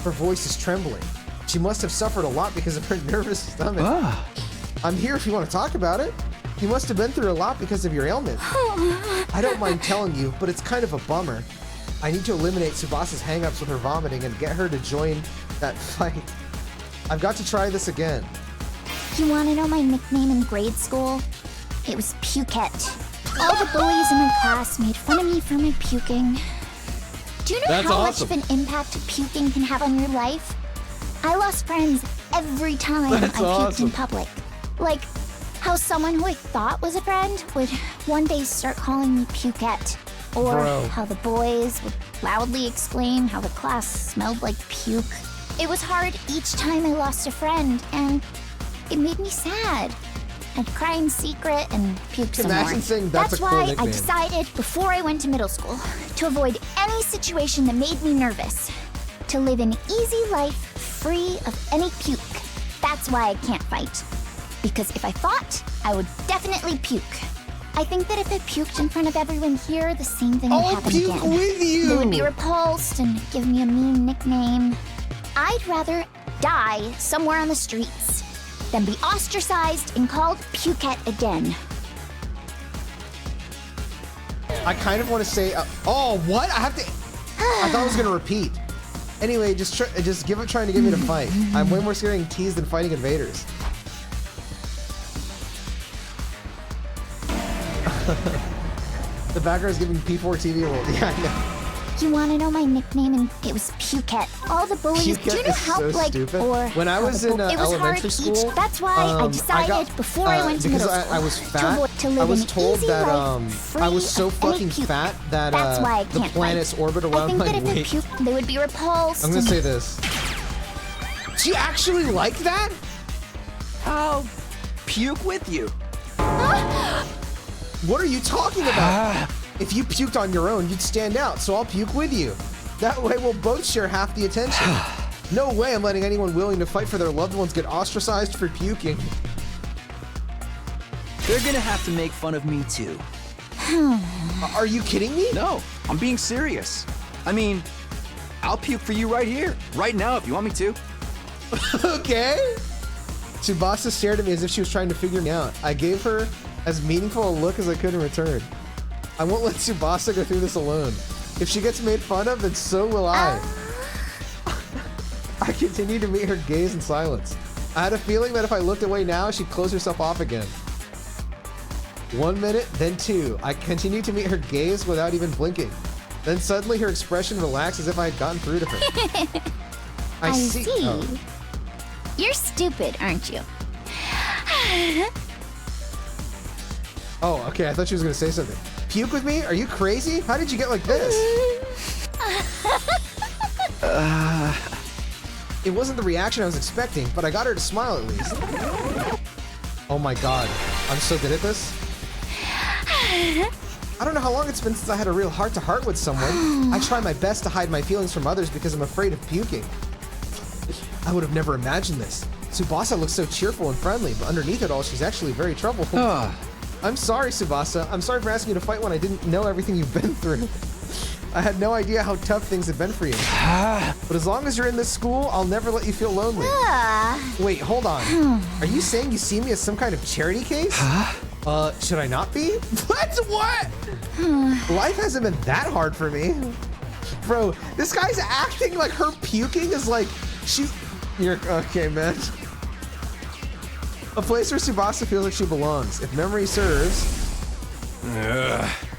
Her voice is trembling. She must have suffered a lot because of her nervous stomach. I'm here if you want to talk about it. You must have been through a lot because of your ailment. I don't mind telling you, but it's kind of a bummer. I need to eliminate Tsubasa's hang-ups with her vomiting and get her to join that fight. I've got to try this again. You want to know my nickname in grade school? It was Pukette. All the bullies in my class made fun of me for my puking. Do you know how much of an impact puking can have on your life? I lost friends every time I puked in public. Like how someone who I thought was a friend would one day start calling me Pukette. Or how the boys would loudly exclaim how the class smelled like puke. It was hard each time I lost a friend, and it made me sad. I'd cry in secret and puke some more. Imagine saying that's a cool why nickname. I decided before I went to middle school to avoid any situation that made me nervous. To live an easy life free of any puke. That's why I can't fight. Because if I fought, I would definitely puke. I think that if I puked in front of everyone here, the same thing would I'll happen puke again. with you! They would be repulsed and give me a mean nickname. I'd rather die somewhere on the streets than be ostracized and called Pukette again. I kind of want to say, oh, what? I have to. I thought I was gonna repeat. Anyway, just give up trying to get me to fight. I'm way more scared of getting teased than fighting invaders. The background is giving P4 TV a little. Yeah, I know. You want to know my nickname? And it was Pukette. All the bullies. Pukette do you know is how so like stupid. or When I how was the in it was hard elementary to school, teach. That's why I decided before I went to because middle school I was to fat. avoid- to live I was an told easy that life, free I was so of any fucking puke. fat that That's why I the can't planets fight. orbit I around think my that if weight. they puked, they would be repulsed. I'm gonna and- say this. Do you actually like that? I'll puke with you. What are you talking about? If you puked on your own, you'd stand out, so I'll puke with you. That way we'll both share half the attention. No way I'm letting anyone willing to fight for their loved ones get ostracized for puking. They're gonna have to make fun of me too. Are you kidding me? No, I'm being serious. I mean, I'll puke for you right here, right now if you want me to. Okay. Tsubasa stared at me as if she was trying to figure me out. I gave her as meaningful a look as I could in return. I won't let Tsubasa go through this alone. If she gets made fun of, then so will I. I continued to meet her gaze in silence. I had a feeling that if I looked away now, she'd close herself off again. 1 minute, then 2. I continued to meet her gaze without even blinking. Then suddenly her expression relaxed as if I had gotten through to her. I see. Oh. You're stupid, aren't you? Oh, okay. I thought she was gonna say something. Puke with me? Are you crazy? How did you get like this? It wasn't the reaction I was expecting, but I got her to smile at least. Oh my god. I'm so good at this. I don't know how long it's been since I had a real heart-to-heart with someone. I try my best to hide my feelings from others because I'm afraid of puking. I would have never imagined this. Tsubasa looks so cheerful and friendly, but underneath it all, she's actually very troubled. I'm sorry, Tsubasa. I'm sorry for asking you to fight when I didn't know everything you've been through. I had no idea how tough things had been for you. But as long as you're in this school, I'll never let you feel lonely. Wait, hold on. Are you saying you see me as some kind of charity case? Should I not be? What? Life hasn't been that hard for me. Bro, this guy's acting like her puking is like, you're, okay, man. A place where Tsubasa feels like she belongs. If memory serves.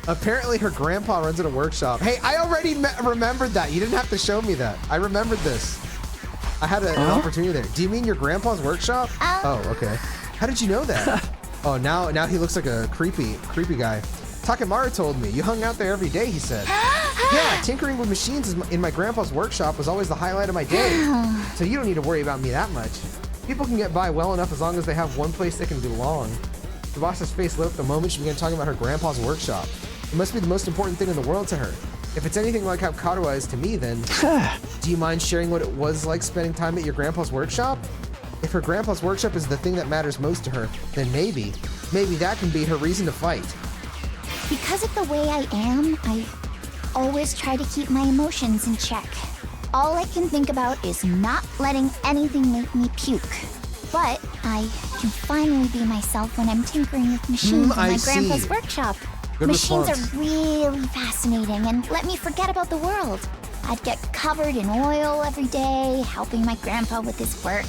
Apparently her grandpa runs in a workshop. Hey, I already remembered that. You didn't have to show me that. I remembered this. I had an opportunity there. Do you mean your grandpa's workshop? Oh, okay. How did you know that? Oh, now he looks like a creepy guy. Takemaru told me. You hung out there every day, he said. Yeah, tinkering with machines in my grandpa's workshop was always the highlight of my day. So you don't need to worry about me that much. People can get by well enough as long as they have one place they can belong. Tsubasa's face lit up the moment she began talking about her grandpa's workshop. It must be the most important thing in the world to her. If it's anything like how Karuha is to me, then do you mind sharing what it was like spending time at your grandpa's workshop? If her grandpa's workshop is the thing that matters most to her, then maybe that can be her reason to fight. Because of the way I am, I always try to keep my emotions in check. All I can think about is not letting anything make me puke. But I can finally be myself when I'm tinkering with machines in my grandpa's workshop. Good Machines response. are really fascinating and let me forget about the world. I'd get covered in oil every day, helping my grandpa with his work.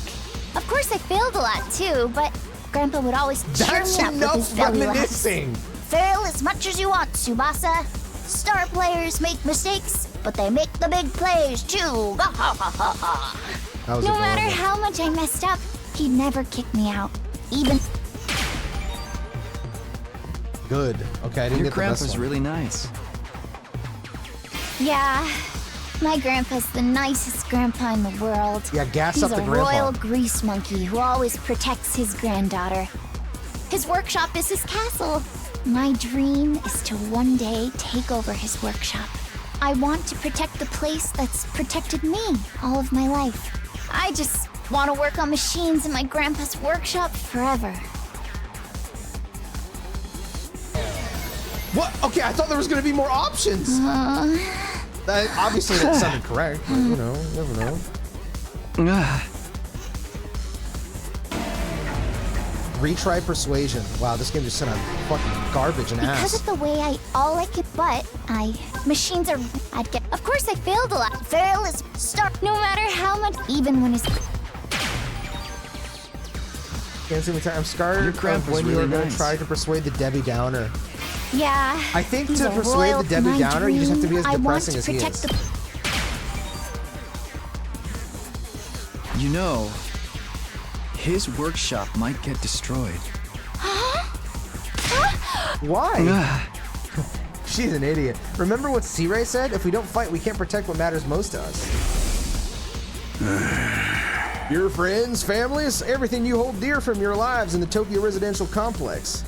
Of course, I failed a lot too, but Grandpa would always cheer That's me up with enough his belly laughs. reminiscing. Fail as much as you want, Tsubasa. Star players make mistakes, but they make the big plays too. That was No adorable. matter how much I messed up, he'd never kick me out. Even Good. Okay, I didn't Your get the best grandpa's one. really nice. yeah, my grandpa's the nicest grandpa in the world. Yeah, gas He's up the a grandpa. royal grease monkey who always protects his granddaughter. His workshop is his castle. My dream is to one day take over his workshop. I want to protect the place that's protected me all of my life. I just want to work on machines in my grandpa's workshop forever. What? Okay, I thought there was gonna be more options. Obviously that sounded correct, but you know, you never know. Retry persuasion. Wow, this game just sent out fucking garbage and ass. Because of the way machines are, of course I failed a lot. Fail is start, no matter how much, even when it's. Can't see me time. I'm scared Your of grandpa's when you are really gonna nice. try to persuade the Debbie Downer. Yeah. I think he's to a persuade royal the Debbie my Downer, you just have to be as dream. I want depressing to as he protect is. You know, his workshop might get destroyed. Why? She's an idiot. Remember what C-Ray said? If we don't fight, we can't protect what matters most to us. Your friends, families, everything you hold dear from your lives in the Tokyo residential complex.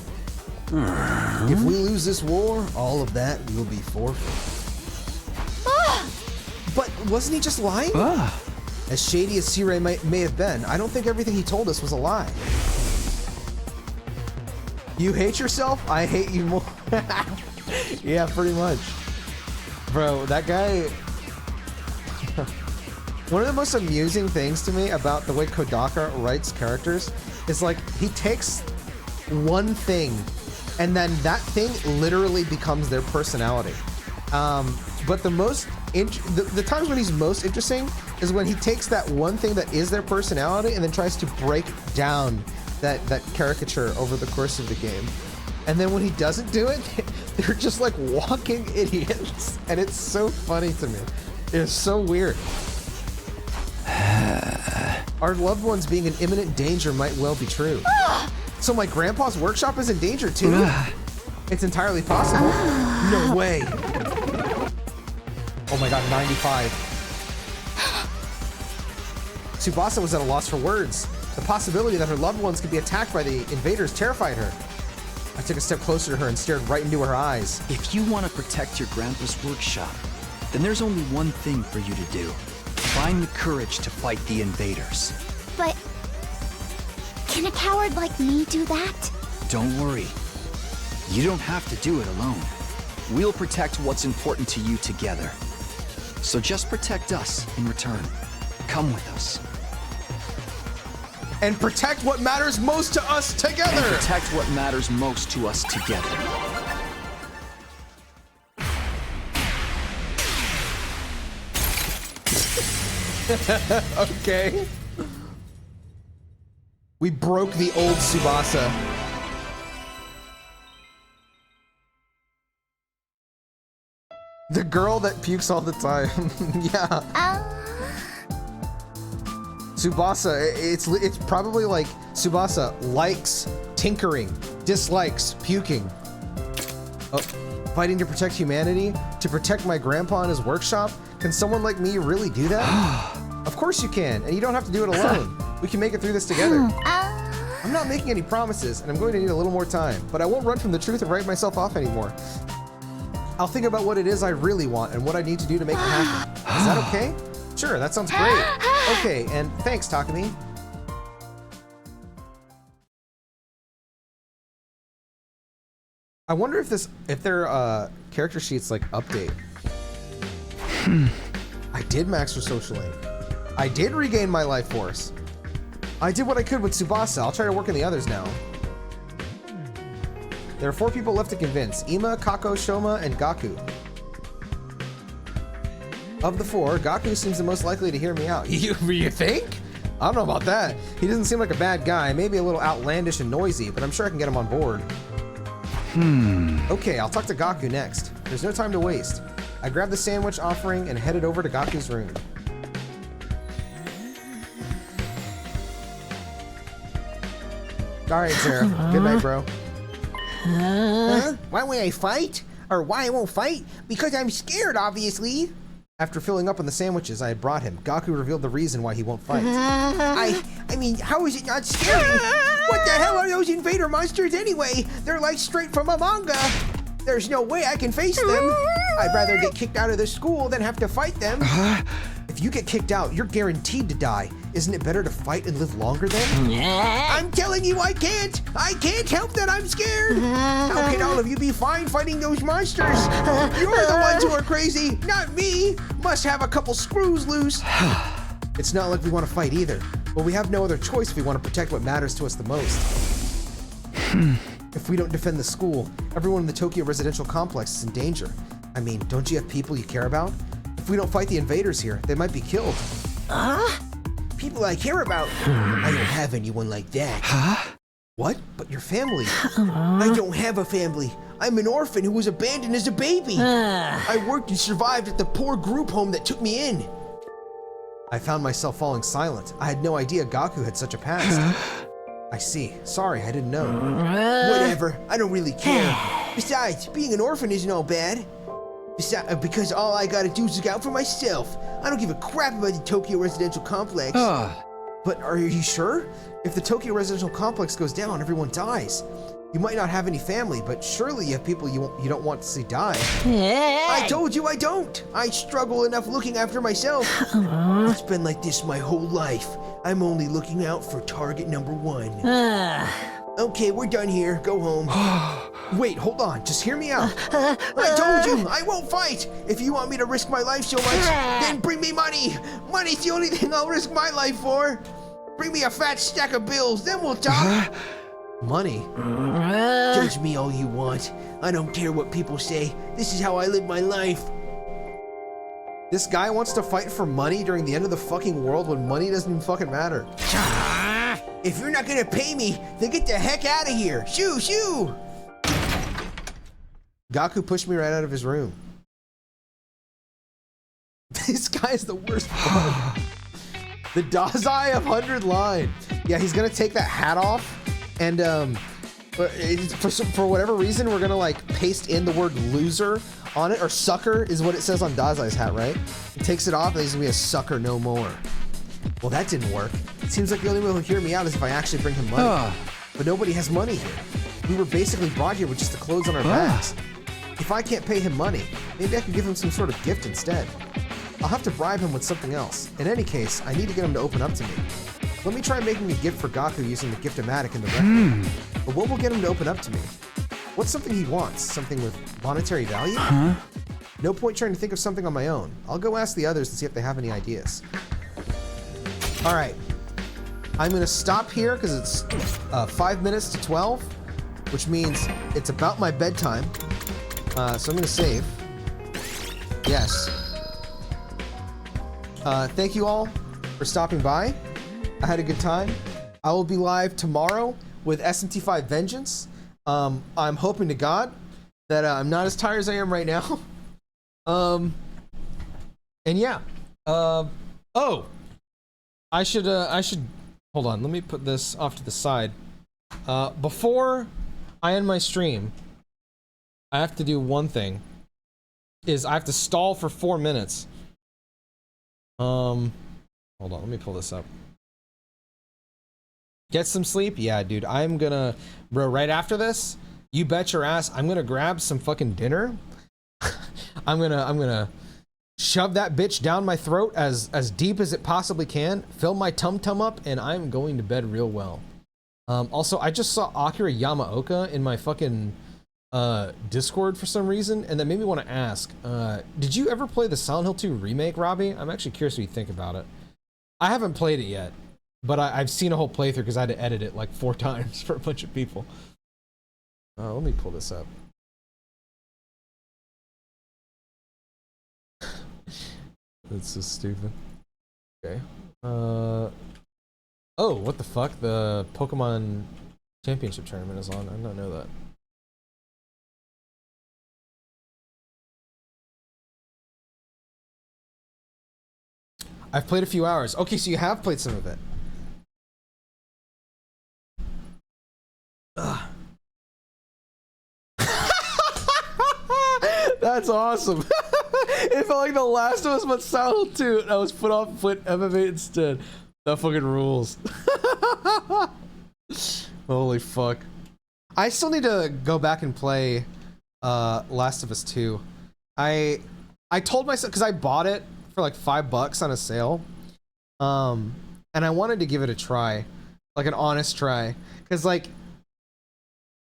If we lose this war, all of that will be forfeit. But wasn't he just lying? As shady as C-Ray may have been, I don't think everything he told us was a lie. You hate yourself? I hate you more. Yeah, pretty much. Bro, that guy... One of the most amusing things to me about the way Kodaka writes characters is like, he takes one thing and then that thing literally becomes their personality. But the times when he's most interesting is when he takes that one thing that is their personality and then tries to break down that caricature over the course of the game. And then when he doesn't do it, they're just like walking idiots. And it's so funny to me. It's so weird. Our loved ones being in imminent danger might well be true. So my grandpa's workshop is in danger too? It's entirely possible. No way. Oh my god, 95. Tsubasa was at a loss for words. The possibility that her loved ones could be attacked by the invaders terrified her. I took a step closer to her and stared right into her eyes. If you want to protect your grandpa's workshop, then there's only one thing for you to do. Find the courage to fight the invaders. But can a coward like me do that? Don't worry. You don't have to do it alone. We'll protect what's important to you together. So just protect us in return. Come with us. And protect what matters most to us together! And protect what matters most to us together. Okay. We broke the old Tsubasa. The girl that pukes all the time. Yeah. Tsubasa, it's probably like Tsubasa likes tinkering, dislikes puking. Oh, fighting to protect humanity? To protect my grandpa and his workshop? Can someone like me really do that? Of course you can, and you don't have to do it alone. We can make it through this together. I'm not making any promises, and I'm going to need a little more time, but I won't run from the truth and write myself off anymore. I'll think about what it is I really want and what I need to do to make it happen. Is that okay? Sure, that sounds great. Okay, and thanks, Takumi. I wonder if their character sheets like update. I did max for social aid. I did regain my life force. I did what I could with Tsubasa. I'll try to work on the others now. There are 4 people left to convince: Ima, Kako, Shoma, and Gaku. Of the 4, Gaku seems the most likely to hear me out. You think? I don't know about that. He doesn't seem like a bad guy, maybe a little outlandish and noisy, but I'm sure I can get him on board. Okay, I'll talk to Gaku next. There's no time to waste. I grabbed the sandwich offering and headed over to Gaku's room. Alright, Sarah. Good night, bro. Huh? Why won't I fight? Or why I won't fight? Because I'm scared, obviously. After filling up on the sandwiches I had brought him, Gaku revealed the reason why he won't fight. I mean, how is it not scary? What the hell are those invader monsters anyway? They're like straight from a manga. There's no way I can face them. I'd rather get kicked out of the school than have to fight them. If you get kicked out, you're guaranteed to die. Isn't it better to fight and live longer then? I'm telling you I can't! I can't help that I'm scared! How can all of you be fine fighting those monsters? You're the ones who are crazy, not me! Must have a couple screws loose. It's not like we want to fight either, but we have no other choice if we want to protect what matters to us the most. If we don't defend the school, everyone in the Tokyo residential complex is in danger. I mean, don't you have people you care about? If we don't fight the invaders here, they might be killed. People I care about? I don't have anyone like that. What? But your family? I don't have a family. I'm an orphan who was abandoned as a baby. I worked and survived at the poor group home that took me in. I found myself falling silent. I had no idea Gaku had such a past. I see. Sorry, I didn't know. Whatever. I don't really care. Besides, being an orphan isn't all bad. Because all I gotta do is look out for myself. I don't give a crap about the Tokyo residential complex. But are you sure? If the Tokyo residential complex goes down, everyone dies. You might not have any family, but surely you have people you don't want to see die. I told you I don't. I struggle enough looking after myself. It's been like this my whole life. I'm only looking out for target number 1. Okay, we're done here. Go home. Wait, hold on. Just hear me out. I told you, I won't fight. If you want me to risk my life so much, then bring me money. Money's the only thing I'll risk my life for. Bring me a fat stack of bills, then we'll talk. Money? Judge me all you want. I don't care what people say. This is how I live my life. This guy wants to fight for money during the end of the fucking world when money doesn't even fucking matter. If you're not gonna pay me, then get the heck out of here. Shoo, shoo! Gaku pushed me right out of his room. This guy's the worst part. The Dazai of 100 line. Yeah, he's gonna take that hat off, and for whatever reason, we're gonna like paste in the word loser on it, or sucker is what it says on Dazai's hat, right? He takes it off and he's gonna be a sucker no more. Well, that didn't work. It seems like the only way he'll hear me out is if I actually bring him money. But nobody has money here. We were basically brought here with just the clothes on our backs. If I can't pay him money, maybe I can give him some sort of gift instead. I'll have to bribe him with something else. In any case, I need to get him to open up to me. Let me try making a gift for Gaku using the Gift-O-Matic in the record. But what will get him to open up to me? What's something he wants? Something with monetary value? No point trying to think of something on my own. I'll go ask the others and see if they have any ideas. All right. I'm gonna stop here because it's 5 minutes to 12, which means it's about my bedtime. So I'm gonna save. Yes. Thank you all for stopping by. I had a good time. I will be live tomorrow with SMT5 Vengeance. I'm hoping to God that I'm not as tired as I am right now. And yeah. Oh, I should hold on. Let me put this off to the side. Before I end my stream, I have to do one thing. Is I have to stall for 4 minutes. Hold on. Let me pull this up. Get some sleep? Yeah, dude. I'm gonna, bro, right after this, you bet your ass, I'm gonna grab some fucking dinner. I'm gonna shove that bitch down my throat as deep as it possibly can, fill my tum-tum up, and I'm going to bed real well. Also, I just saw Akira Yamaoka in my fucking Discord for some reason, and that made me want to ask, did you ever play the Silent Hill 2 remake, Robbie? I'm actually curious what you think about it. I haven't played it yet. But I've seen a whole playthrough because I had to edit it like 4 times for a bunch of people. Let me pull this up. That's so stupid. Okay. Oh, what the fuck? The Pokemon Championship Tournament is on. I did not know that. I've played a few hours. Okay, so you have played some of it. That's awesome. It felt like The Last of Us but Silent 2. I was put off foot MMA instead. That fucking rules. Holy fuck. I still need to go back and play Last of Us 2. I told myself, because I bought it for like $5 on a sale. and I wanted to give it a try, like an honest try, because like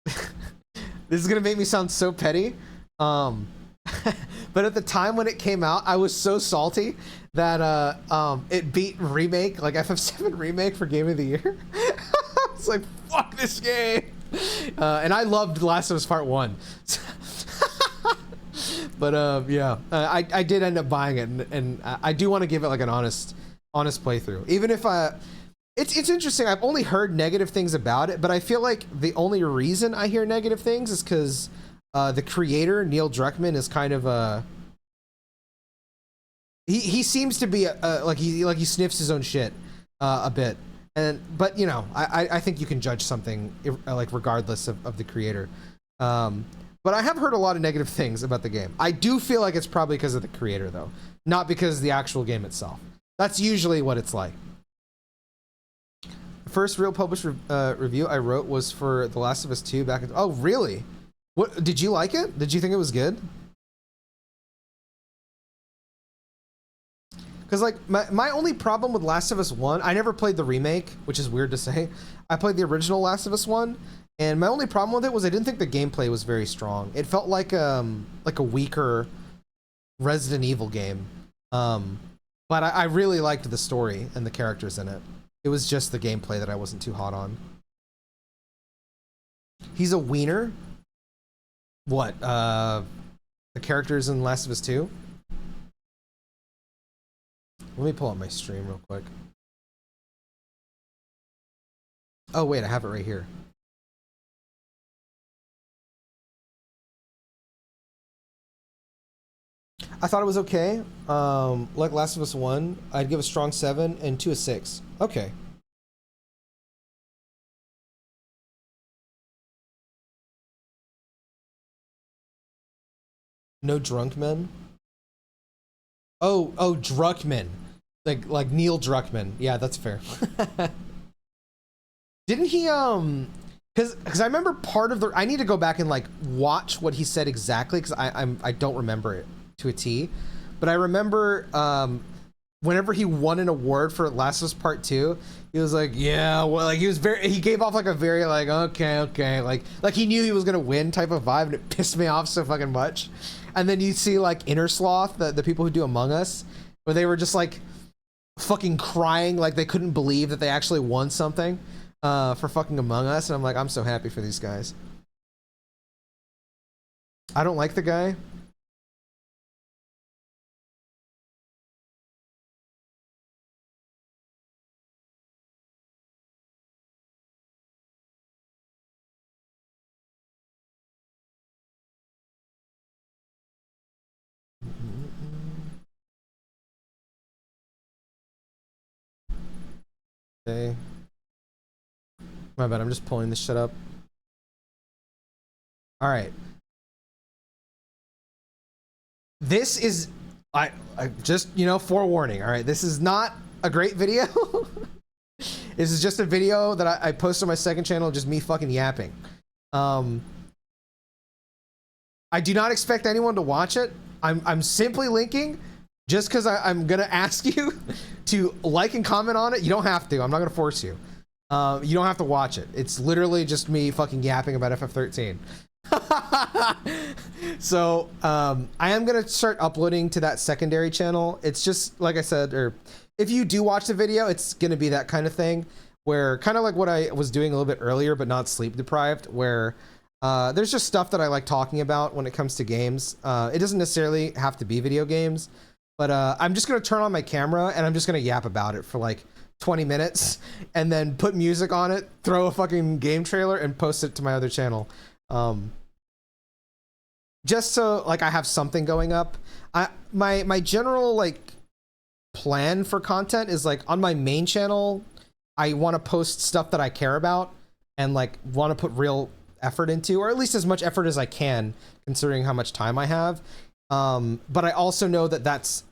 this is gonna make me sound so petty, but at the time when it came out, I was so salty that it beat remake, like FF7 remake for Game of the Year. I was like, fuck this game. And I loved Last of Us Part 1. But yeah, I did end up buying it, and I do want to give it like an honest playthrough. Even if it's interesting. I've only heard negative things about it, but I feel like the only reason I hear negative things is because the creator, Neil Druckmann, is kind of a he seems to be like he sniffs his own shit a bit. But you know, I think you can judge something like regardless of the creator. But I have heard a lot of negative things about the game. I do feel like it's probably because of the creator though, not because of the actual game itself. That's usually what it's like. The first real published review I wrote was for The Last of Us 2 back in... Oh, really? What, did you like it? Did you think it was good? Because like my only problem with Last of Us 1, I never played the remake, which is weird to say. I played the original Last of Us 1, and my only problem with it was I didn't think the gameplay was very strong. It felt like a weaker Resident Evil game. But I really liked the story and the characters in it. It was just the gameplay that I wasn't too hot on. He's a wiener? What? The characters in Last of Us 2? Let me pull up my stream real quick. Oh wait, I have it right here. I thought it was okay. Like Last of Us 1, I'd give a strong 7 and 2 a 6. Okay. No drunk men? Oh, Druckmann. Like Neil Druckmann. Yeah, that's fair. Didn't he because I remember part of the... I need to go back and like watch what he said exactly, because I don't remember it to a T. But I remember whenever he won an award for Last of Us Part 2, he was like, yeah, well, like he gave off like a very like, okay, like he knew he was gonna win type of vibe, and it pissed me off so fucking much. And then you see like Inner Sloth, the people who do Among Us, where they were just like fucking crying, like they couldn't believe that they actually won something for fucking Among Us. And I'm like, I'm so happy for these guys. I don't like the guy. Okay. My bad, I'm just pulling this shit up. All right. This is, I just, you know, forewarning, all right? This is not a great video. This is just a video that I posted on my second channel, just me fucking yapping. I do not expect anyone to watch it. I'm simply linking just because I'm gonna ask you to like and comment on it. You don't have to. I'm not gonna force you. You don't have to watch it. It's literally just me fucking yapping about FF13. So I am gonna start uploading to that secondary channel. It's just like I said, or if you do watch the video, it's gonna be that kind of thing where kind of like what I was doing a little bit earlier, but not sleep deprived, where there's just stuff that I like talking about when it comes to games. It doesn't necessarily have to be video games, but I'm just gonna turn on my camera and I'm just gonna yap about it for like 20 minutes and then put music on it, throw a fucking game trailer, and post it to my other channel. Just so like I have something going up. My general like plan for content is like on my main channel, I want to post stuff that I care about and like want to put real effort into, or at least as much effort as I can considering how much time I have. But I also know that that's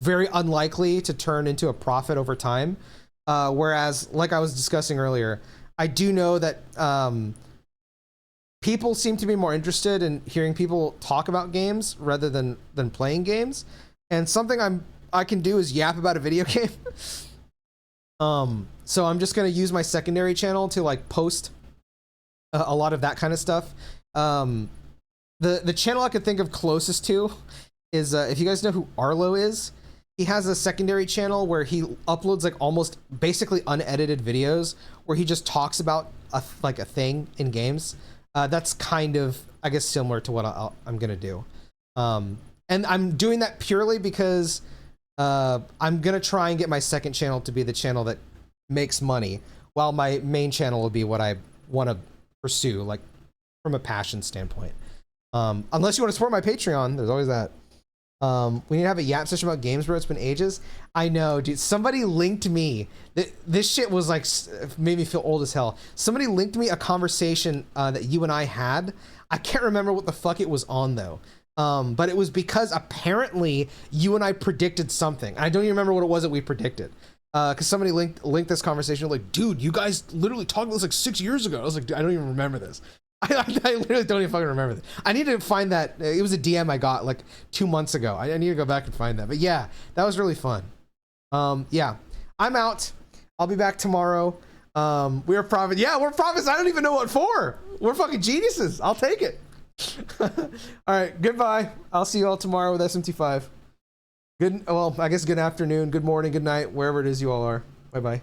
very unlikely to turn into a profit over time. Whereas like I was discussing earlier, I do know that people seem to be more interested in hearing people talk about games rather than playing games. And something I can do is yap about a video game. So I'm just gonna use my secondary channel to like post a lot of that kind of stuff. The channel I could think of closest to is if you guys know who Arlo is, he has a secondary channel where he uploads like almost basically unedited videos where he just talks about a thing in games. That's kind of, I guess, similar to what I'm gonna do. And I'm doing that purely because I'm gonna try and get my second channel to be the channel that makes money, while my main channel will be what I want to pursue, like from a passion standpoint. Unless you want to support my Patreon, there's always that. We need to have a yap session about games, bro. It's been ages. I know, dude. Somebody linked me. This shit was like, made me feel old as hell. Somebody linked me a conversation that you and I had. I can't remember what the fuck it was on though. But it was because apparently you and I predicted something. I don't even remember what it was that we predicted. Because somebody linked this conversation like, dude, you guys literally talked about this like 6 years ago. I was like, dude, I don't even remember this. I literally don't even fucking remember this. I need to find that. It was a DM I got like 2 months ago. I need to go back and find that. But yeah, that was really fun. Yeah, I'm out. I'll be back tomorrow. We're prophets. Yeah, we're prophets. I don't even know what for. We're fucking geniuses. I'll take it. All right, goodbye. I'll see you all tomorrow with SMT5. Well, I guess good afternoon, good morning, good night, wherever it is you all are. Bye-bye.